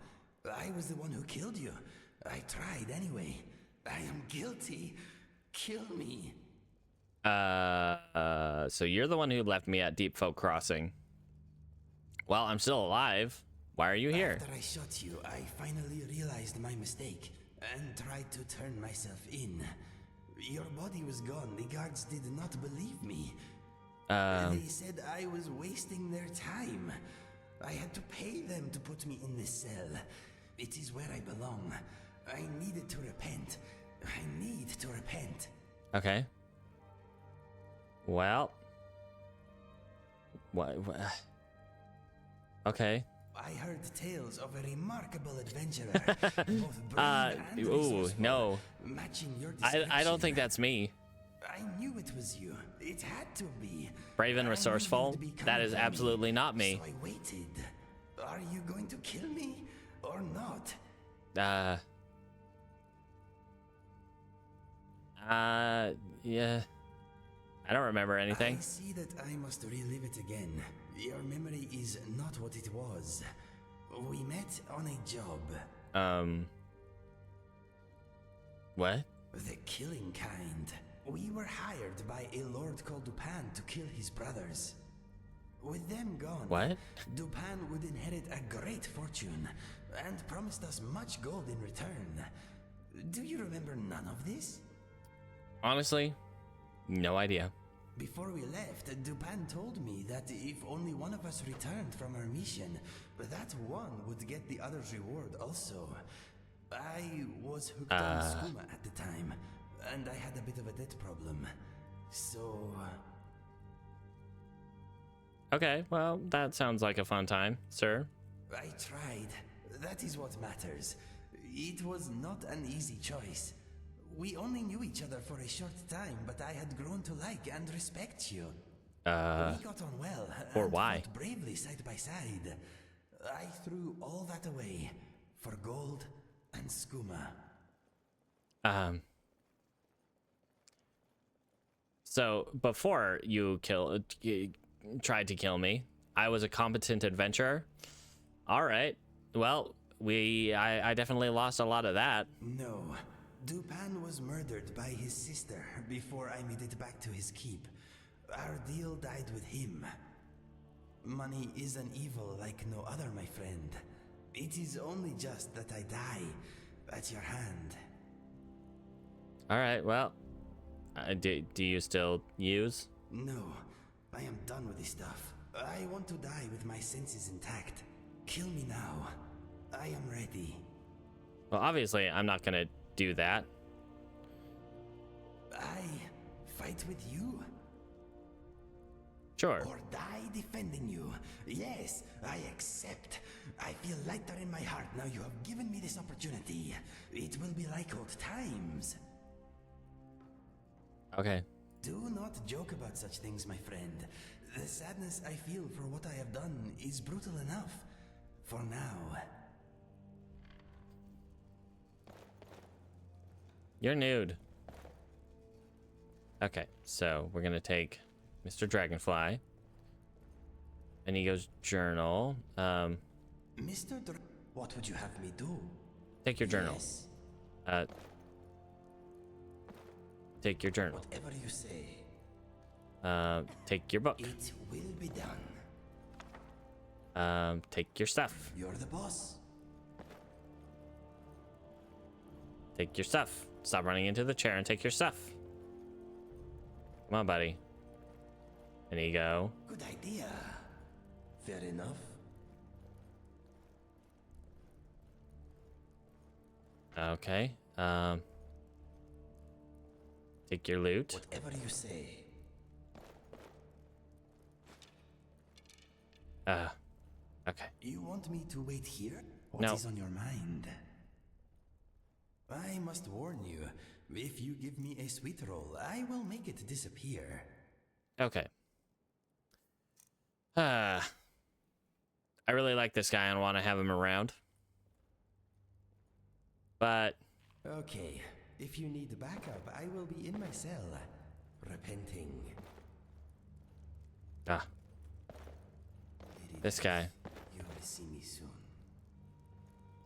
I was the one who killed you. I tried anyway. I am guilty. Kill me. So you're the one who left me at Deep Folk Crossing. Well, I'm still alive. Why are you here? After I shot you, I finally realized my mistake and tried to turn myself in. Your body was gone. The guards did not believe me. They said I was wasting their time. I had to pay them to put me in this cell. It is where I belong. I needed to repent. I need to repent. Okay. Well. What? Okay. I heard tales of a remarkable adventurer. Both brave and resourceful, no. Matching your I don't think that's me. I knew it was you. It had to be. Brave and resourceful? That is absolutely not me. So I waited. Are you going to kill me or not? Yeah. I don't remember anything. I see that I must relive it again. Your memory is not what it was. We met on a job. What? The killing kind. We were hired by a lord called Dupan to kill his brothers. With them gone, what? Dupan would inherit a great fortune and promised us much gold in return. Do you remember none of this? Honestly, no idea. Before we left, Dupan told me that if only one of us returned from our mission, that one would get the other's reward also. I was hooked on skooma at the time, and I had a bit of a debt problem. So... Okay, well, that sounds like a fun time, sir. I tried. That is what matters. It was not an easy choice. We only knew each other for a short time, but I had grown to like and respect you. We got on well, or and why? fought bravely side by side. I threw all that away for gold and skooma. So before you tried to kill me, I was a competent adventurer. All right. Well, I definitely lost a lot of that. No. Dupan was murdered by his sister before I made it back to his keep. Our deal died with him. Money is an evil like no other, my friend. It is only just that I die at your hand. All right, well, do you still use? No, I am done with this stuff. I want to die with my senses intact. Kill me now. I am ready. Well, obviously, I'm not gonna do that. I fight with you? Sure. Or die defending you? Yes, I accept. I feel lighter in my heart now you have given me this opportunity. It will be like old times. Okay. Do not joke about such things, my friend. The sadness I feel for what I have done is brutal enough. For now. You're nude. Okay, so we're gonna take Mr. Dragonfly. And he goes journal. What would you have me do? Take your journal. Yes. Take your journal. Whatever you say. Take your book. It will be done. Take your stuff. You're the boss. Take your stuff. Stop running into the chair and take your stuff. Come on, buddy. And you go. Good idea. Fair enough. Okay. Take your loot. Whatever you say. Okay. You want me to wait here? What is on your mind? I must warn you, if you give me a sweet roll, I will make it disappear. Okay. I really like this guy and want to have him around. But... Okay, if you need backup, I will be in my cell, repenting. Ah. This guy. You will see me soon.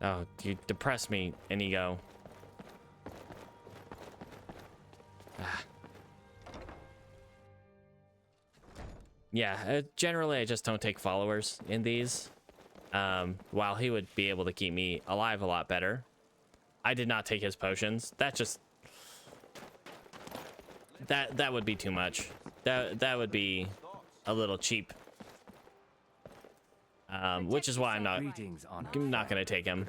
Oh, you depress me, Inigo. Ah. Yeah, generally I just don't take followers in these. While he would be able to keep me alive a lot better, I did not take his potions. That just... That would be too much. That would be a little cheap. Which is why I'm not gonna take him.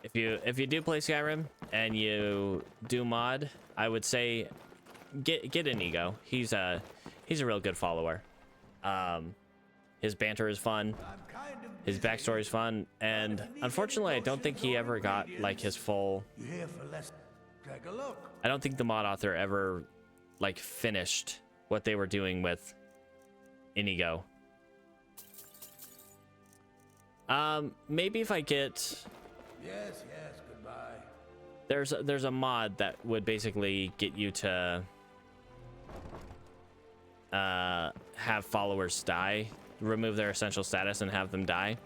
If you do play Skyrim and you do mod, I would say get Inigo. He's a real good follower. His banter is fun. His backstory is fun, and unfortunately, I don't think he ever got like his full. I don't think the mod author ever like finished what they were doing with Inigo. Maybe if I get. Yes, goodbye. There's a mod that would basically get you to have followers die, remove their essential status and have them die.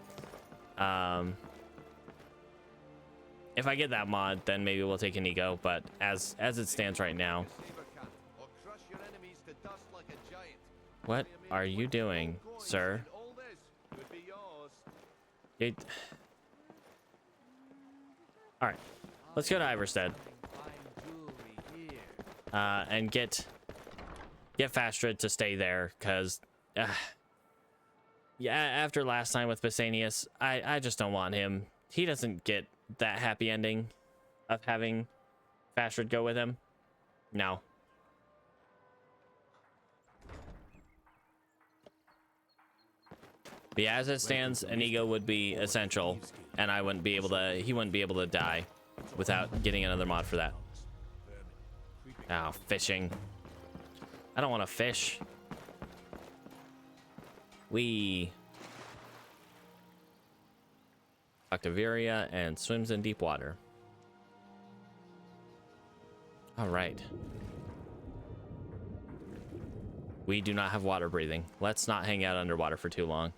If I get that mod, then maybe we'll take Inigo, but as it stands right now. What are you doing, sir? All right, let's go to Iverstead and get Fastred to stay there, because yeah, after last time with Basanius, I just don't want him. He doesn't get that happy ending of having Fastred go with him. No. But yeah, as it stands, Inigo would be essential, and he wouldn't be able to die without getting another mod for that. Oh, fishing. I don't want to fish. Octaviria and swims in deep water. All right. We do not have water breathing. Let's not hang out underwater for too long.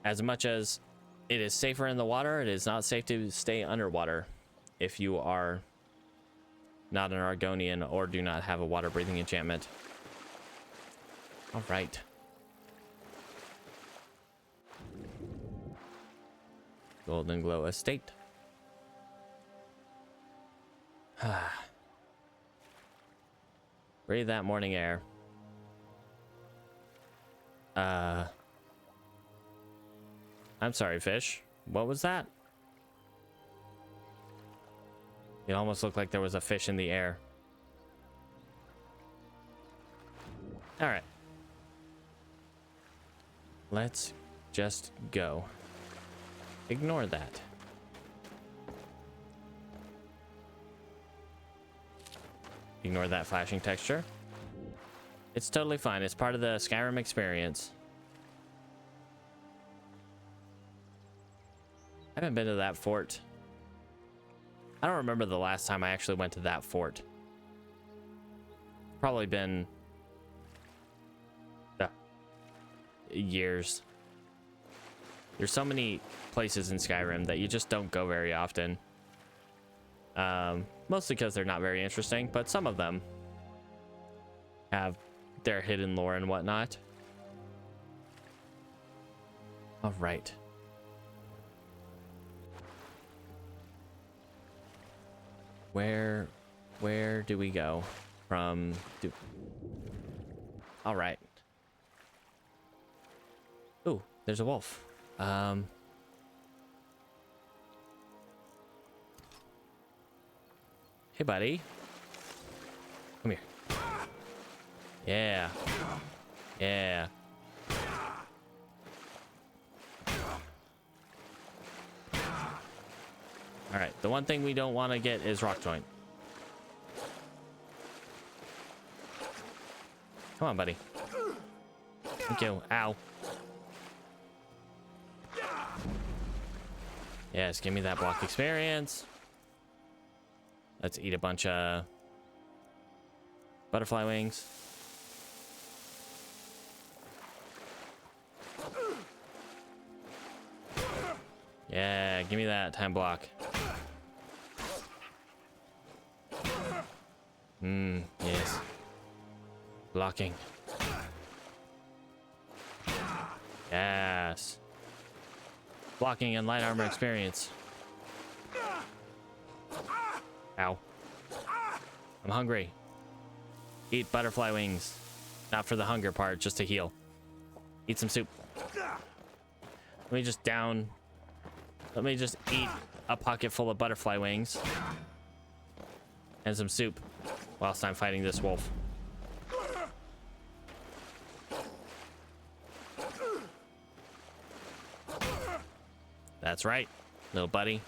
As much as it is safer in the water, it is not safe to stay underwater if you are not an Argonian or do not have a water breathing enchantment. All right. Golden Glow Estate. Breathe that morning air. I'm sorry, fish. What was that? It almost looked like there was a fish in the air. All right. Let's just go. Ignore that. Ignore that flashing texture. It's totally fine. It's part of the Skyrim experience. I haven't been to that fort. I don't remember the last time I actually went to that fort. Probably been years. There's so many places in Skyrim that you just don't go very often. Mostly because they're not very interesting, but some of them have their hidden lore and whatnot. All right. Where do we go from? All right. Ooh, there's a wolf. Hey, buddy. Come here. Yeah. Yeah. All right, the one thing we don't want to get is rock joint. Come on, buddy. Thank you. Ow. Yes, give me that block experience. Let's eat a bunch of butterfly wings. Yeah, give me that time block. Yes. Blocking. Yes. Blocking and light armor experience. Ow. I'm hungry. Eat butterfly wings. Not for the hunger part, just to heal. Eat some soup. Let me just eat a pocket full of butterfly wings. And some soup. Whilst I'm fighting this wolf. That's right, little buddy.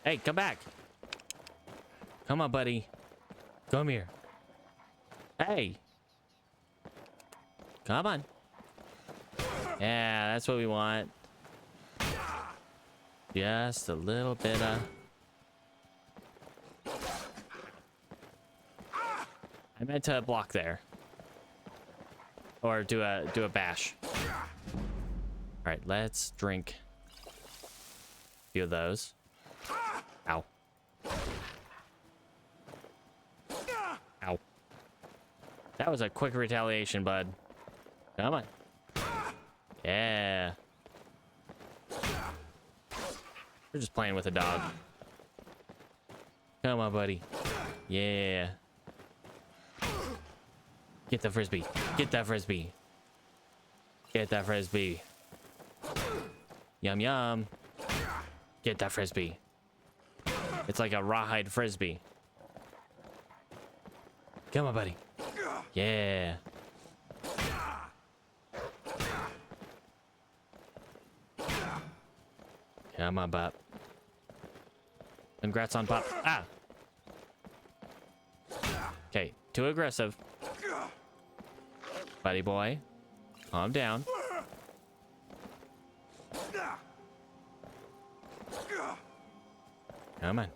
Hey, come back. Come on, buddy. Come here. Hey. Come on. Yeah, that's what we want. Just a little bit of... I meant to block there. Or do a bash. All right, let's drink a few of those. Ow. Ow. That was a quick retaliation, bud. Come on. Yeah. We're just playing with a dog. Come on, buddy. Yeah. Get the frisbee. Get that frisbee. Get that frisbee. Yum, yum. Get that frisbee. It's like a rawhide frisbee. Come on, buddy. Yeah. Come on, Bop. Congrats on Bop. Ah! Okay, too aggressive. Buddy boy, calm down. Come on.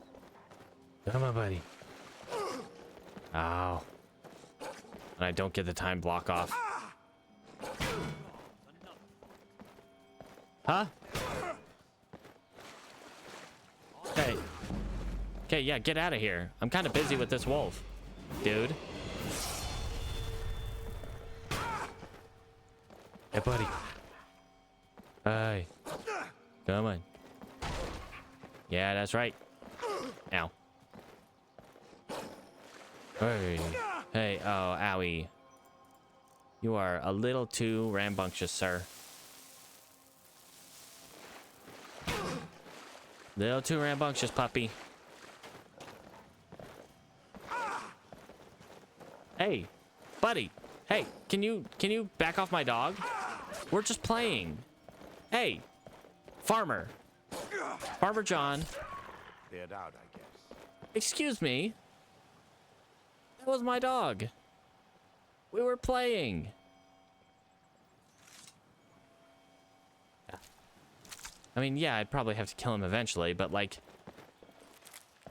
Come on, buddy. Ow. And I don't get the time block off. Huh? Okay. Okay, yeah, get out of here. I'm kind of busy with this wolf, dude. Hey, buddy. Hey. Come on. Yeah, that's right. Ow. Hey. Hey, oh, owie. You are a little too rambunctious, sir. Little too rambunctious, puppy. Hey, buddy. Hey, can you back off my dog? We're just playing. Hey, Farmer. Farmer John. Cleared out, I guess. Excuse me. That was my dog. We were playing. I mean, yeah, I'd probably have to kill him eventually, but like,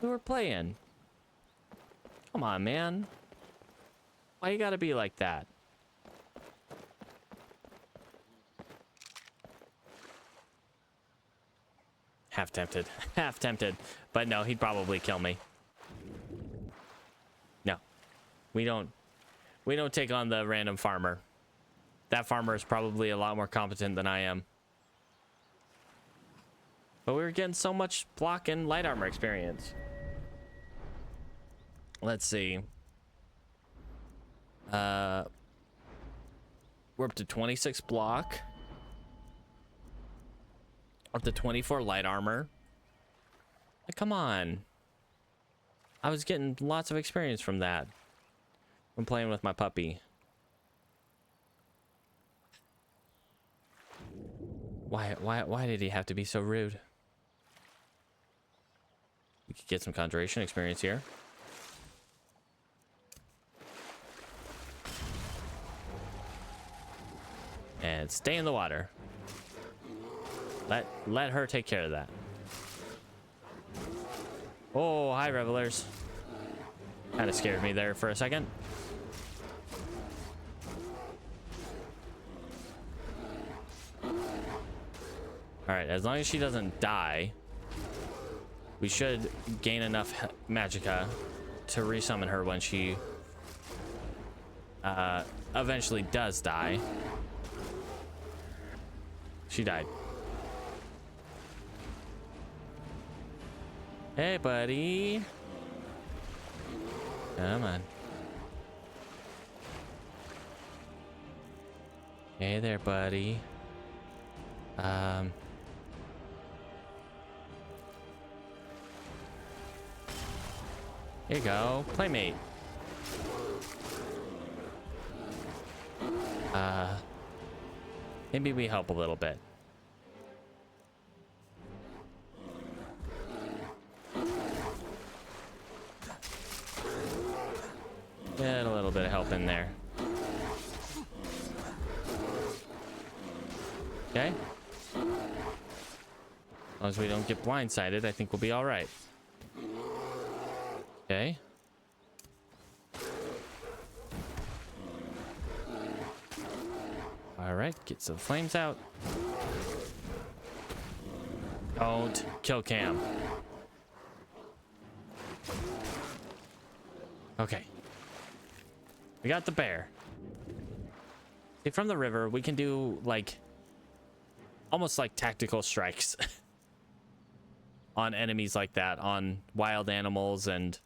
we were playing. Come on, man. Why you gotta be like that? Half tempted. Half tempted. But no, he'd probably kill me. No. We don't take on the random farmer. That farmer is probably a lot more competent than I am. But we were getting so much block and light armor experience. Let's see. We're up to 26 block. Up to 24 light armor. Like, come on. I was getting lots of experience from that. I'm playing with my puppy. Why did he have to be so rude? We could get some conjuration experience here. And stay in the water. Let her take care of that. Oh, hi, revelers. Kind of scared me there for a second. All right, as long as she doesn't die, we should gain enough magicka to resummon her when she eventually does die. She died. Hey, buddy. Come on. Hey there, buddy. Here you go, playmate. Maybe we help a little bit. Get a little bit of help in there. Okay. As long as we don't get blindsided, I think we'll be all right. Okay. All right, get some flames out. Don't kill Cam. Okay. We got the bear. See, from the river, we can do like almost like tactical strikes on enemies like that, on wild animals and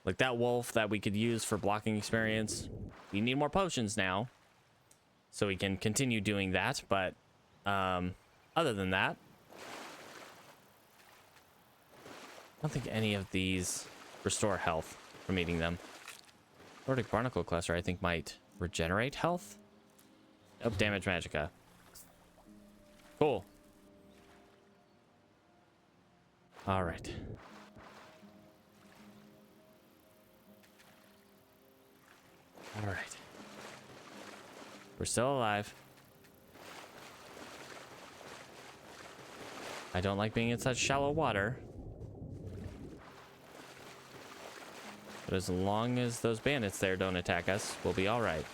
like that wolf that we could use for blocking experience. We need more potions now, so we can continue doing that. But other than that, I don't think any of these restore health from eating them. Nordic Barnacle Cluster, I think, might regenerate health. Nope, damage magicka. Cool. All right. All right. We're still alive. I don't like being in such shallow water. But as long as those bandits there don't attack us, we'll be all right.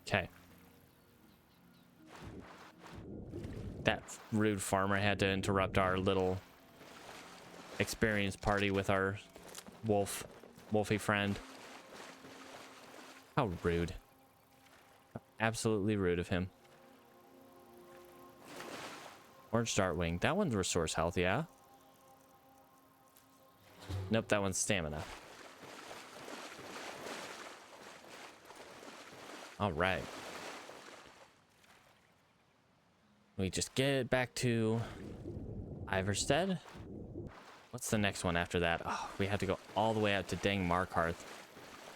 Okay. That rude farmer had to interrupt our little experience party with our wolfy friend. How rude. Absolutely rude of him. Orange Dartwing. That one's resource health, yeah? Nope, that one's stamina. All right. We just get back to Iverstead. What's the next one after that? Oh, we have to go all the way out to dang Markarth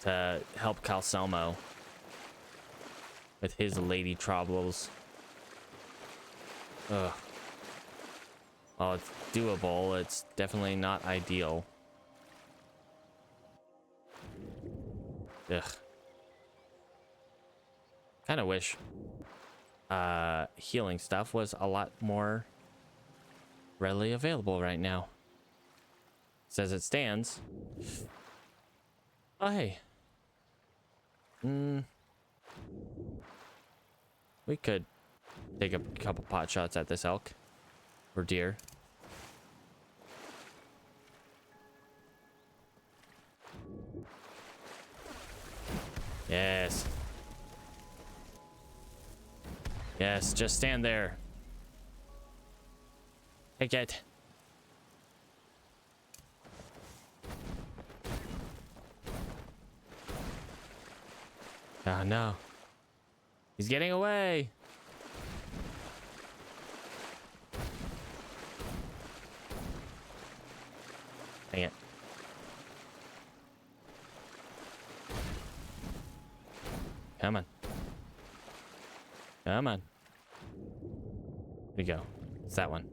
to help Calcelmo with his lady troubles. Ugh. Well, it's doable. It's definitely not ideal. Ugh. Kind of wish healing stuff was a lot more readily available right now. As it stands. Oh, hey. We could take a couple pot shots at this elk or deer. Yes. Yes, just stand there. Take it. Oh no. He's getting away. Dang it. Come on. Come on. There you go. It's that one.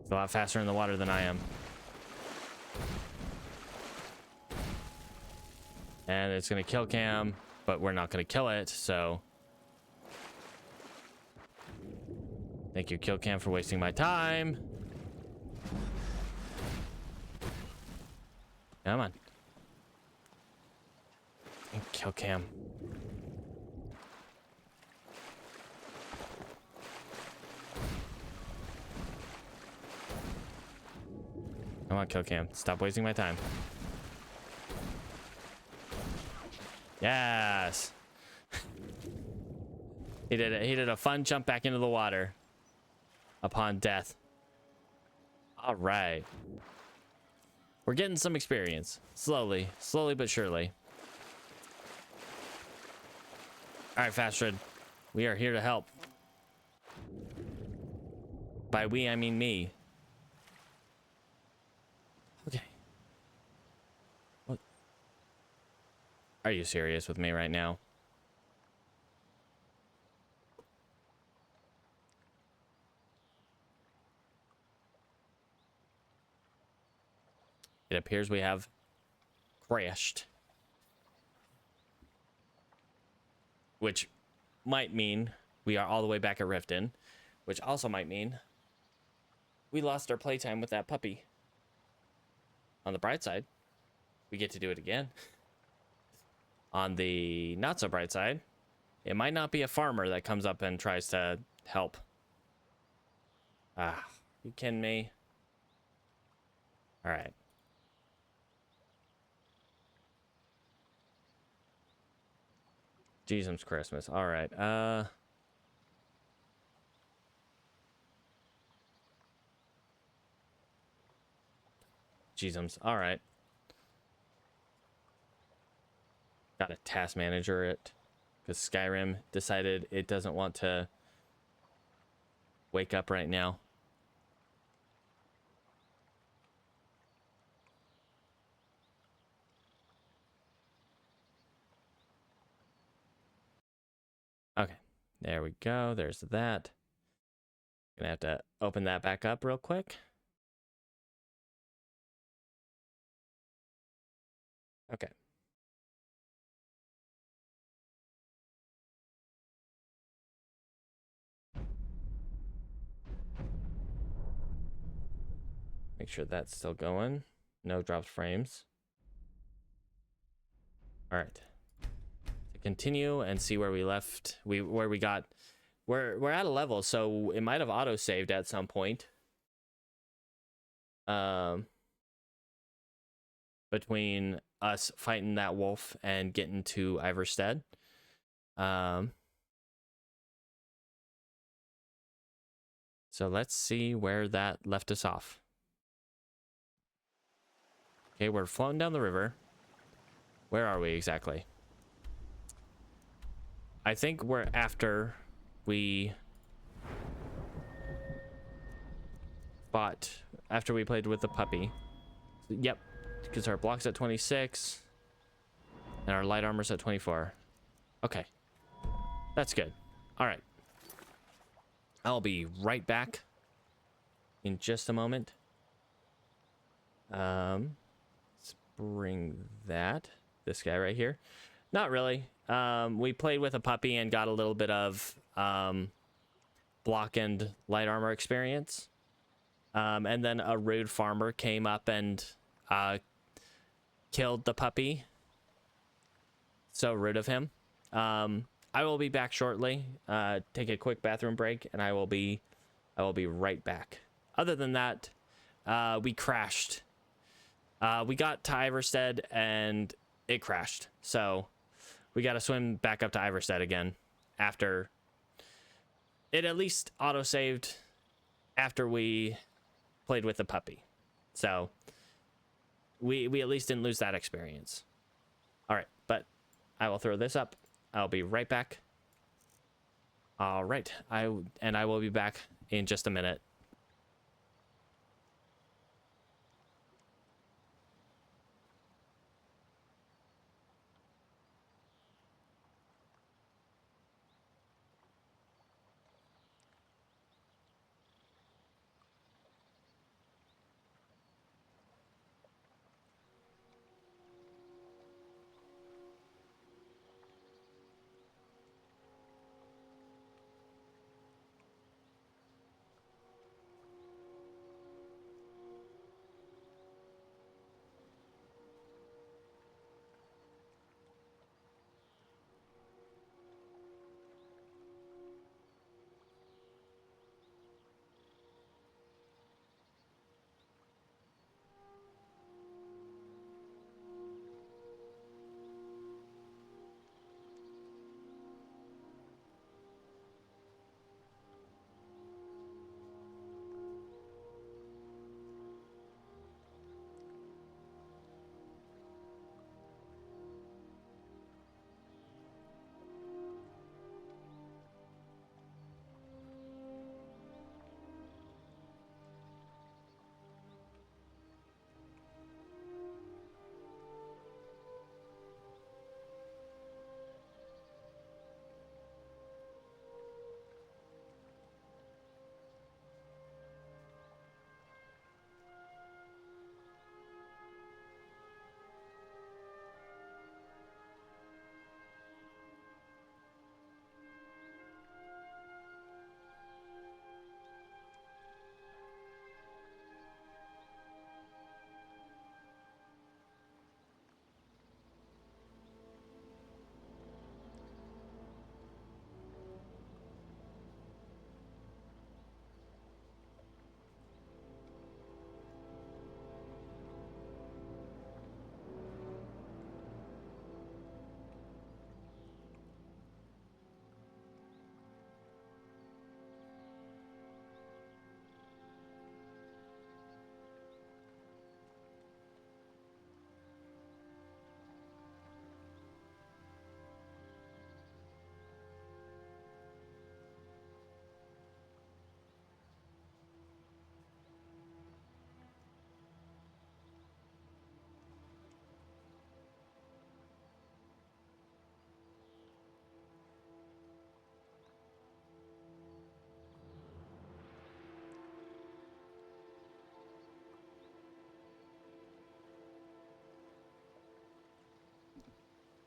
It's a lot faster in the water than I am. And it's going to kill Cam, but we're not going to kill it, so... Thank you, Kill Cam, for wasting my time. Come on. Kill Cam. Come on, Kill Cam. Stop wasting my time. Yes. He did a fun jump back into the water upon death. All right. We're getting some experience. Slowly but surely. All right, Fastred. We are here to help. By we, I mean me. Okay. What? Are you serious with me right now? It appears we have crashed. Which might mean we are all the way back at Riften. Which also might mean we lost our playtime with that puppy. On the bright side, we get to do it again. On the not so bright side, it might not be a farmer that comes up and tries to help. Ah, you kidding me? All right. Jesus Christmas. All right. Jesus. All right. Got a task manager it because Skyrim decided it doesn't want to wake up right now. Okay, there we go. There's that. Gonna have to open that back up real quick. Okay. Make sure that's still going. No dropped frames. All right. To continue and see where we left. We're at a level, so it might have auto saved at some point. Between us fighting that wolf and getting to Iverstead. So let's see where that left us off. Okay, we're floating down the river. Where are we exactly? I think we're after we played with the puppy. Yep, because our block's at 26 and our light armor's at 24. Okay, that's good. All right, I'll be right back in just a moment. Let's bring this guy right here. Not really. We played with a puppy and got a little bit of block and light armor experience. And then a rude farmer came up and killed the puppy. So rude of him. I will be back shortly. Take a quick bathroom break, and I will be right back. Other than that, we crashed. We got to Iverstead and it crashed. So we got to swim back up to Iverstead again after it at least auto-saved after we played with the puppy. So we at least didn't lose that experience. All right, but I will throw this up. I'll be right back. All right, I will be back in just a minute.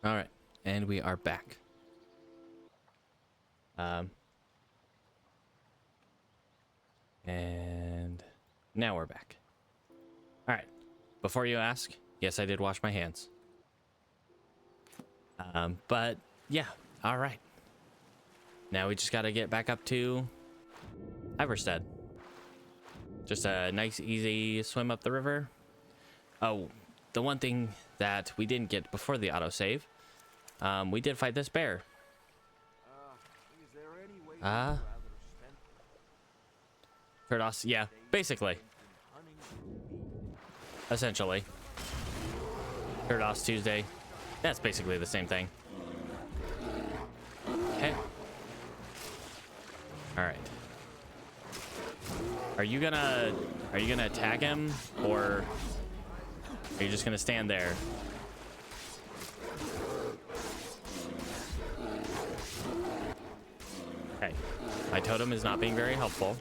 All right, and we are back. And now we're back. All right. Before you ask, yes, I did wash my hands. But yeah, all right. Now we just got to get back up to Iverstead. Just a nice, easy swim up the river. Oh, the one thing that we didn't get before the autosave, we did fight this bear. Kurdos, yeah, basically. Essentially. Kurdos Tuesday. That's basically the same thing. Okay. Alright. Are you gonna attack him, or are you just gonna stand there? Okay. My totem is not being very helpful.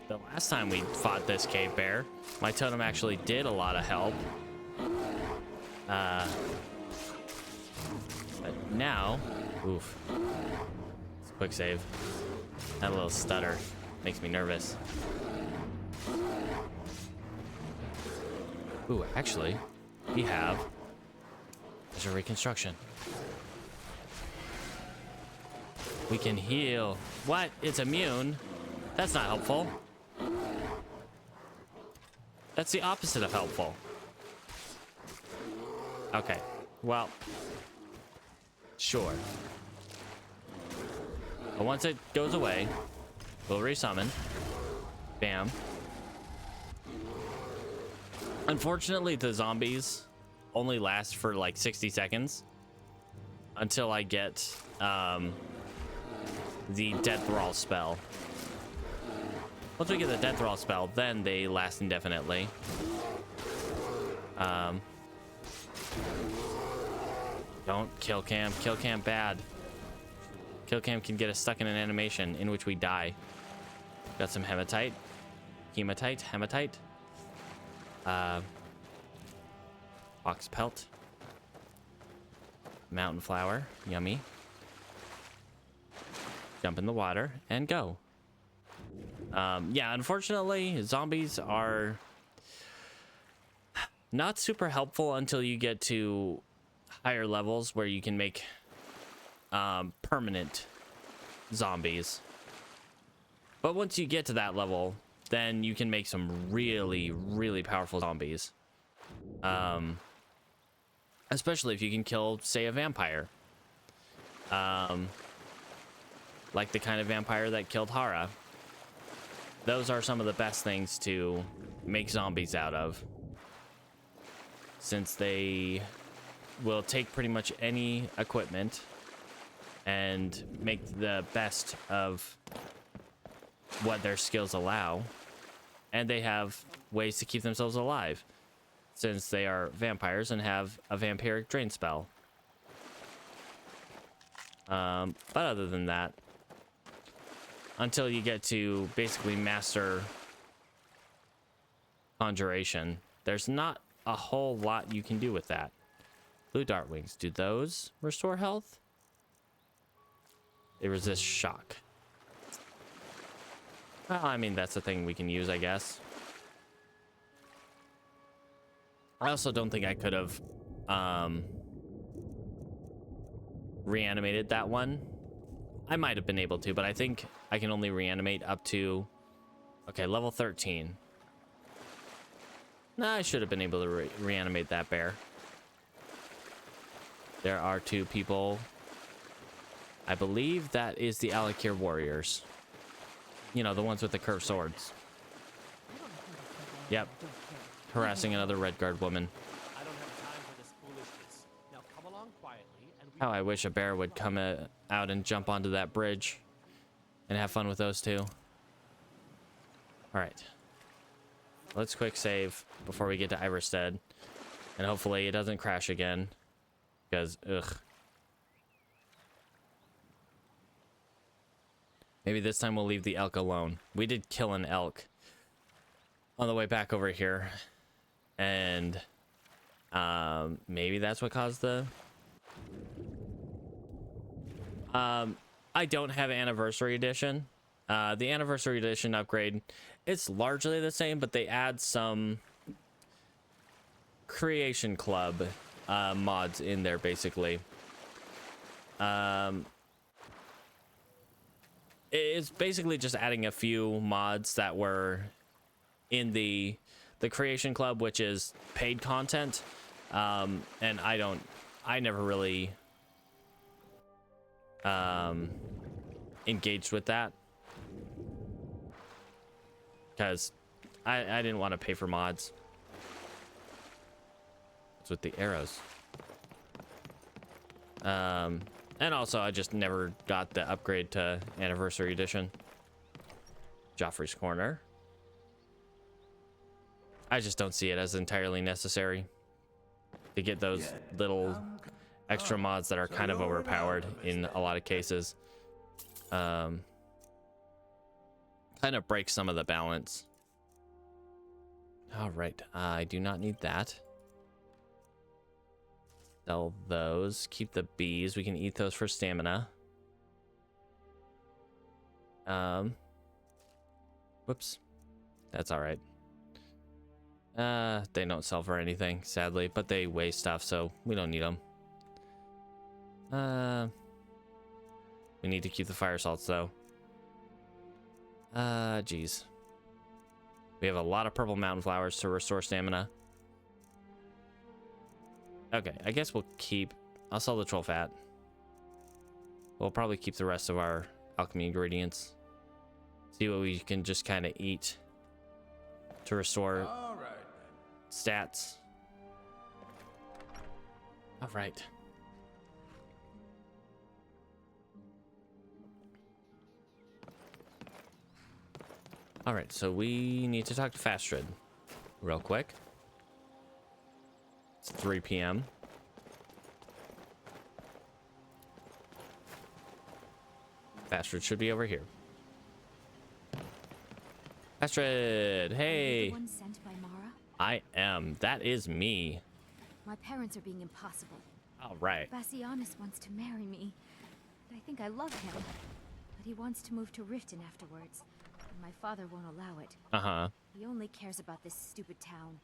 The last time we fought this cave bear, my totem actually did a lot of help. But now, oof. It's a quick save. That little stutter makes me nervous. Ooh, actually, we have a reconstruction. We can heal. What? It's immune? That's not helpful. That's the opposite of helpful. Okay, well, sure. But once it goes away, we'll resummon. Bam. Unfortunately, the zombies only last for like 60 seconds until I get the Dead Thrall spell. Once we get the Death Roll spell, then they last indefinitely. Don't kill cam. Kill cam bad. Kill cam can get us stuck in an animation in which we die. Got some hematite. Hematite. Fox pelt. Mountain flower. Yummy. Jump in the water and go. Yeah, unfortunately, zombies are not super helpful until you get to higher levels where you can make permanent zombies. But once you get to that level, then you can make some really, really powerful zombies. Especially if you can kill, say, a vampire. Like the kind of vampire that killed Hara. Those are some of the best things to make zombies out of, since they will take pretty much any equipment and make the best of what their skills allow, and they have ways to keep themselves alive, since they are vampires and have a vampiric drain spell. But other than that, until you get to basically master conjuration, there's not a whole lot you can do with that. Blue dart wings, do those restore health? They resist shock. Well, I mean, that's a thing we can use, I guess. I also don't think I could have reanimated that one. I might have been able to, but I think I can only reanimate up to, okay, level 13. Nah, I should have been able to reanimate that bear. There are two people. I believe that is the Alakir warriors. You know, the ones with the curved swords. Yep. Harassing another Redguard woman. I don't have time for this foolishness. Now come along quietly and we... How I wish a bear would come out and jump onto that bridge and have fun with those two. All right. Let's quick save before we get to Iverstead. And hopefully it doesn't crash again. Because, ugh. Maybe this time we'll leave the elk alone. We did kill an elk on the way back over here. And Maybe that's what caused the... I don't have Anniversary Edition. The Anniversary Edition upgrade, it's largely the same, but they add some Creation Club mods in there, basically. It's basically just adding a few mods that were in the Creation Club, which is paid content. And I never really engaged with that because I didn't want to pay for mods. It's with the arrows. And also I just never got the upgrade to Anniversary Edition. Joffrey's Corner. I just don't see it as entirely necessary to get those little extra mods that are kind of overpowered in a lot of cases. Kind of breaks some of the balance. All right, I do not need that. Sell those. Keep the bees. We can eat those for stamina. Whoops. That's all right. They don't sell for anything, sadly, but they weigh stuff, so we don't need them. We need to keep the fire salts, though. Geez. We have a lot of purple mountain flowers to restore stamina. Okay, I guess we'll keep... I'll sell the troll fat. We'll probably keep the rest of our alchemy ingredients. See what we can just kind of eat to restore stats. All right. All right, so we need to talk to Fastrid real quick. It's 3 p.m. Fastrid should be over here. Fastrid, hey. The one sent by Mara? I am. That is me. My parents are being impossible. All right. Bassianus wants to marry me. I think I love him. But he wants to move to Riften afterwards. And my father won't allow it. Uh-huh. He only cares about this stupid town.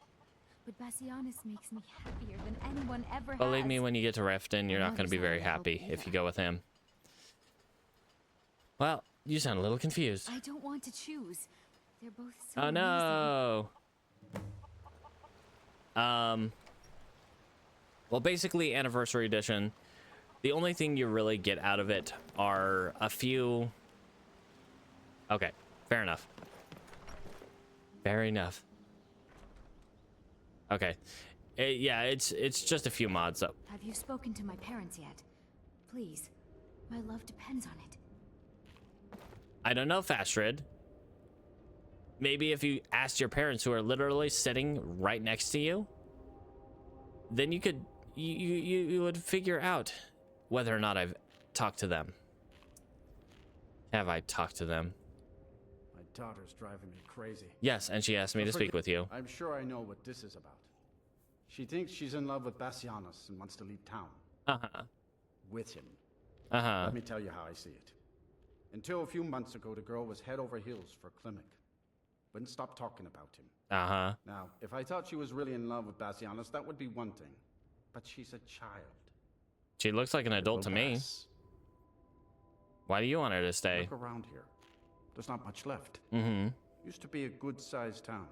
But Bassianus makes me happier than anyone ever has. Believe me, when you get to Riften, you're not going to be very happy if you go with him. Well, you sound a little confused. I don't want to choose. They're both so Oh no. Well, basically, Anniversary Edition, the only thing you really get out of it are a few... Okay, fair enough. Fair enough. Okay. Yeah, it's just a few mods, though. Have you spoken to my parents yet? Please. My love depends on it. I don't know, Fastrid. Maybe if you asked your parents, who are literally sitting right next to you, then you could... You would figure out whether or not I've talked to them. Have I talked to them? My daughter's driving me crazy. Yes, and she asked me to speak with you. I'm sure I know what this is about. She thinks she's in love with Bassianus and wants to leave town. Uh-huh. With him. Uh-huh. Let me tell you how I see it. Until a few months ago, the girl was head over heels for Klimek. Wouldn't stop talking about him. Uh-huh. Now, if I thought she was really in love with Bassianus, that would be one thing. But she's a child. She looks like an adult to me. Why do you want her to stay? Look around here. There's not much left. Mm-hmm. Used to be a good-sized town.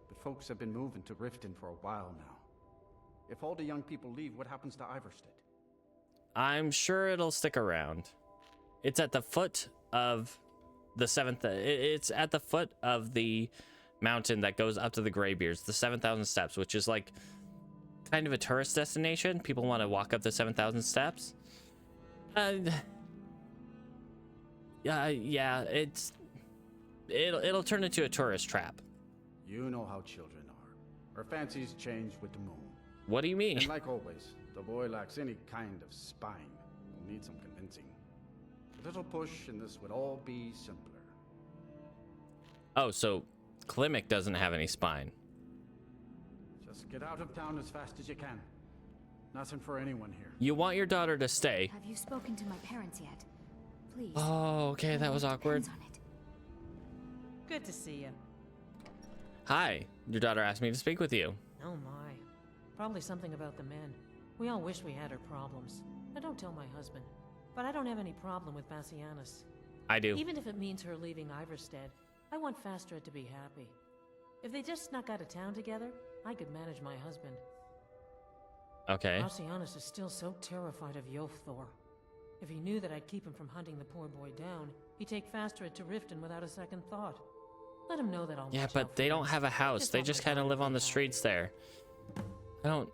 But folks have been moving to Riften for a while now. If all the young people leave, what happens to Iverstead? I'm sure it'll stick around. It's at the foot of the 7th... It's at the foot of the mountain that goes up to the Greybeards, the 7,000 steps, which is like kind of a tourist destination. People want to walk up the 7,000 steps. Yeah, it'll turn into a tourist trap. You know how children are. Her fancies change with the moon. What do you mean? And like always, the boy lacks any kind of spine. Will need some convincing. A little push and this would all be simpler. Oh, so Klimek doesn't have any spine. Just get out of town as fast as you can. Nothing for anyone here. You want your daughter to stay. Have you spoken to my parents yet? Please. Oh, okay, that was awkward. Depends on it. Good to see you. Hi, your daughter asked me to speak with you. Oh my. Probably something about the men. We all wish we had her problems. I don't tell my husband. But I don't have any problem with Bassianus. I do. Even if it means her leaving Iverstead, I want Fastred to be happy. If they just snuck out of town together, I could manage my husband. Okay. Bassianus is still so terrified of Yofthor. If he knew that I'd keep him from hunting the poor boy down, he'd take Fastred to Riften without a second thought. Let him know that I'll Yeah, watch out but for they him. don't have a house. They just kind of live on the streets there. I don't...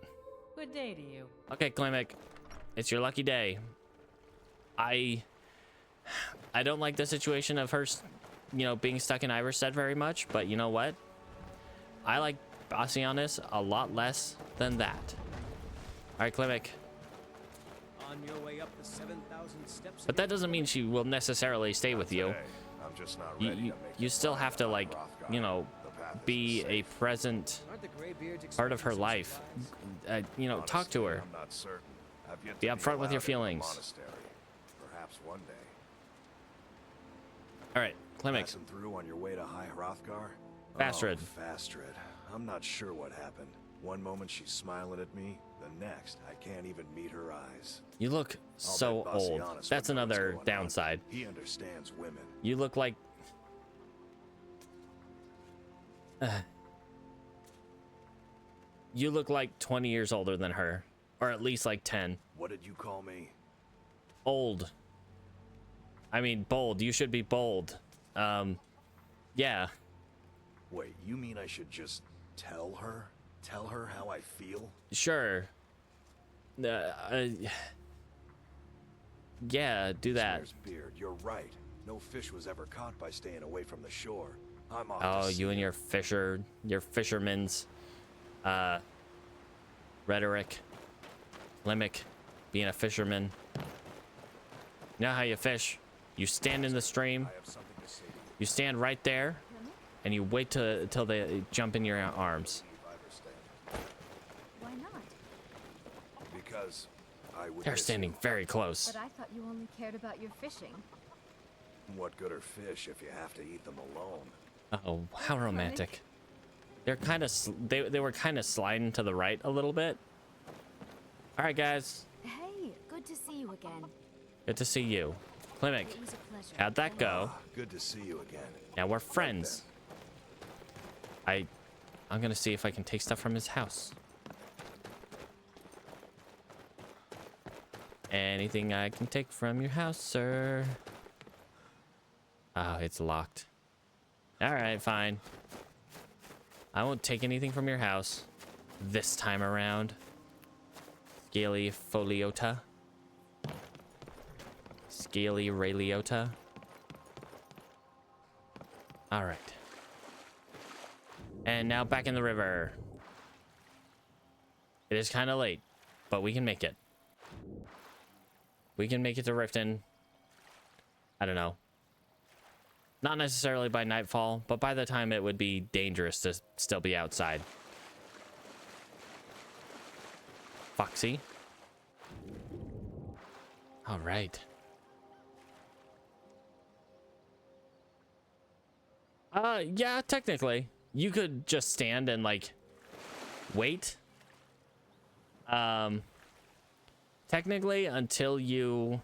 Good day to you. Okay, Klimek. It's your lucky day. I don't like the situation of her, you know, being stuck in Iverstead very much, but you know what? I like Bassianus a lot less than that. All right, Klimek. On your way up the 7,000 steps. But that doesn't mean she will necessarily stay with you. I'm just not ready You still have to, like, you know, be a present part of her life. You know, talk to her. I'm not certain. I've yet Be to upfront with your allowed in a feelings. monastery. Perhaps one day. All right, Klimek. Passing through on your way to High Hrothgar? Fastred. Oh, Fastred. I'm not sure what happened. One moment she's smiling at me, the next I can't even meet her eyes. You look so bet old. Bassianus That's would know what's another going on. downside. He understands women. You look like... You look like 20 years older than her. Or at least like 10. What did you call me? Old. I mean, bold. You should be bold. Yeah. Wait, you mean I should just tell her? Tell her how I feel? Sure. Yeah, do that. Snare's beard, you're right. No fish was ever caught by staying away from the shore. I'm off Oh, to sea. you and your fisherman's rhetoric. Klimek, being a fisherman. You know how you fish? You stand in the stream. I have something to say to you. You stand right there, and you wait till they jump in your arms. Why not? Because I would. They're standing very close. But I thought you only cared about your fishing. What good are fish if you have to eat them alone? Oh, how romantic. They're kind of they were kind of sliding to the right a little bit. All right, guys. Hey, good to see you again. Good to see you. Klimek, It was a pleasure. how'd that go? Good to see you again. Now we're friends. I'm gonna see if I can take stuff from his house. Anything I can take from your house, sir? Oh, it's locked. All right, fine. I won't take anything from your house this time around. Scaly foliota. Scaly rayliota. All right. And now back in the river. It is kind of late, but we can make it. We can make it to Riften. I don't know. Not necessarily by nightfall, but by the time it would be dangerous to still be outside. Foxy. All right. Yeah, technically. You could just stand and, like, wait. Technically, until you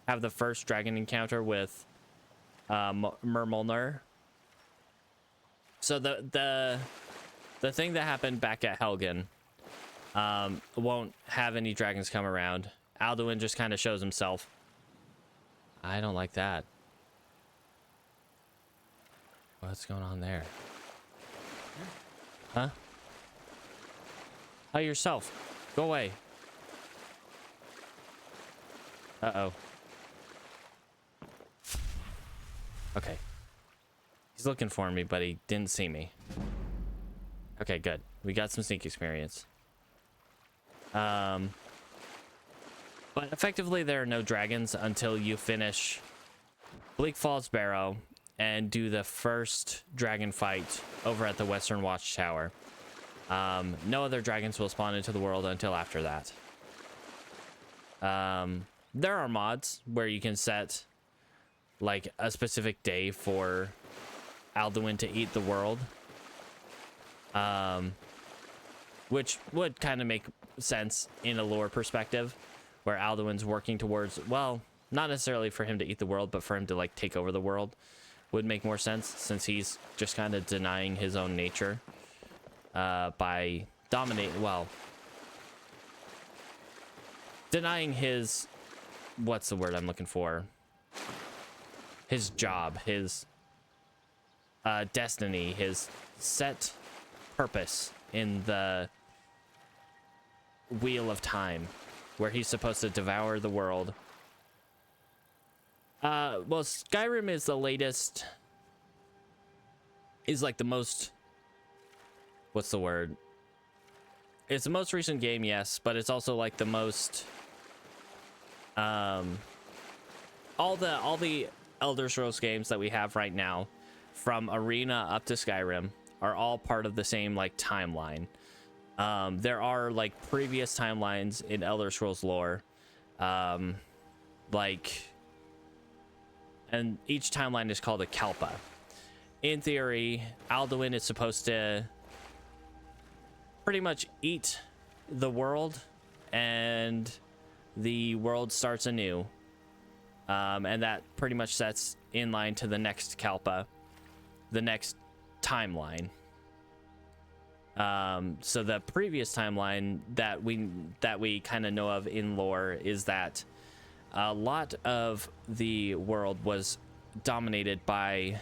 have the first dragon encounter with Mermolner. So the thing that happened back at Helgen won't have any dragons come around. Alduin just kind of shows himself. I don't like that. What's going on there? Huh? Oh, yourself. Go away. Uh-oh. Okay. He's looking for me, but he didn't see me. Okay, good. We got some sneak experience. But effectively, there are no dragons until you finish Bleak Falls Barrow and do the first dragon fight over at the Western Watchtower. No other dragons will spawn into the world until after that. There are mods where you can set like a specific day for Alduin to eat the world, which would kind of make sense in a lore perspective, where Alduin's working towards, well, not necessarily for him to eat the world, but for him to like take over the world would make more sense, since he's just kind of denying his own nature by denying his, what's the word I'm looking for? His job, his destiny, his set purpose in the wheel of time, where he's supposed to devour the world. Well, Skyrim is the latest, is like the most, what's the word? It's the most recent game, yes, but it's also like the most, all the Elder Scrolls games that we have right now, from Arena up to Skyrim, are all part of the same like timeline. There are like previous timelines in Elder Scrolls lore, and each timeline is called a Kalpa. In theory, Alduin is supposed to pretty much eat the world, and the world starts anew. And that pretty much sets in line to the next Kalpa, the next timeline. So the previous timeline that we kind of know of in lore is that a lot of the world was dominated by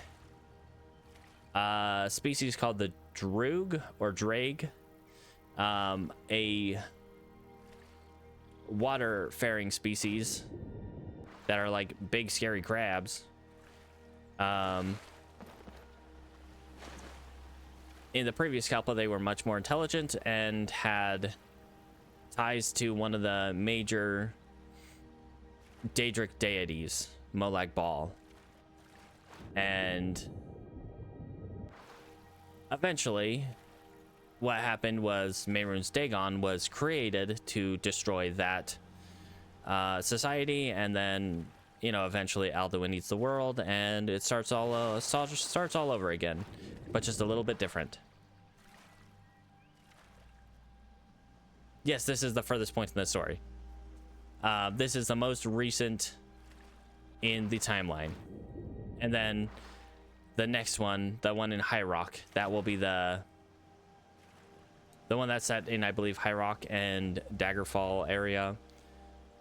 a species called the Droog or Drake, a water-faring species that are like big scary crabs. In the previous Kalpa, they were much more intelligent and had ties to one of the major Daedric deities, Molag Bal. And eventually, what happened was Mehrunes Dagon was created to destroy that society, and then, you know, eventually Alduin eats the world, and it starts all over again, but just a little bit different. Yes, this is the furthest point in the story. This is the most recent in the timeline, and then the next one, the one in High Rock, that will be the one that's set in, I believe, High Rock and Daggerfall area.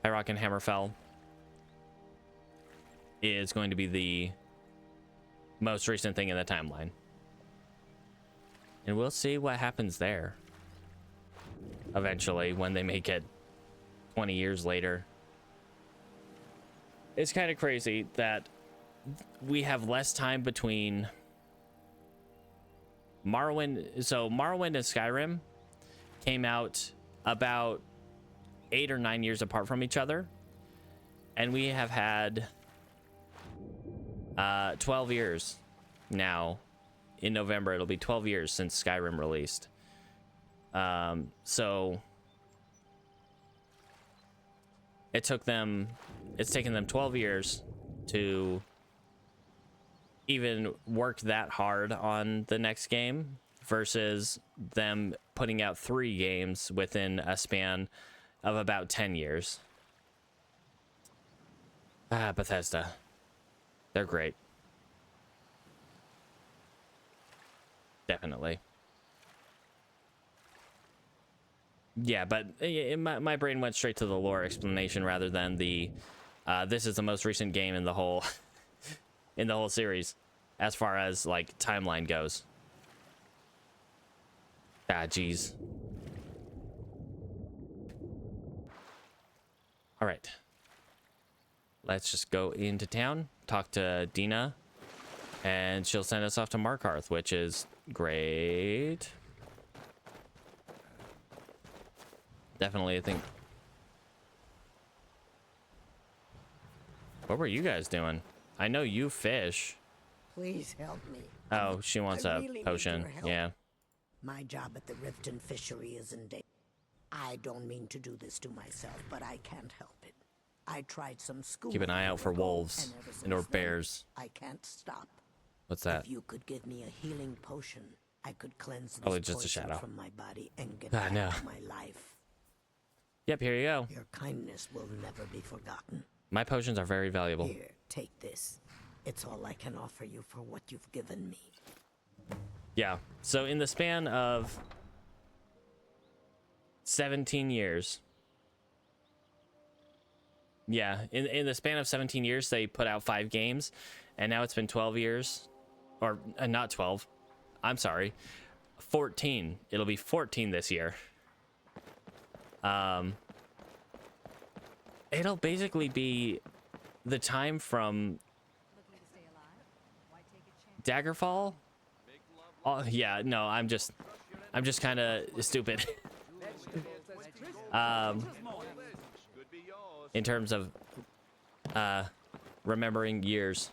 High Rock and Hammerfell is going to be the most recent thing in the timeline, and we'll see what happens there eventually when they make it 20 years later. It's kind of crazy that we have less time between Morrowind. So Morrowind and Skyrim came out about 8 or 9 years apart from each other, and we have had 12 years now. In November, it'll be 12 years since Skyrim released. So it's taken them 12 years to even work that hard on the next game, versus them putting out 3 games within a span of about 10 years. Bethesda. They're great. Definitely. Yeah, but my brain went straight to the lore explanation rather than the this is the most recent game in the whole in the whole series, as far as like timeline goes. Geez. All right. Let's just go into town, talk to Dina, and she'll send us off to Markarth, which is great. Definitely, I think. What were you guys doing? I know you fish. Please help me. Oh, she wants I a really need potion. your help. Yeah. My job at the Riften fishery is in danger. I don't mean to do this to myself, but I can't help it. I tried some school. Keep an eye out for wolves or bears. I can't stop. What's that? If you could give me a healing potion, I could cleanse this Probably just a poison shadow from my body and get back to my life. Yep, here you go. Your kindness will never be forgotten. My potions are very valuable. Here, take this. It's all I can offer you for what you've given me. Yeah, so in the span of 17 years. Yeah, in the span of 17 years, they put out 5 games, and now it's been 12 years. Or, not 12. I'm sorry. 14. It'll be 14 this year. It'll basically be the time from Daggerfall. Oh yeah, no, I'm just kind of stupid. In terms of remembering years.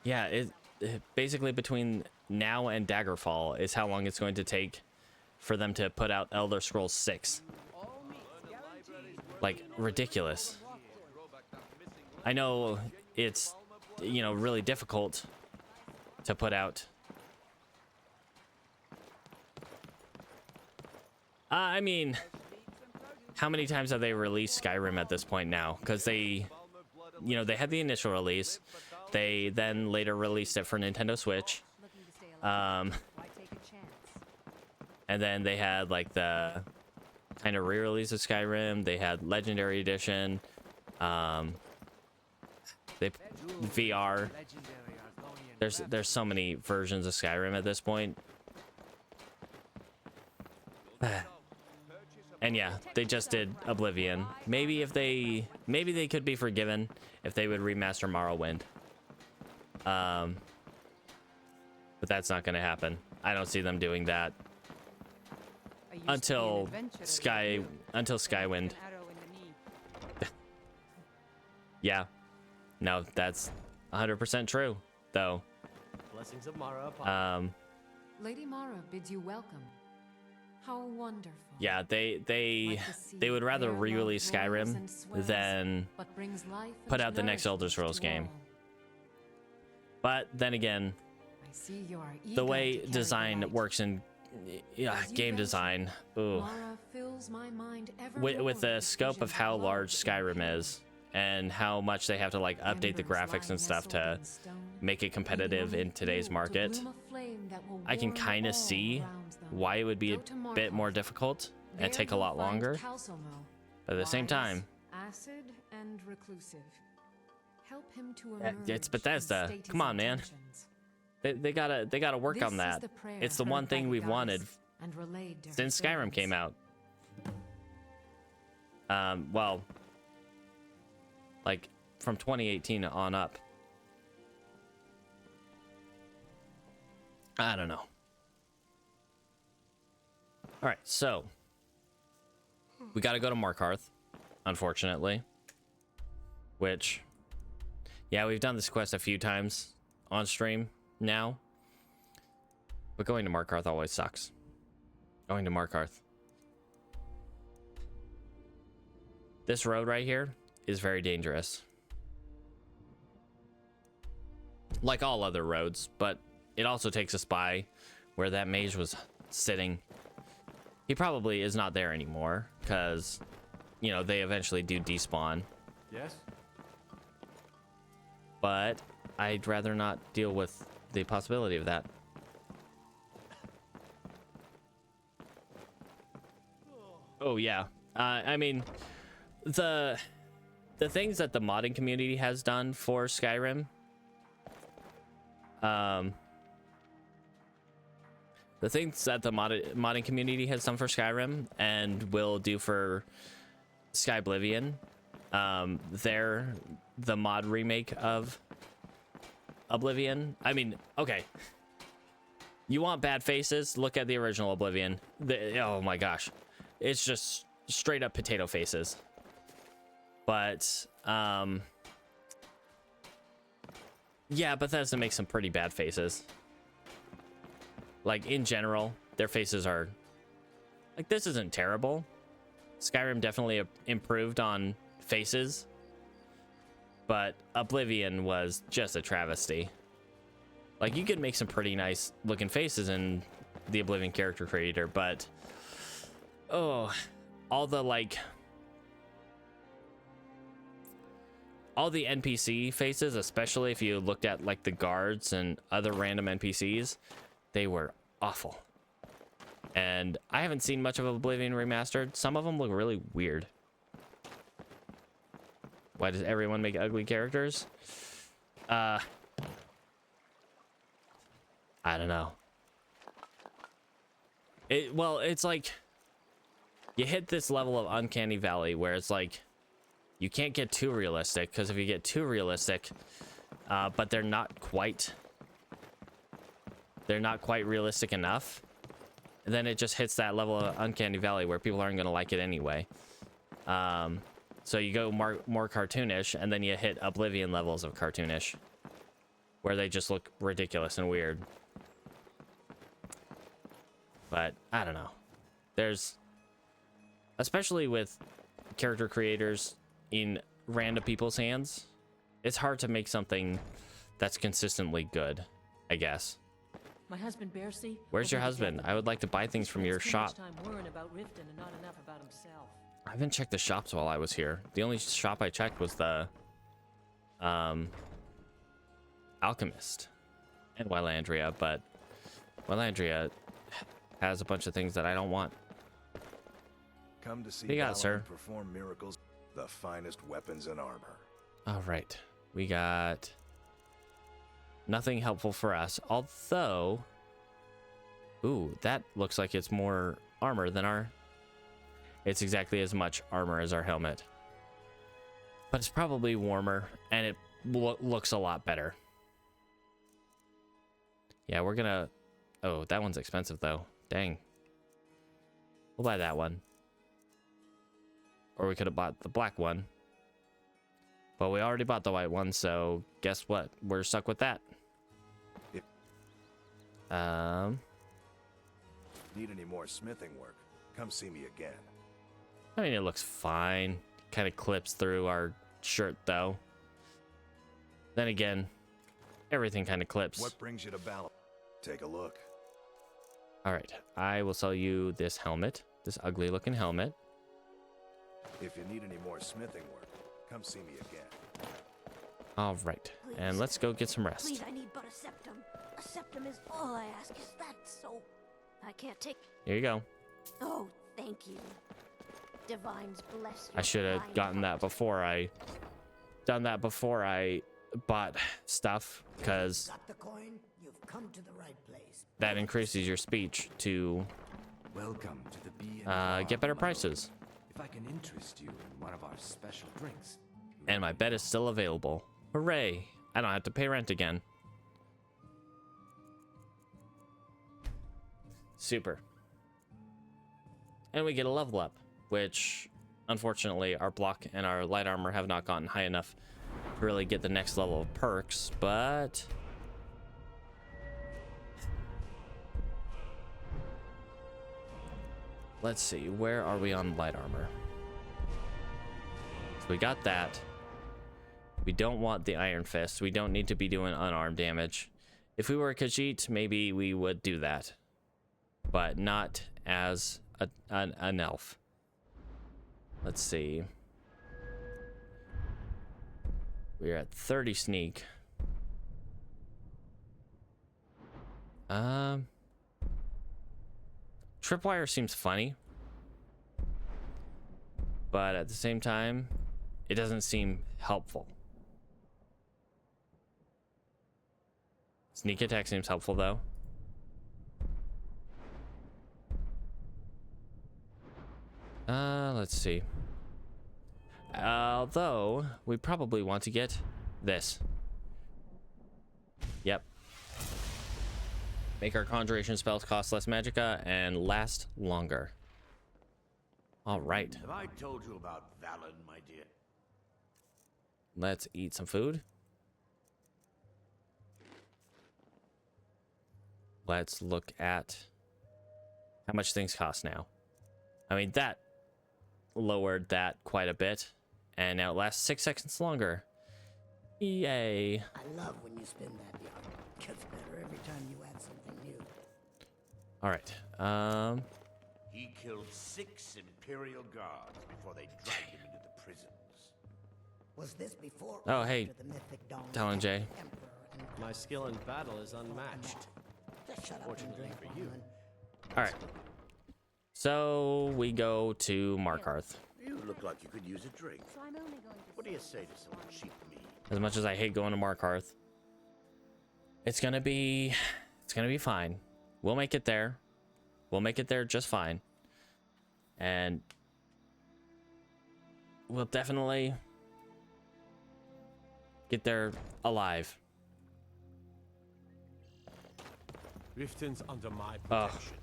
Yeah, it basically between now and Daggerfall is how long it's going to take for them to put out Elder Scrolls 6. Like, ridiculous. I know it's, you know, really difficult to put out. I mean, how many times have they released Skyrim at this point now? Because they, you know, they had the initial release. They then later released it for Nintendo Switch. And then they had like the kind of re-release of Skyrim. They had Legendary Edition. They VR. There's so many versions of Skyrim at this point. And yeah, they just did Oblivion. Maybe they could be forgiven if they would remaster Morrowind. But that's not going to happen. I don't see them doing that until Skywind. Yeah. No, that's 100% true, though. Blessings of Mara upon Lady Mara bids you welcome. How wonderful. Yeah, they would rather re-release Skyrim than put out the next Elder Scrolls game. But then again, the way design works in game design, ooh, with the scope of how large Skyrim is and how much they have to like update the graphics and stuff to make it competitive in today's market, I can kind of see why it would be a bit more difficult and take a lot longer. But at the same time, acid and reclusive. Help him to emerge it's Bethesda. Come on, man. They gotta work on that. It's the one thing we've wanted since Skyrim came out. Well, like from 2018 on up. I don't know. All right, so we got to go to Markarth, unfortunately. Which, yeah, we've done this quest a few times on stream now, but going to Markarth always sucks. Going to Markarth. This road right here is very dangerous. Like all other roads, but it also takes us by where that mage was sitting. He probably is not there anymore because, you know, they eventually do despawn. Yes? But I'd rather not deal with the possibility of that. Oh yeah, I mean, the things that the modding community has done for Skyrim, the things that the modding community has done for Skyrim and will do for Skyblivion, they're the mod remake of Oblivion. I mean, okay. You want bad faces? Look at the original Oblivion. Oh my gosh. It's just straight up potato faces. But, Yeah, Bethesda makes some pretty bad faces. Like, in general, their faces are... Like, this isn't terrible. Skyrim definitely improved on faces. But Oblivion was just a travesty. Like, you could make some pretty nice looking faces in the Oblivion character creator, but... Oh, all the, like... all the NPC faces, especially if you looked at like the guards and other random NPCs, they were awful. And I haven't seen much of Oblivion Remastered. Some of them look really weird. Why does everyone make ugly characters? I don't know. Well, it's like you hit this level of Uncanny Valley where it's like you can't get too realistic, because if you get too realistic, but they're not quite realistic enough, then it just hits that level of Uncanny Valley where people aren't going to like it anyway. So you go more cartoonish, and then you hit Oblivion levels of cartoonish, where they just look ridiculous and weird. But I don't know. There's, especially with character creators in random people's hands, it's hard to make something that's consistently good, I guess. My husband Bercy. Where's your husband? I would like to buy things from your shop. Time worrying about Riften and not enough about himself. I haven't checked the shops while I was here. The only shop I checked was the Alchemist and Wylandria, but Wylandria has a bunch of things that I don't want. Come to see What you got, sir? Perform miracles, the finest weapons and armor. All right, we got nothing helpful for us, although, ooh, that looks like it's more armor than our, it's exactly as much armor as our helmet, but it's probably warmer, and it looks a lot better. Yeah, we're gonna, oh, that one's expensive though, dang. We'll buy that one. Or we could have bought the black one. But we already bought the white one, so guess what? We're stuck with that. Need any more smithing work? Come see me again. I mean, it looks fine. Kind of clips through our shirt, though. Then again, everything kind of clips. What brings you to Ballon? Take a look. All right, I will sell you this helmet, this ugly-looking helmet. If you need any more smithing work, come see me again. All right, and let's go get some rest. Please, I need but a septum. A septum is all I ask. Is that so? I can't take... Here you go. Oh, thank you. Divines bless you. I should have gotten that before I... done that before I bought stuff, because... Got the coin? You've come to the right place. that increases your speech to... Welcome to the B get better prices. If I can interest you in one of our special drinks. And my bed is still available. Hooray! I don't have to pay rent again. Super. And we get a level up, which unfortunately our block and our light armor have not gotten high enough to really get the next level of perks, but let's see, where are we on light armor? So we got that. We don't want the Iron Fist. We don't need to be doing unarmed damage. If we were a Khajiit, maybe we would do that, but not as an elf. Let's see. We're at 30 sneak. Tripwire seems funny, but at the same time, it doesn't seem helpful. Sneak attack seems helpful though. Let's see. Although we probably want to get this. Yep. Make our conjuration spells cost less magicka and last longer. All right. Have I told you about Valen, my dear? Let's eat some food. let's look at how much things cost now. I mean, that lowered that quite a bit, and now it lasts 6 seconds longer. Yay. I love when you spin that yarn. Gets better every time you add something new. All right. He killed 6 Imperial guards before they dragged him into the prisons. Was this before Oh, or hey, after the mythic dawn? Talon J. My skill in battle is unmatched. Just shut up and Fortunately drink, for you. woman. All right. So we go to Markarth. You look like you could use a drink. What do you say to some cheap meat? As much as I hate going to Markarth, it's gonna be fine. We'll make it there. We'll make it there just fine. And we'll definitely get there alive. Riften's under my protection.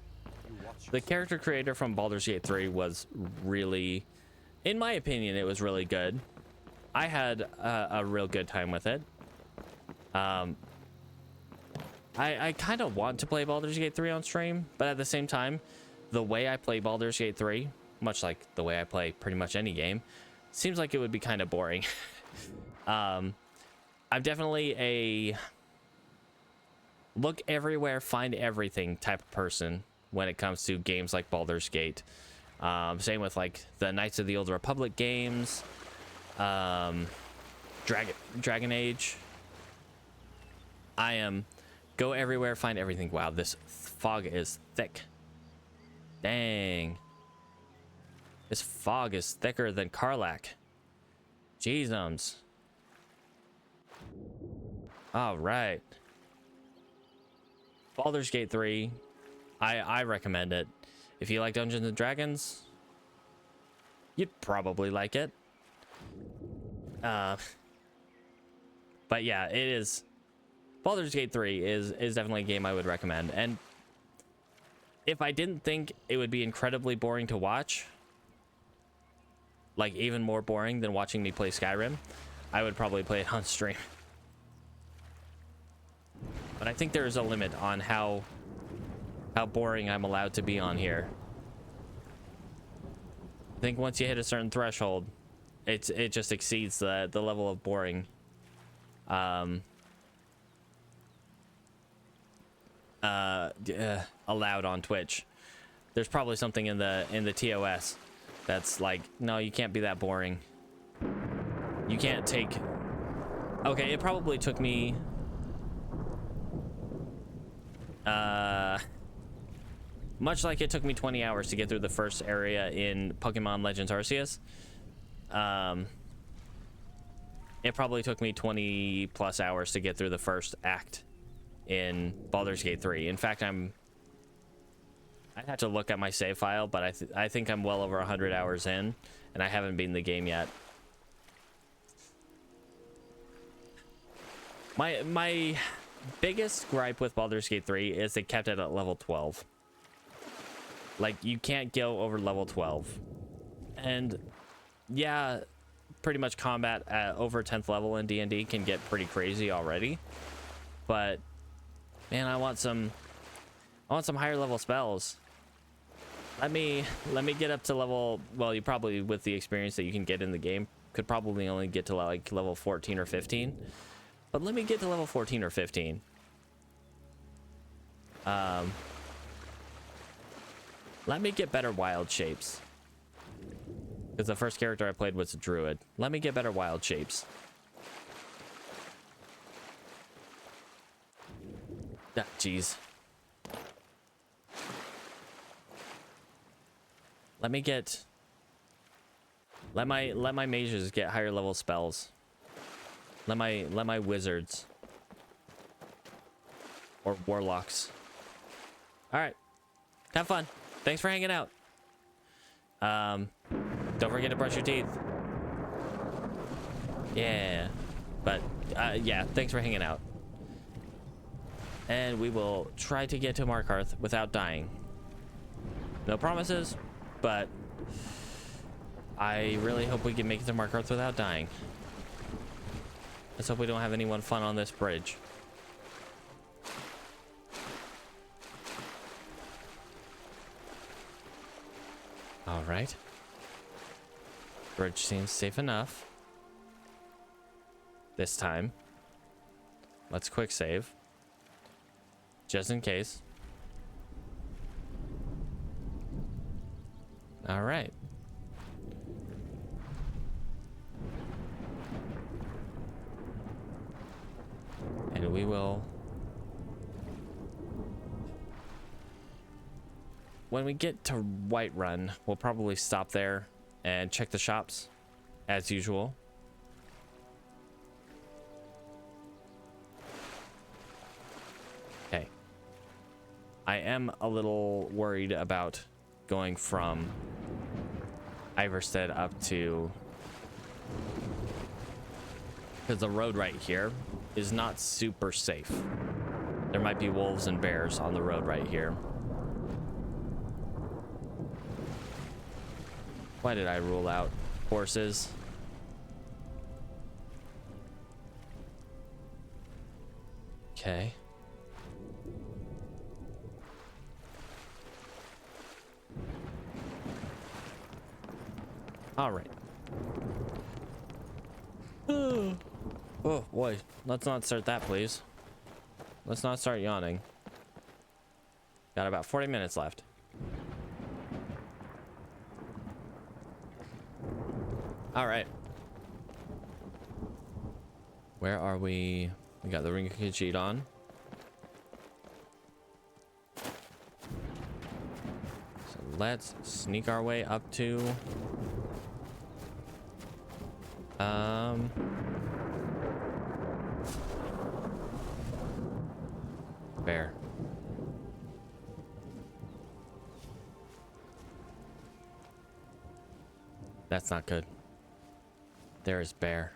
You watch The character creator from Baldur's Gate 3 was really, in my opinion, it was really good. I had a real good time with it. I kind of want to play Baldur's Gate 3 on stream, but at the same time, the way I play Baldur's Gate 3, much like the way I play pretty much any game, seems like it would be kind of boring. I'm definitely a look everywhere, find everything type of person when it comes to games like Baldur's Gate. Same with like the Knights of the Old Republic games, Dragon Age. I am go everywhere, find everything. Wow, this fog is thick. Dang. This fog is thicker than Karlach. Jeezums. All right. Baldur's Gate 3. I recommend it. If you like Dungeons and Dragons, you'd probably like it. But yeah, it is. Baldur's Gate 3 is definitely a game I would recommend. And if I didn't think it would be incredibly boring to watch, like even more boring than watching me play Skyrim, I would probably play it on stream. But I think there is a limit on how boring I'm allowed to be on here. I think once you hit a certain threshold, it just exceeds the level of boring. Allowed on Twitch. There's probably something in the TOS that's like, no, you can't be that boring. You can't take. Okay, it probably took me much like it took me 20 hours to get through the first area in Pokemon Legends Arceus. It probably took me 20 plus hours to get through the first act in Baldur's Gate 3. In fact, I'd have to look at my save file, but I think I'm well over 100 hours in, and I haven't beaten the game yet. My biggest gripe with Baldur's Gate 3 is they kept it at level 12. Like, you can't go over level 12. And yeah, pretty much combat at over 10th level in D&D can get pretty crazy already. But man, I want some higher level spells. Let me get up to level, well, you probably, with the experience that you can get in the game, could probably only get to like level 14 or 15. But let me get to level 14 or 15. Let me get better wild shapes. Because the first character I played was a druid. Let me get better wild shapes. Ah, jeez. Let my mages get higher level spells. Let my wizards or warlocks. All right. Have fun. Thanks for hanging out. Don't forget to brush your teeth. Yeah. But yeah, thanks for hanging out. And we will try to get to Markarth without dying. No promises, but I really hope we can make it to Markarth without dying. Let's hope we don't have anyone fun on this bridge. All right. Bridge seems safe enough. This time. Let's quick save. Just in case. All right. And we will... When we get to Whiterun, we'll probably stop there and check the shops, as usual. Okay. I am a little worried about going from Iverstead up to... Because the road right here is not super safe. There might be wolves and bears on the road right here. Why did I rule out horses? Okay. All right. Oh boy, let's not start that, please. Let's not start yawning. Got about 40 minutes left. All right. Where are we? We got the Ring of Khajiit on. So let's sneak our way up to... Bear. That's not good. There is Bear.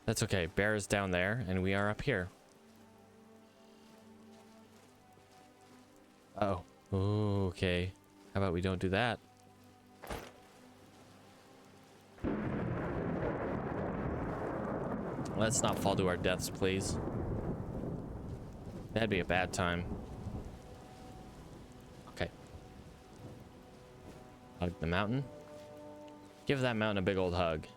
That's okay. Bear is down there, and we are up here. Uh-oh. Ooh, okay. How about we don't do that? Let's not fall to our deaths, please. That'd be a bad time. Okay. Hug the mountain. Give that mountain a big old hug.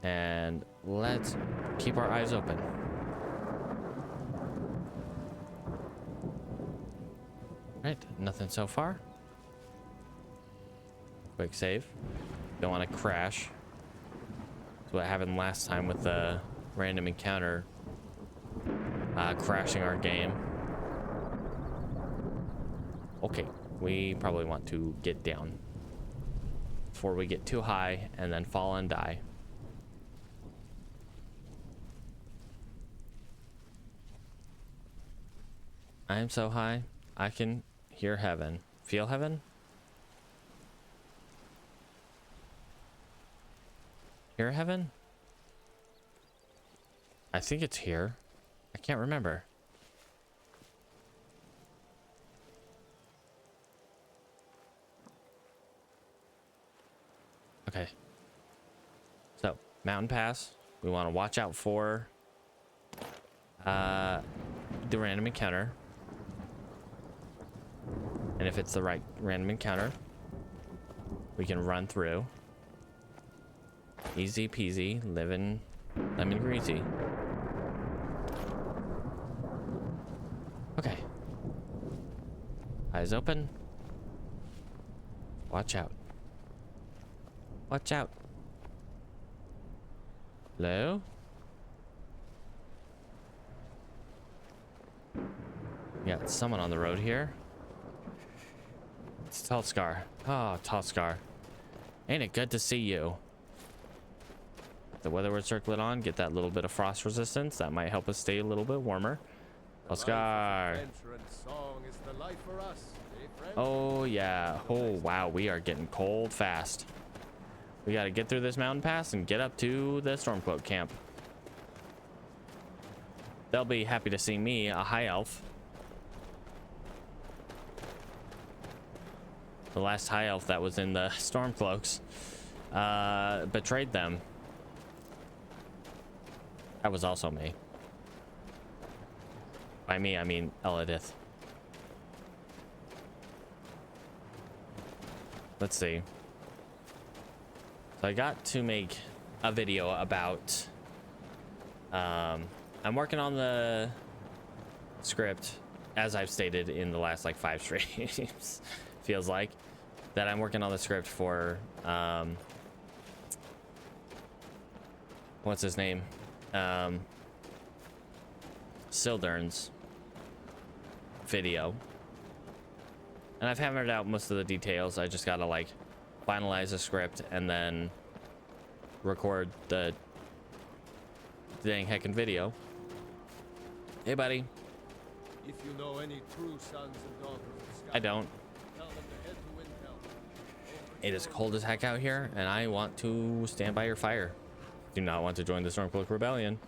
And let's keep our eyes open. Right, nothing so far. Quick save. Don't want to crash. That's what happened last time with the random encounter crashing our game. Okay, we probably want to get down before we get too high and then fall and die. I am so high, I can hear heaven. Feel heaven? Hear heaven? I think it's here. I can't remember. Okay. So, mountain pass. We want to watch out for the random encounter. And if it's the right random encounter, we can run through. Easy peasy, living lemon greasy. Okay. Eyes open. Watch out. Watch out. Hello? We got someone on the road here. It's Telskar. Oh, Telskar. Ain't it good to see you? The weatherward circlet on, get that little bit of frost resistance. That might help us stay a little bit warmer. Telskar. Oh, yeah. Oh, wow. We are getting cold fast. We got to get through this mountain pass and get up to the Stormcloak camp. They'll be happy to see me, a high elf. The last high elf that was in the Stormcloaks betrayed them. That was also me. By me, I mean Elodith. let's see. So I got to make a video about, I'm working on the script, as I've stated in the last like 5 streams, feels like, that I'm working on the script for, what's his name? Sildurn's video. And I've hammered out most of the details. I just gotta like finalize the script and then record the dang heckin' video. Hey, buddy. If you know any true sons and daughters of Skyrim, I don't. tell them to head to Windhelm. It is cold as heck out here, and I want to stand by your fire. Do not want to join the Stormcloak Rebellion.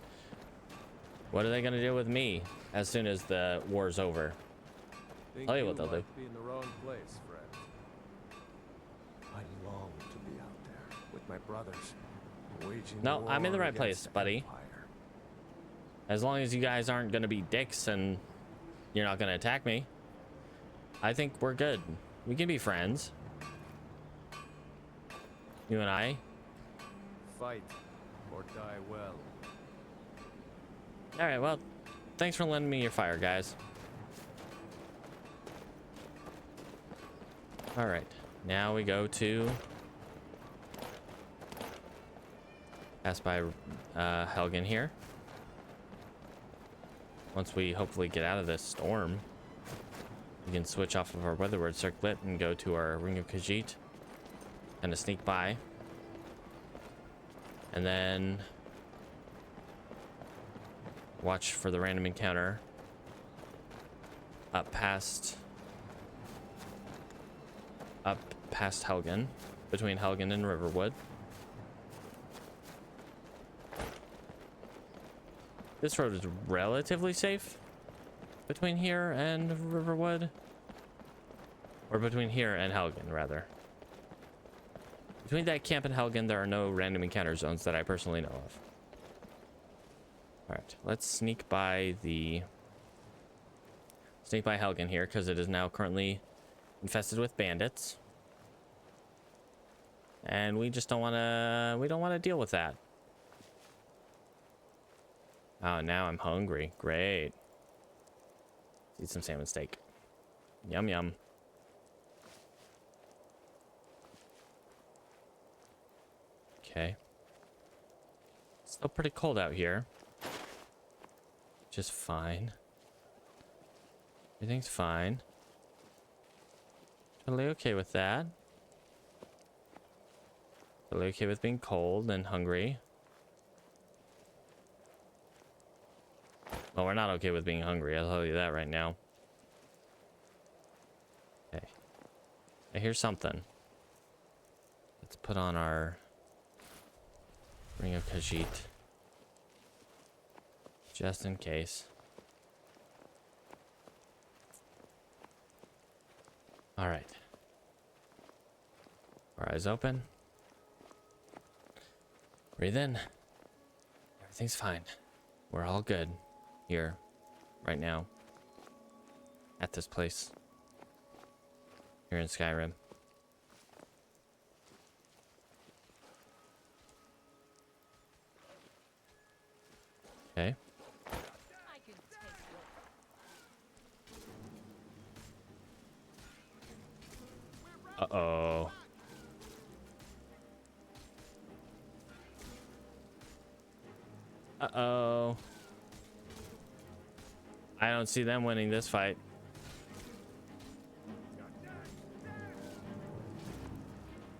What are they gonna do with me as soon as the war's over? Tell you what they'll do. Be in the wrong place, friend. I long to be out there with my brothers, waging No, I'm in the war right place, against buddy. Empire. As long as you guys aren't gonna be dicks and you're not gonna attack me, I think we're good. We can be friends. You and I. Fight or die well. All right, well, thanks for lending me your fire, guys. All right, now we go to pass by Helgen here. Once we hopefully get out of this storm, we can switch off of our weatherward circlet and go to our Ring of Khajiit, kind of sneak by, and then watch for the random encounter up past Helgen, between Helgen and Riverwood. This road is relatively safe between here and Riverwood, or between here and Helgen, rather. Between that camp and Helgen, there are no random encounter zones that I personally know of. All right, let's sneak by Helgen here, because it is now currently infested with bandits, and we just don't want to deal with that. Oh, now I'm hungry. Great. Let's eat some salmon steak. Yum yum. Okay. Still pretty cold out here. Just fine. Everything's fine. Totally okay with that. Totally okay with being cold and hungry. Well, we're not okay with being hungry, I'll tell you that right now. Okay. I hear something. Let's put on our Ring of Khajiit. Just in case. Alright. Our eyes open. Breathe in. Everything's fine. We're all good here, right now, at this place, here in Skyrim. Okay. Uh-oh. Uh-oh. I don't see them winning this fight.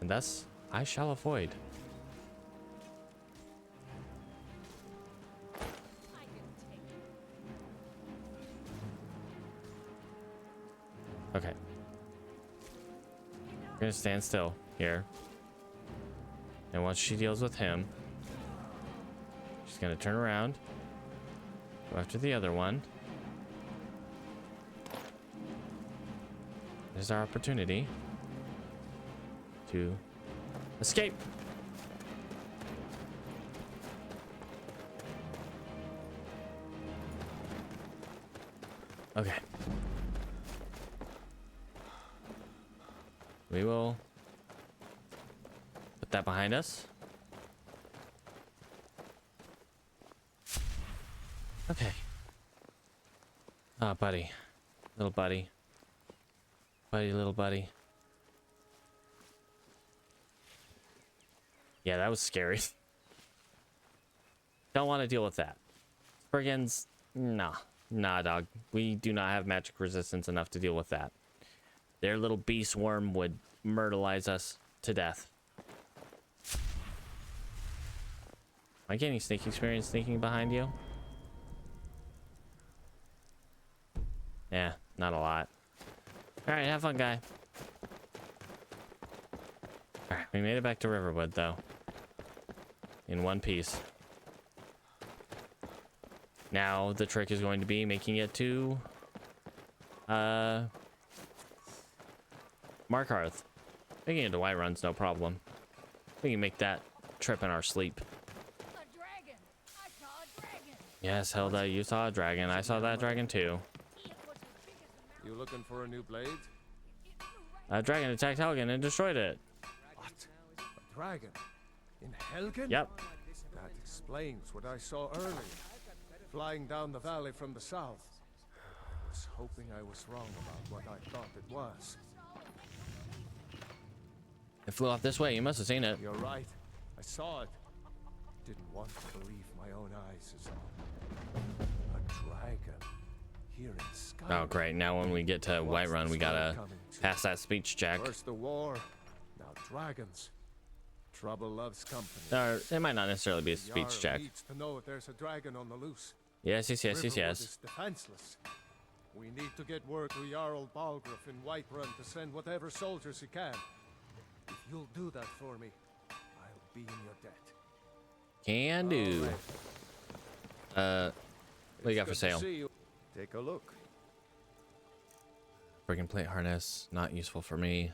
And thus, I shall avoid. Okay. We're gonna stand still here. And once she deals with him, she's gonna turn around, go after the other one. There's our opportunity to escape. Okay. We will Put that behind us. Okay. Ah, buddy. Little buddy. Buddy, little buddy. Yeah, that was scary. Don't want to deal with that. Brigands, nah. Nah, dog. We do not have magic resistance enough to deal with that. Their little beast worm would myrtleize us to death. Am I getting sneak experience sneaking behind you? Yeah, not a lot. Alright, have fun, guy. Alright, we made it back to Riverwood, though. In one piece. Now, the trick is going to be making it to... Markarth. Making it to Whiterun's no problem. We can make that trip in our sleep. Yes, Hilda, you saw a dragon. I saw that dragon, too. You looking for a new blade? A dragon attacked Helgen and destroyed it. What? A dragon? In Helgen? Yep. That explains what I saw earlier. Flying down the valley from the south. I was hoping I was wrong about what I thought it was. It flew off this way. You must have seen it. You're right. I saw it. Didn't want to believe my own eyes as well. A dragon. Here in Skyrim. Oh, great. Now when we get to Whiterun, we gotta pass that speech check. First the war, now dragons. Trouble loves company. Or it might not necessarily be a speech check. Needs to know if there's a dragon on the loose. Yes, yes, yes, yes, Riverwood yes. is defenseless. We need to get word to Jarl Balgruuf in Whiterun to send whatever soldiers he can. If you'll do that for me, I'll be in your debt. Can do. What do you got for sale? Take a look. Friggin' plate harness, not useful for me.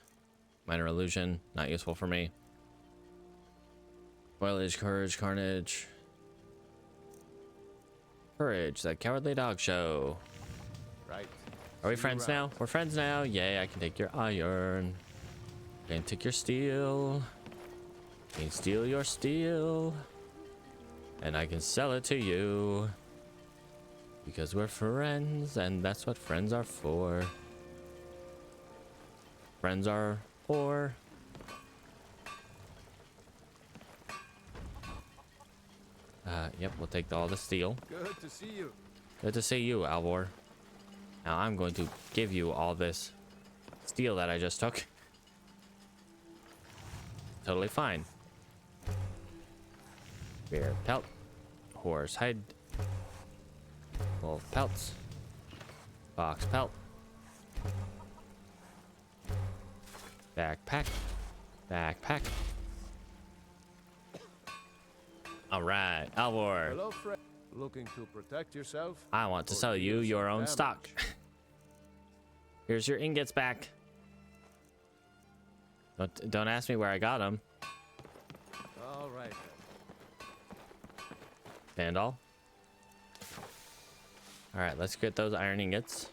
Minor illusion, not useful for me. Spoilage, courage, carnage. Courage, that cowardly dog show. Right. Are we friends now? We're friends now. Yay, I can take your iron. I can take your steel. I can steal your steel. And I can sell it to you. Because we're friends, and that's what friends are for. Friends are for. Yep, we'll take all the steel. Good to see you. Good to see you, Alvor. Now I'm going to give you all this steel that I just took. Totally fine. Bear pelt. Horse hide. Wolf pelts. Fox pelt. Backpack. Backpack. Alright, Alvor. Hello, friend. Looking to protect yourself? I want to sell you your own stock. Here's your ingots back. Don't ask me where I got them. All right. Vandal. All right, let's get those iron ingots.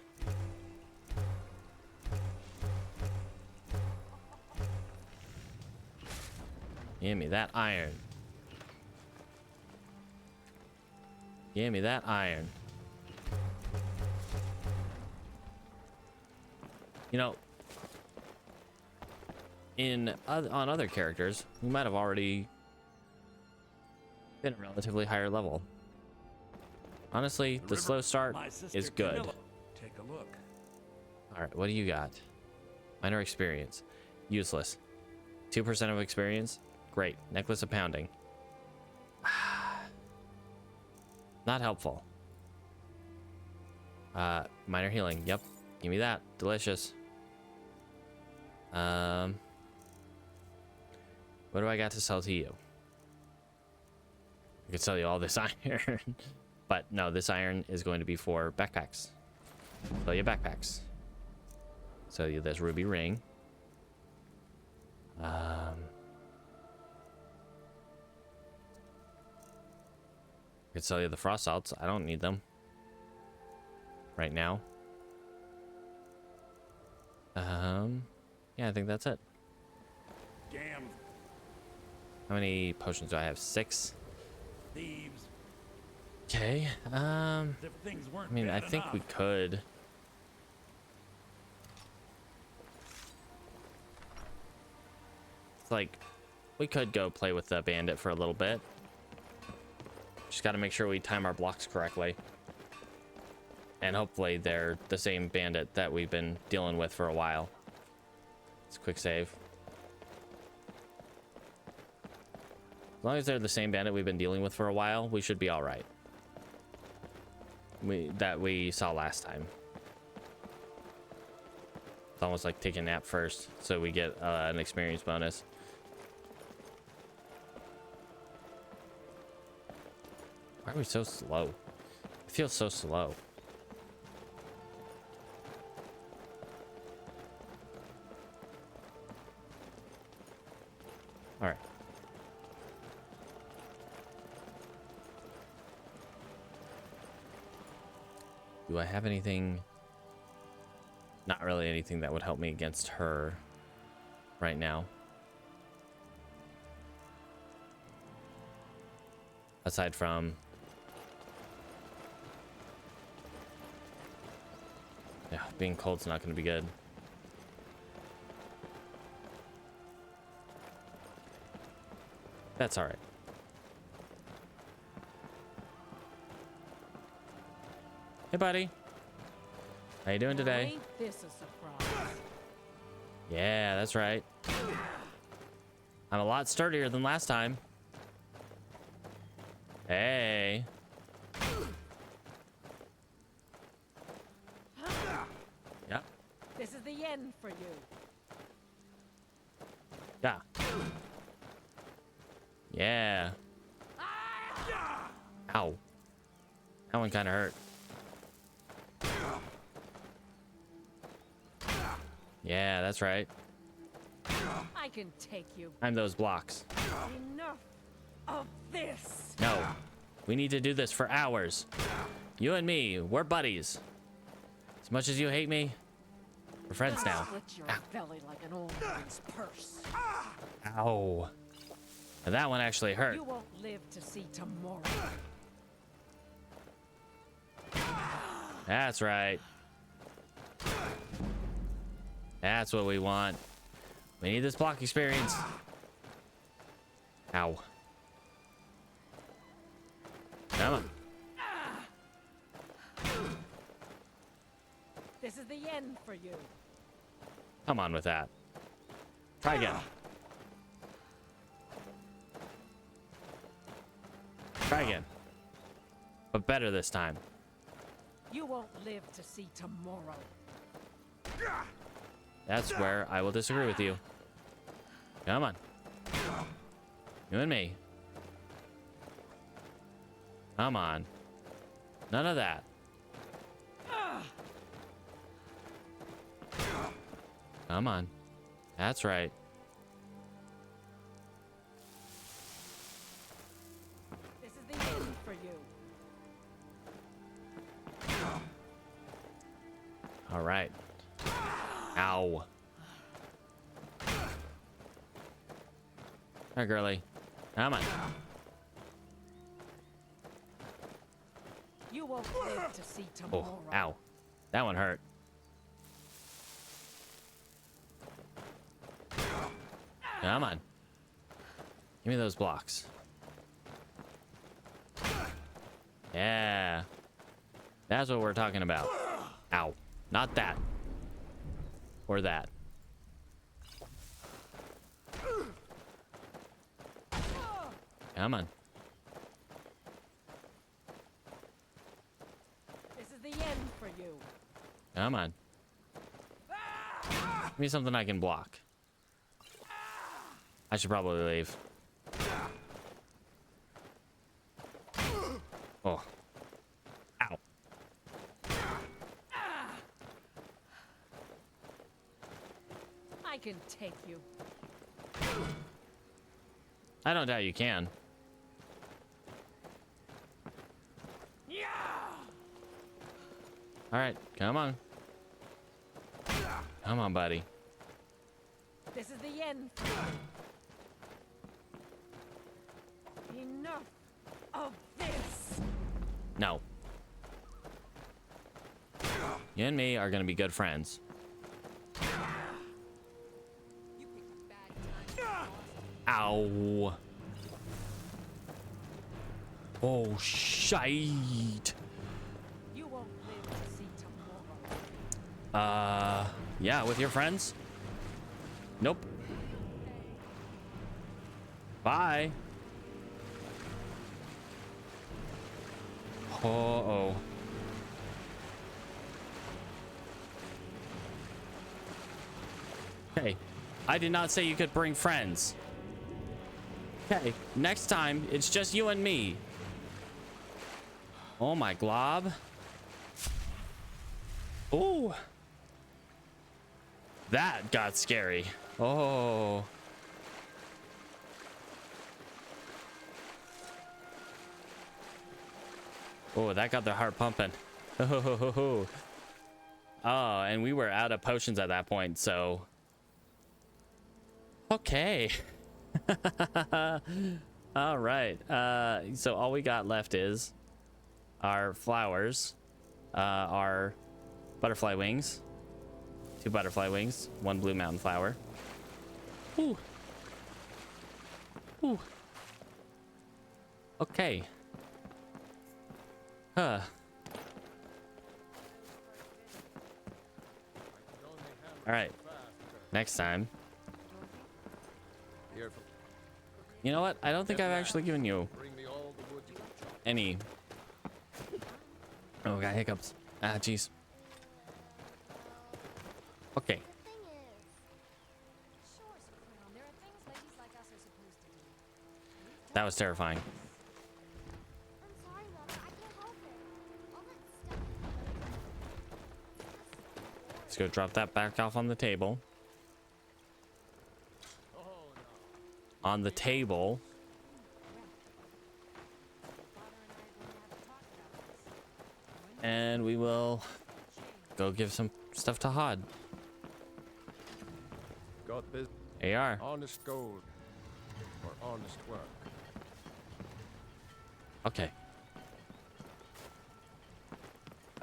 Give me that iron. Give me that iron. You know, on other characters, we might have already been a relatively higher level. Honestly, the slow start is good. Take a look. All right, what do you got? Minor experience. Useless. 2% of experience. Great. Necklace of pounding. Not helpful. Minor healing. Yep. Give me that. Delicious. What do I got to sell to you? I could sell you all this iron. But no, this iron is going to be for backpacks. Sell you backpacks. Sell you this ruby ring. I could sell you the frost salts. I don't need them right now. Yeah, I think that's it. Damn. How many potions do I have? 6. Thieves. Okay. As if things weren't I mean, I bad think enough. we could. It's like we could go play with the bandit for a little bit. Just got to make sure we time our blocks correctly. And hopefully they're the same bandit that we've been dealing with for a while. It's a quick save. As long as they're the same bandit we've been dealing with for a while, we should be all right. That we saw last time. It's almost like take a nap first, so we get an experience bonus. Why are we so slow? It feels so slow. All right. Do I have anything? Not really anything that would help me against her right now. Aside from... yeah, being cold's not going to be good. That's all right. Hey, buddy. How you doing today? Ain't this a surprise? Yeah, that's right. I'm a lot sturdier than last time. Hey. Yep. This is the end for you. Yeah. Yeah. Ow. That one kind of hurt. Yeah, that's right. I can take you. I'm those blocks. Enough of this. No. We need to do this for hours. You and me, we're buddies. As much as you hate me, we're friends now. Slit your belly like an old man's purse. Ow. Now that one actually hurt. You won't live to see tomorrow. That's right. That's what we want. We need this block experience. Ow. Come on. This is the end for you. Come on with that. Try again. Try again. But better this time. You won't live to see tomorrow. That's where I will disagree with you. Come on. You and me. Come on. None of that. Come on. That's right. This is the end for you. All right. Ow. Hi, girly. Come on. You won't live to see tomorrow. Oh, ow. That one hurt. Come on. Give me those blocks. Yeah. That's what we're talking about. Ow. Not that. Or that. Come on. This is the end for you. Come on. Give me something I can block. I should probably leave. Oh. Ow. I can take you. I don't doubt you can. All right, come on. Come on, buddy. This is the end for you. No. You and me are gonna be good friends. Ow. Oh, shite. You won't live to see tomorrow. Yeah, with your friends? Nope. Bye. Uh-oh. Hey, I did not say you could bring friends. Okay, next time, it's just you and me. Oh my glob. Ooh. That got scary. Oh. Oh, that got their heart pumping. Oh, and we were out of potions at that point, so. Okay. All right. So all we got left is our flowers, our butterfly wings, 2 butterfly wings, 1 blue mountain flower. Ooh. Ooh. Okay. Huh. All right. Next time. You know what? I don't think I've actually given you any. Oh, got hiccups. Ah, jeez. Okay. That was terrifying. Let's go drop that back off on the table. On the table. And we will go give some stuff to Hod. Got this. AR. Honest gold. Or honest work. Okay.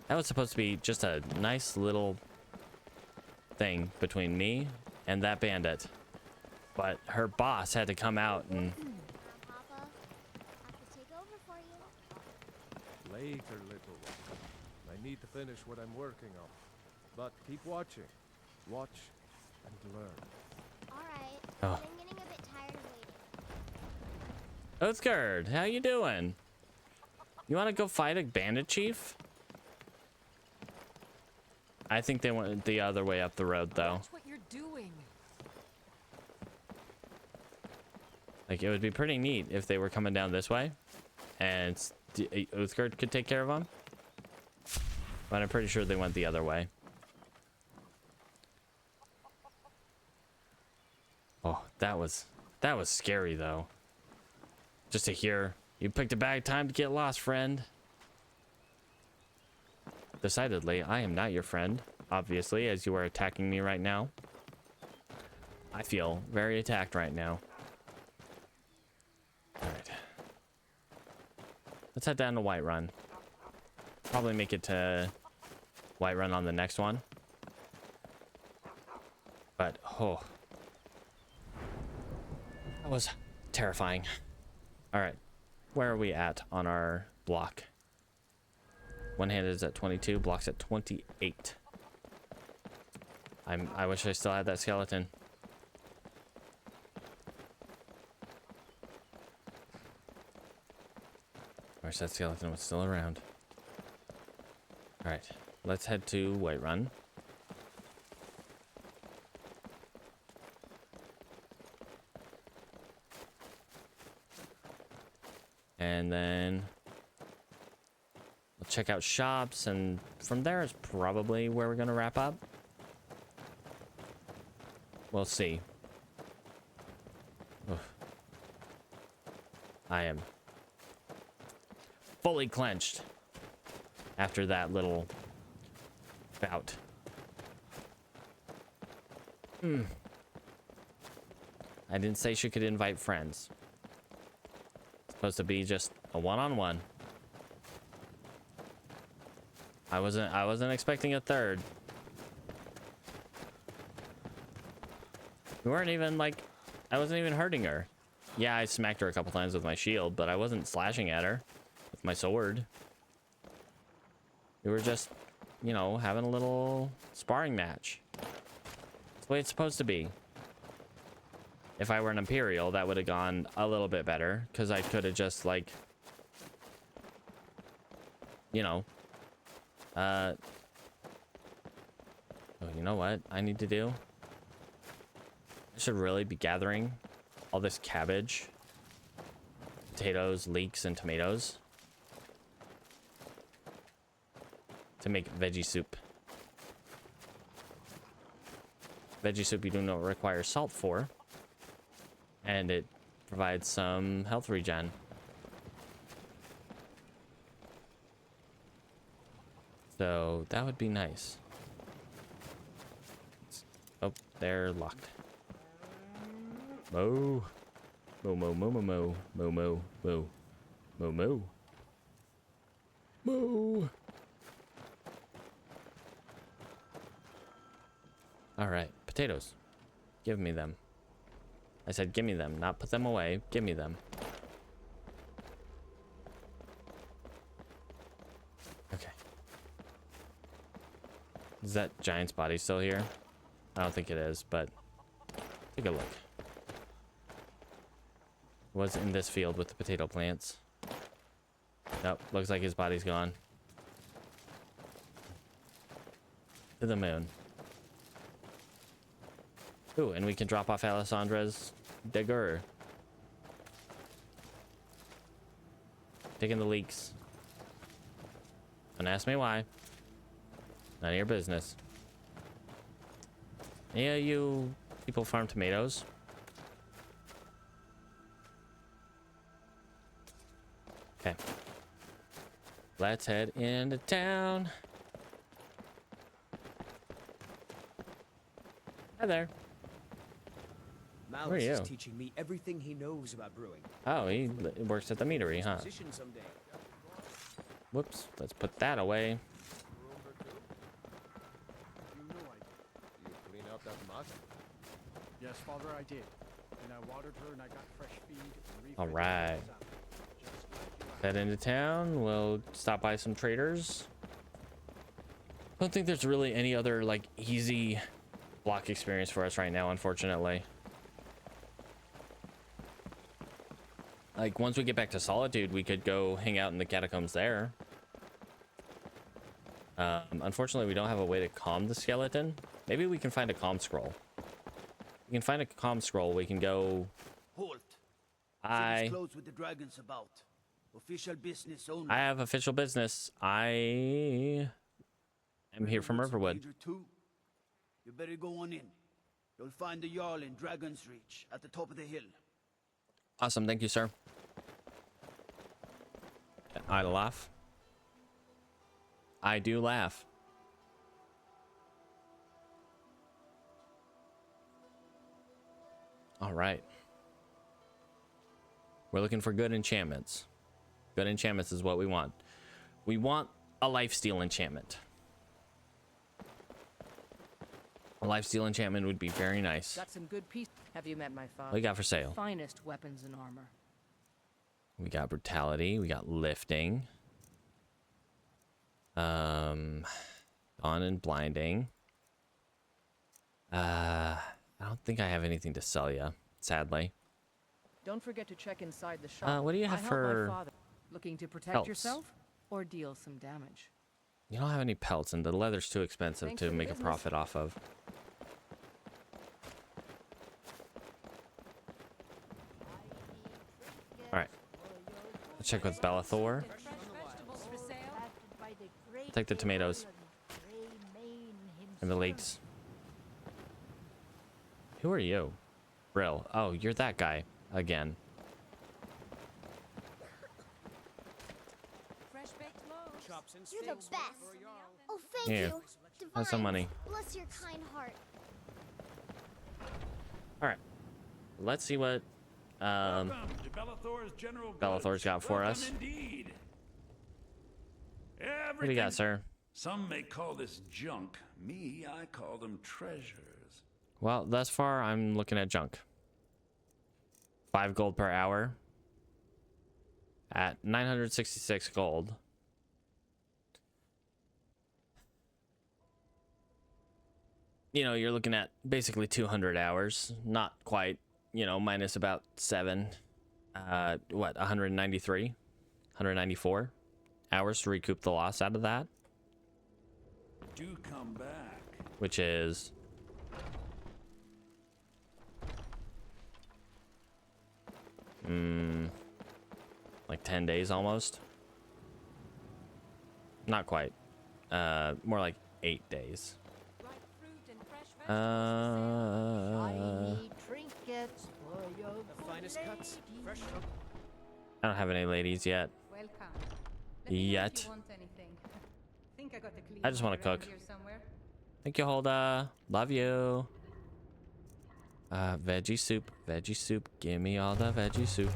That was supposed to be just a nice little thing between me and that bandit. But her boss had to come out and... Papa, I could take over for you. Later, little one. I need to finish what I'm working on. But keep watching. Watch and learn. Alright, Oh. I'm getting a bit tired of waiting. Oathguard, how you doing? You want to go fight a bandit chief? I think they went the other way up the road, though. Watch what you're doing. Like, it would be pretty neat if they were coming down this way, and Oathguard could take care of them. But I'm pretty sure they went the other way. Oh, that was scary, though. Just to hear, you picked a bad time to get lost, friend. Decidedly, I am not your friend, obviously, as you are attacking me right now. I feel very attacked right now. Alright. Let's head down to Whiterun. Probably make it to Whiterun on the next one. But, oh. That was terrifying. Alright. Where are we at on our block? One hand is at 22, block's at 28. I wish I still had that skeleton. I wish that skeleton was still around. Alright, let's head to Whiterun. And then we'll check out shops, and from there is probably where we're gonna wrap up. We'll see. Oof. I am fully clenched after that little bout. I didn't say she could invite friends. It's supposed to be just a one-on-one. I wasn't expecting a third. We weren't even like, I wasn't even hurting her. Yeah, I smacked her a couple times with my shield, but I wasn't slashing at her with my sword. We were just, you know, having a little sparring match. That's the way it's supposed to be. If I were an Imperial, that would have gone a little bit better, because I could have just, like, you know, oh, you know what I need to do? I should really be gathering all this cabbage, potatoes, leeks, and tomatoes to make veggie soup. Veggie soup you do not require salt for, and it provides some health regen. So that would be nice. Oh, they're locked. Moo. Moo, moo, moo, moo, moo, moo, moo, moo, moo, moo. Moo. All right, potatoes. Give me them. I said give me them, not put them away. Give me them. Okay. Is that giant's body still here? I don't think it is, but take a look. Was in this field with the potato plants. Nope, looks like his body's gone. To the moon. Ooh, and we can drop off Alessandra's dagger. Taking the leaks. Don't ask me why. None of your business. Yeah, you people farm tomatoes. Okay. Let's head into town. Hi there. Malice are is you? teaching me everything he knows about brewing. Oh, he works at the meadery, huh? Position someday. Whoops. Let's put that away. You clean up that much? Yes, Father, I did. And I watered her and I got fresh feed. And All right. Head into town. We'll stop by some traders. I don't think there's really any other like easy block experience for us right now, unfortunately. Like once we get back to Solitude, we could go hang out in the catacombs there. Unfortunately, we don't have a way to calm the skeleton. Maybe we can find a calm scroll. We can find a calm scroll. We can go. Halt. I Close with the dragons about. Official business only. I have official business. I am here from Riverwood. Danger too. You better go on in. You'll find the Jarl in Dragon's Reach at the top of the hill. Awesome, thank you, sir. I laugh. I do laugh. All right. We're looking for good enchantments. Good enchantments is what we want. We want a lifesteal enchantment. A lifesteal enchantment would be very nice. Got some good pieces. Have you met my father? What you got for sale? Finest weapons and armor. We got brutality. We got lifting. Dawn and blinding. I don't think I have anything to sell you, sadly. Don't forget to check inside the shop. What do you have I help for my father. Looking to protect pelts? yourself or deal some damage? You don't have any pelts, and the leather's too expensive Thanks to for the make a business. profit off of. All right. Let's check with Bellathor. Take the tomatoes and the leeks. Who are you? Brill. Oh, you're that guy again. You're the best. Oh, thank Here. you. Have some money. Bless your kind heart. All right. Let's see what Welcome to Bellathor's General Bellathor's got for Welcome us. Indeed. What do you got, sir? Some may call this junk. Me, I call them treasures. Well, thus far, I'm looking at junk. 5 gold per hour. At 966 gold. You know, you're looking at basically 200 hours. Not quite, you know, minus about 7. What, 193? 194 hours to recoup the loss out of that. Do come back. Which is... like 10 days almost. Not quite. More like 8 days. Shiny trinkets for your The finest cuts, fresh from... I don't have any ladies yet. Welcome. Yet. Think I got the clean I just want to around cook. here somewhere. Thank you, Hulda. Love you. Veggie soup. Veggie soup. Give me all the veggie soup.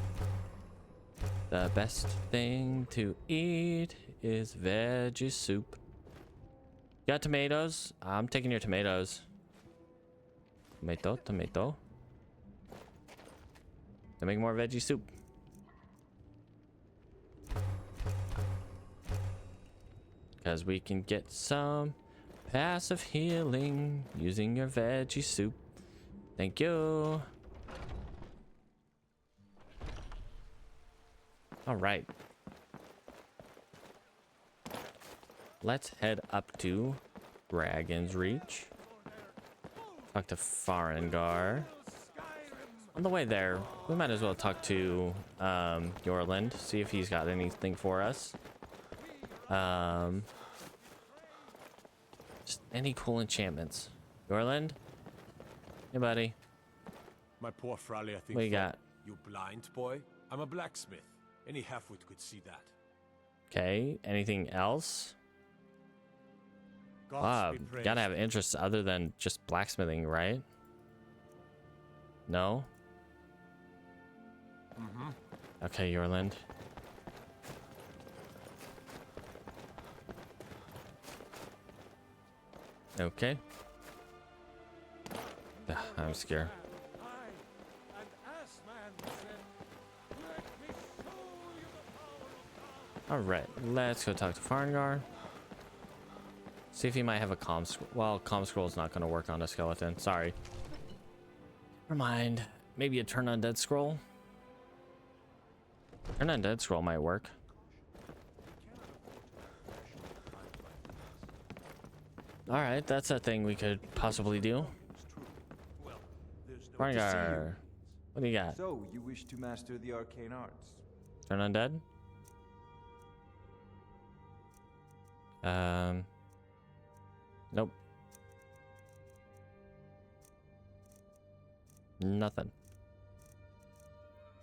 The best thing to eat is veggie soup. Got tomatoes? I'm taking your tomatoes. Tomato, tomato. To make more veggie soup. Because we can get some passive healing using your veggie soup. Thank you. All right. Let's head up to Dragon's Reach. Talk to Farengar. On the way there, we might as well talk to Yorland, see if he's got anything for us. Just any cool enchantments. Yorland? Hey, buddy. My poor Frally, I think. What you got? You blind boy? I'm a blacksmith. Any halfwit could see that. Okay, anything else? Gods Wow, be praised. gotta have interests other than just blacksmithing, right? No? Okay, Yorland. Okay. I'm scared. Alright, let's go talk to Farengar. See if he might have a comm scroll. Well, comm scroll's not gonna work on a skeleton. Sorry. Never mind. Maybe a turn undead scroll? Turn undead scroll might work. Alright, that's a thing we could possibly do. Farengar, what do you got? So, you wish to master the arcane arts? Turn undead? Nope. Nothing.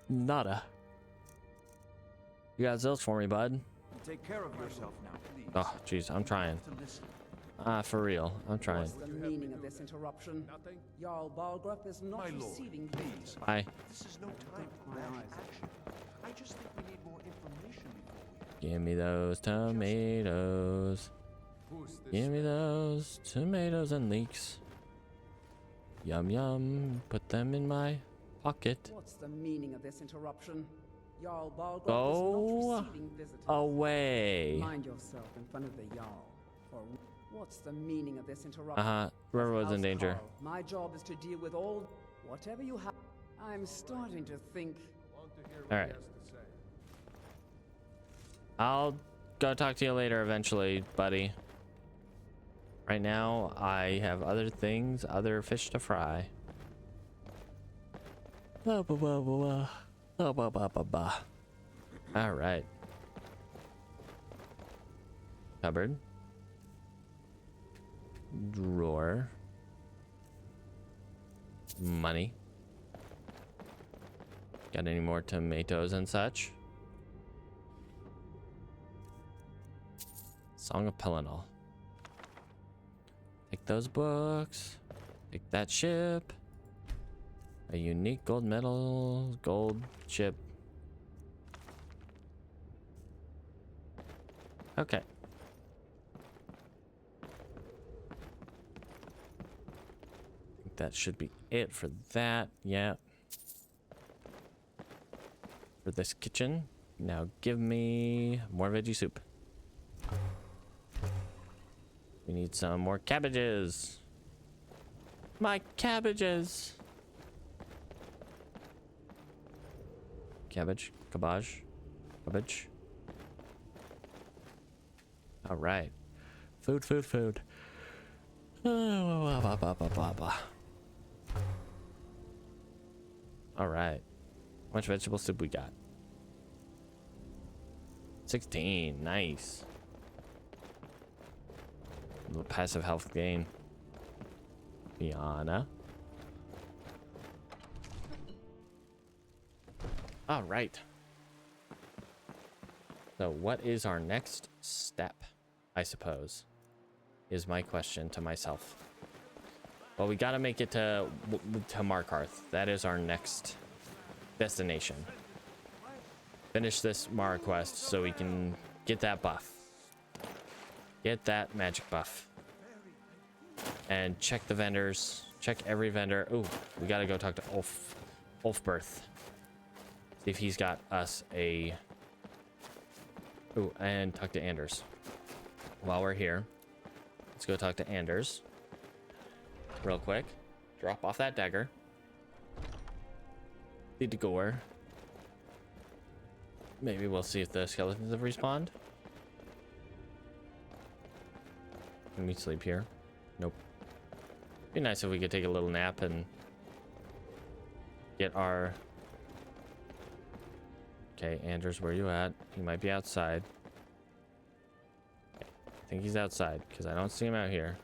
Nada. You got zilch for me, bud. Take care of yourself now, please. Oh, jeez, I'm trying. For real, I'm trying. What's the meaning of this interruption? Jarl Balgrup is not receiving visitors. Hi. This is no time for rash action. I just think we need more information before we... Give me those tomatoes. Give me those tomatoes and leeks. Yum yum. Put them in my pocket. What's the meaning of this interruption? Jarl Balgrup Go is not receiving visitors. away. Mind yourself in front of the Jarl. Or what's the meaning of this interruption? Railroad's in House danger. Carl, my job is to deal with all whatever you have. I'm starting to think. All right. I'll go talk to you later eventually, buddy. Right now, I have other things, other fish to fry. All right. Cupboard. Drawer. Money. Got any more tomatoes and such? Song of Pelennor. Take those books. Take that ship. A unique gold medal, gold ship. Okay. that should be it for that. Yeah. For this kitchen. Now give me more veggie soup. We need some more cabbages. My cabbages. Cabbage, cabbage, cabbage. All right. Food, food, food. All right. How much vegetable soup we got? 16. Nice. A little passive health gain. Fiona. All right. So what is our next step, I suppose, is my question to myself. Well, we got to make it to Markarth. That is our next destination. Finish this Mara quest so we can get that buff. Get that magic buff. And check the vendors. Check every vendor. Ooh, we got to go talk to Ulfberth. See if he's got us a... Ooh, and talk to Anders. While we're here, let's go talk to Anders. Real quick. Drop off that dagger. Need to gore. Maybe we'll see if the skeletons have respawned. Can we sleep here? Nope. Be nice if we could take a little nap and get our... Okay, Anders, where you at? He might be outside. Okay, I think he's outside because I don't see him out here.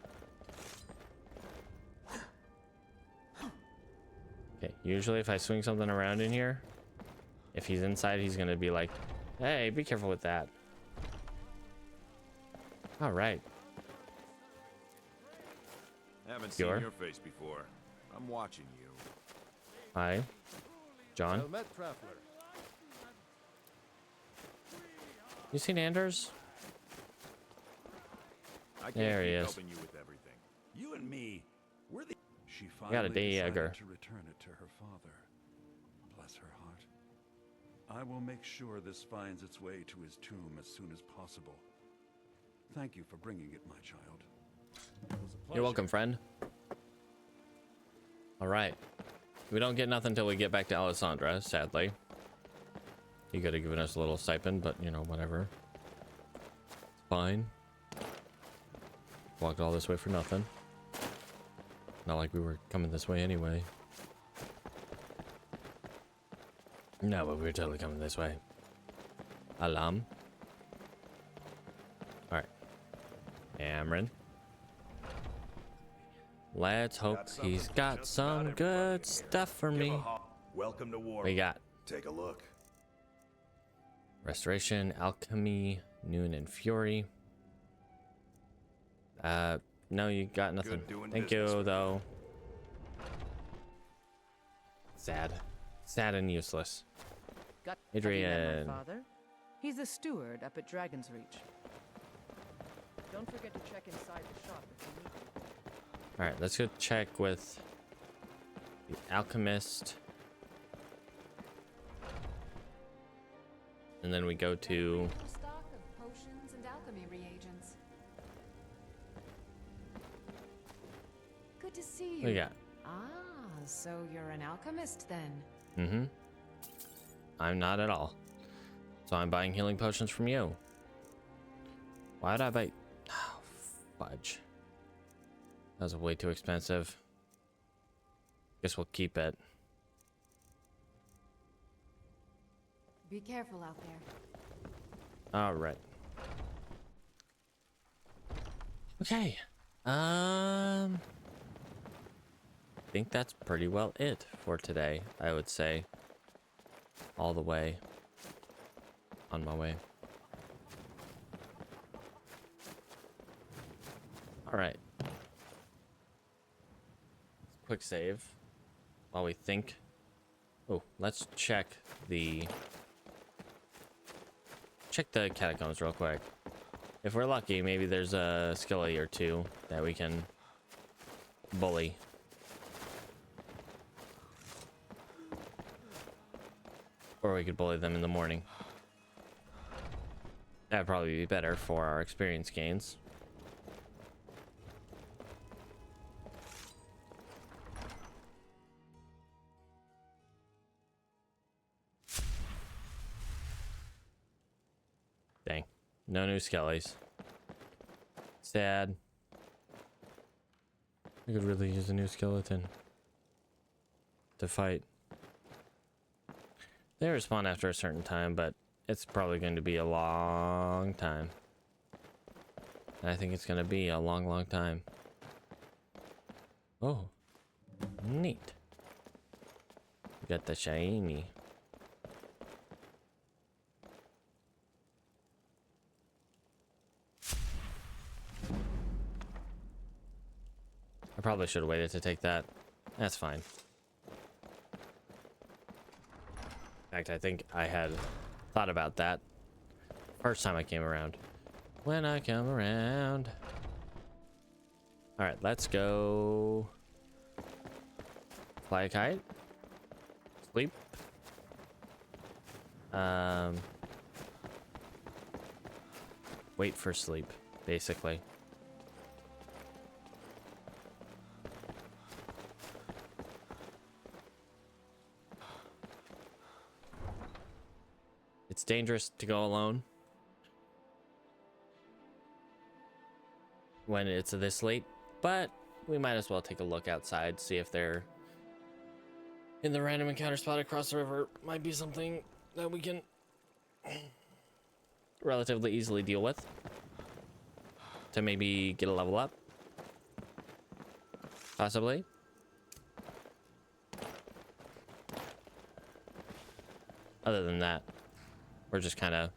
Okay, usually if I swing something around in here, if he's inside, he's gonna be like, hey, be careful with that. All right. Haven't seen your face before. I'm watching you. Hi, John. Well met, traveler. You seen Anders? I can't there he keep is. Helping you with everything. You and me, we're the... She I got a dagger. to return it to her father. Bless her heart. I will make sure this finds its way to his tomb as soon as possible. Thank you for bringing it, my child. You're welcome, friend. All right. We don't get nothing until we get back to Alessandra, sadly. He could have given us a little stipend, but, you know, whatever. It's fine. Walked all this way for nothing. Not like we were coming this way anyway. No, but we were totally coming this way. Alam. Alright. Cameron. Let's hope he's got some good stuff for me. Welcome to war. We got Take a look. Restoration, Alchemy, Noon and Fury. No, you got nothing. Thank you, though. Sad. Sad and useless. Got Adrian. my father? He's the steward up at Dragon's Reach. Don't forget to check inside the shop if you need to. Alright, let's go check with the alchemist. And then we go to... Stock of potions and alchemy reagents. Good to see you. We got. Ah, so you're an alchemist then. Mm-hmm. I'm not at all. So I'm buying healing potions from you. Why would I buy... Oh, fudge. That was way too expensive. Guess we'll keep it. Be careful out there. All right. Okay. I think that's pretty well it for today, I would say. All the way. On my way. All right. Quick save while we think. Oh, let's check the catacombs real quick. If we're lucky, maybe there's a skelly or two that we can bully. Or we could bully them in the morning. That'd probably be better for our experience gains. Dang. No new skellies. Sad. I could really use a new skeleton to fight. They respawn after a certain time, but it's probably going to be a long time. And I think it's going to be a long, long time. Oh, neat. We got the shiny. I probably should have waited to take that. That's fine. In fact, I think I had thought about that first time I came around. When I come around. Alright, let's go. Fly a kite. Sleep. Wait for sleep, basically. It's dangerous to go alone when it's this late, but we might as well take a look outside, see if they're in the random encounter spot across the river. Might be something that we can relatively easily deal with to maybe get a level up, possibly. Other than that, we're just kind of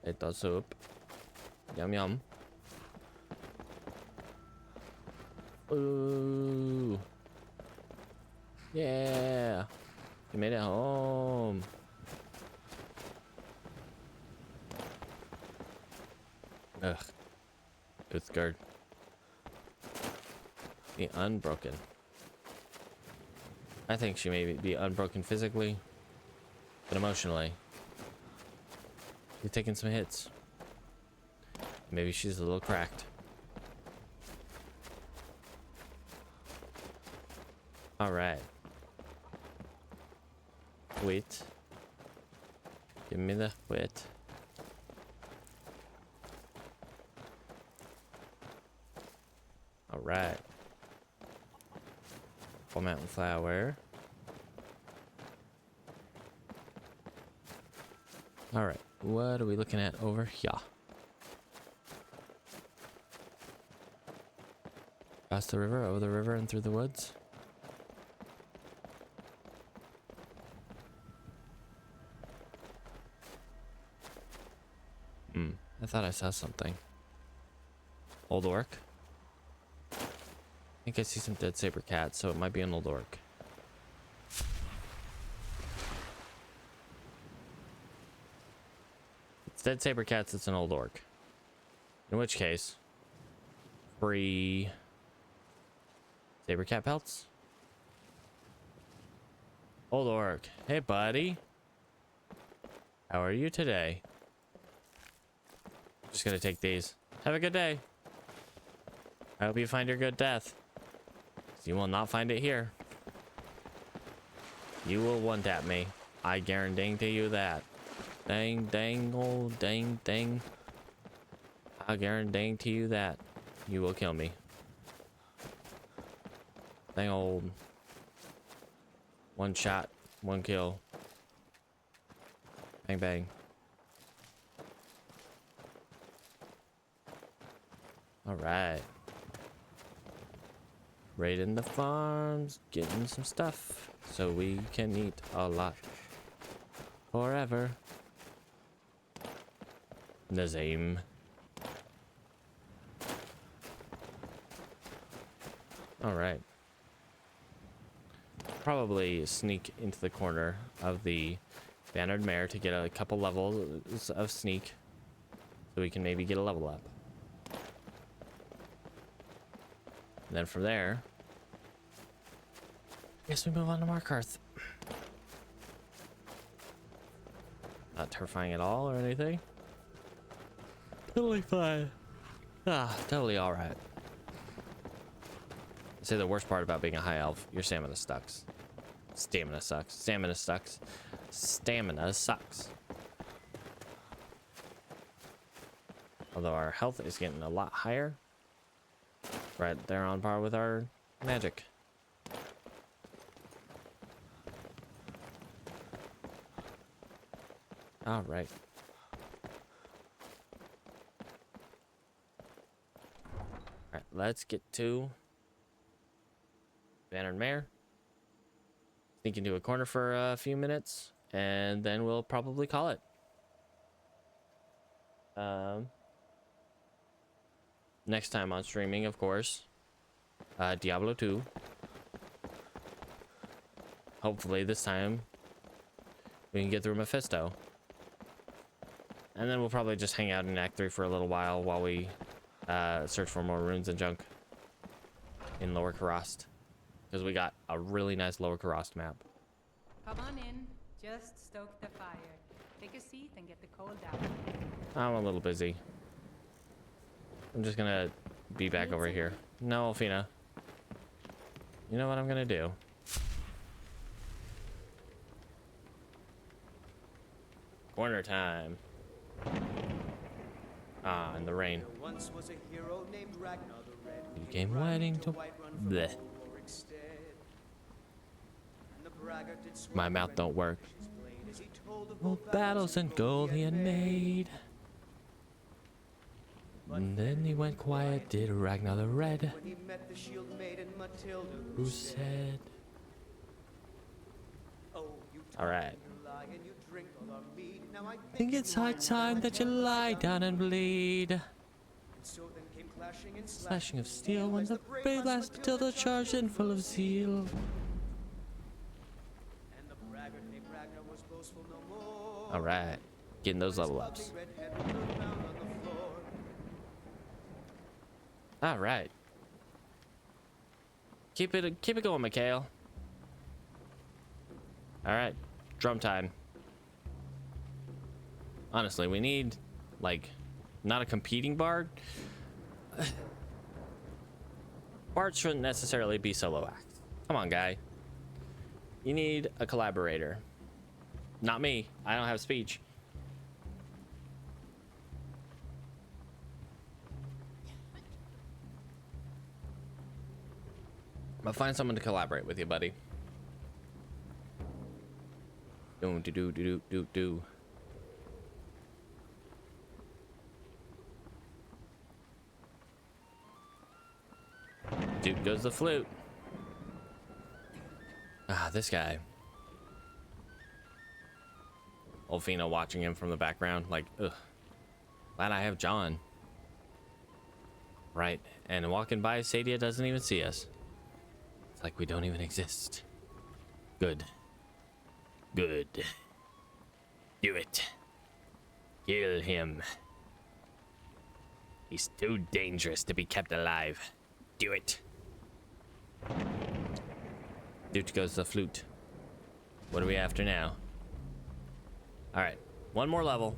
eat the soup. Yum yum. Ooh. Yeah. You made it home. Ugh. Uthgard. Be unbroken. I think she may be unbroken physically, but emotionally, she's taking some hits. Maybe she's a little cracked. All right. Wait. Give me the wit. All right. Full mountain flower. All right. What are we looking at over here? Across the river, over the river, and through the woods. I thought I saw something. Old orc? I think I see some dead saber cats, so it might be an old orc. It's dead saber cats, it's an old orc. In which case, free saber cat pelts? Old orc. Hey buddy. How are you today? Just gonna take these. Have a good day. I hope you find your good death. You will not find it here. You will one-tap me. I guarantee you that. Dang, dang, old, dang, dang. I guarantee you that. You will kill me. Dang old. One shot, one kill. Bang, bang. All right. Raiding the farms, getting some stuff so we can eat a lot forever. Nazim. All right. Probably sneak into the corner of the bannered mare to get a couple levels of sneak so we can maybe get a level up. And then from there, I guess we move on to Markarth. Not terrifying at all or anything. Totally fine. Ah, totally alright. I'd say the worst part about being a high elf, your stamina sucks. Stamina sucks. Stamina sucks. Stamina sucks. Although our health is getting a lot higher. Right there on par with our magic. All right. All right, let's get to Bannered Mare. Sneak into a corner for a few minutes, and then we'll probably call it. Next time on streaming, of course, Diablo 2. Hopefully this time we can get through Mephisto. And then we'll probably just hang out in Act 3 for a little while we search for more runes and junk in Lower Karast. Because we got a really nice Lower Karast map. Come on in. Just stoke the fire. Take a seat and get the cold out. I'm a little busy. I'm just gonna be back over here. No, Alfina. You know what I'm gonna do? Corner time. Ah, in the rain. Once was a hero named Ragnar the Red. You came waiting to... Bleh. My mouth don't work. Old battles and gold he had made. And then he went quiet, did Ragnar the Red. When he met the shield maiden Matilda, who said... Alright. I think it's high time that you lie down and bleed. Slashing of steel when the brave last Matilda charged in full of zeal. Alright. Getting those level ups. Alright. Keep it going, Mikhail. Alright. Drum time. Honestly, we need, like, not a competing bard. Bards shouldn't necessarily be solo acts. Come on, guy. You need a collaborator. Not me. I don't have speech. But find someone to collaborate with you, buddy. Do. Dude goes the flute. Ah, this guy. Olfina watching him from the background, like, ugh. Glad I have John. Right, and walking by, Sadia doesn't even see us. It's like we don't even exist. Good. Good. Do it. Kill him. He's too dangerous to be kept alive. Do it. Dude goes the flute. What are we after now? Alright, one more level.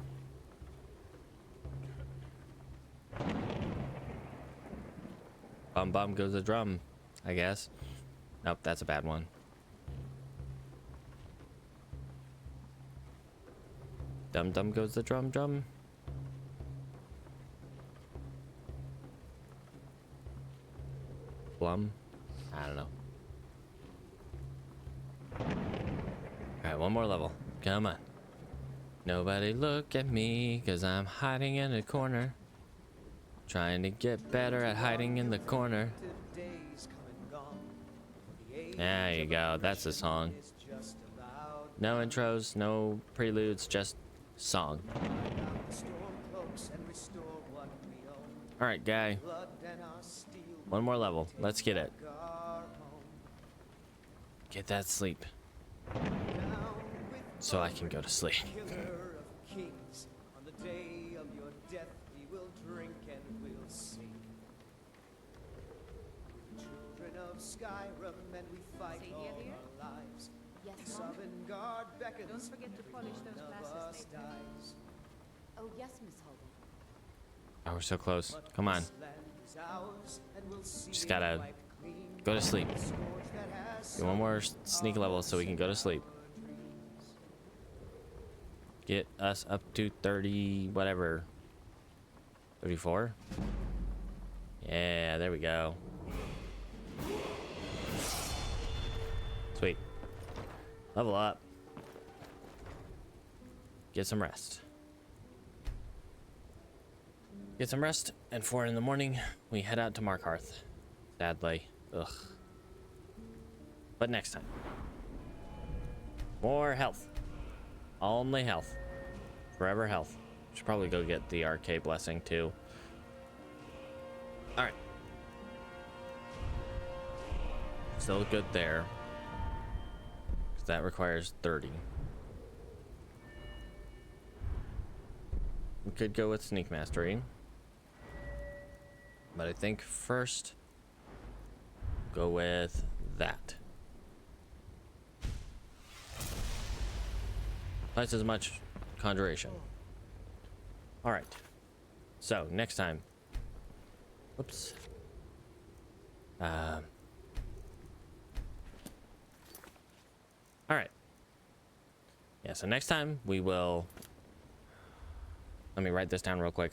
Bum bum goes the drum, I guess. Nope, that's a bad one. Dum dum goes the drum drum. Plum? I don't know. Alright, one more level. Come on. Nobody look at me, 'cause I'm hiding in a corner. Trying to get better at hiding in the corner. There you go, that's the song. No intros, no preludes, just song. Alright, guy. One more level. Let's get it. Get that sleep. So I can go to sleep. On the day of your death, we will drink and we'll sing. Children of Skyrim, and we fight all our lives. Yes, Don't forget to polish those glasses later. Oh, yes, Miss Holden. Oh, we're so close. Come on. Just gotta go to sleep. Get one more sneak level so we can go to sleep. Get us up to 30, whatever. 34? Yeah, there we go. Sweet. Level up. Get some rest. Get some rest, and 4 in the morning, we head out to Markarth. Sadly. Ugh. But next time. More health. Only health. Forever health. Should probably go get the RK blessing too. Alright. Still good there. Because that requires 30. We could go with Sneak Mastery. But I think first, go with that. Twice as much Conjuration. Alright. So, next time. Whoops. Alright. Yeah, so next time we will... Let me write this down real quick.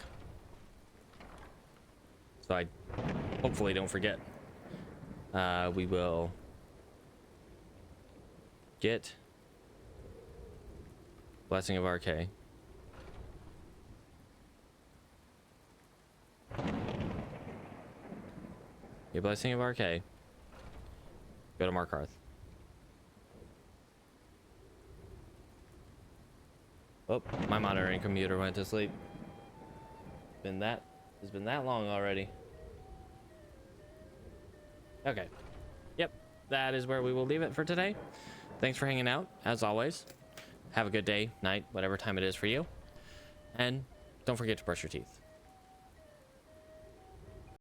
So I hopefully don't forget. We will get Blessing of RK. Get Blessing of RK. Go to Markarth. Oh, my monitoring computer went to sleep. It's been that long already. Okay. Yep, that is where we will leave it for today. Thanks for hanging out, as always. Have a good day, night, whatever time it is for you. And don't forget to brush your teeth.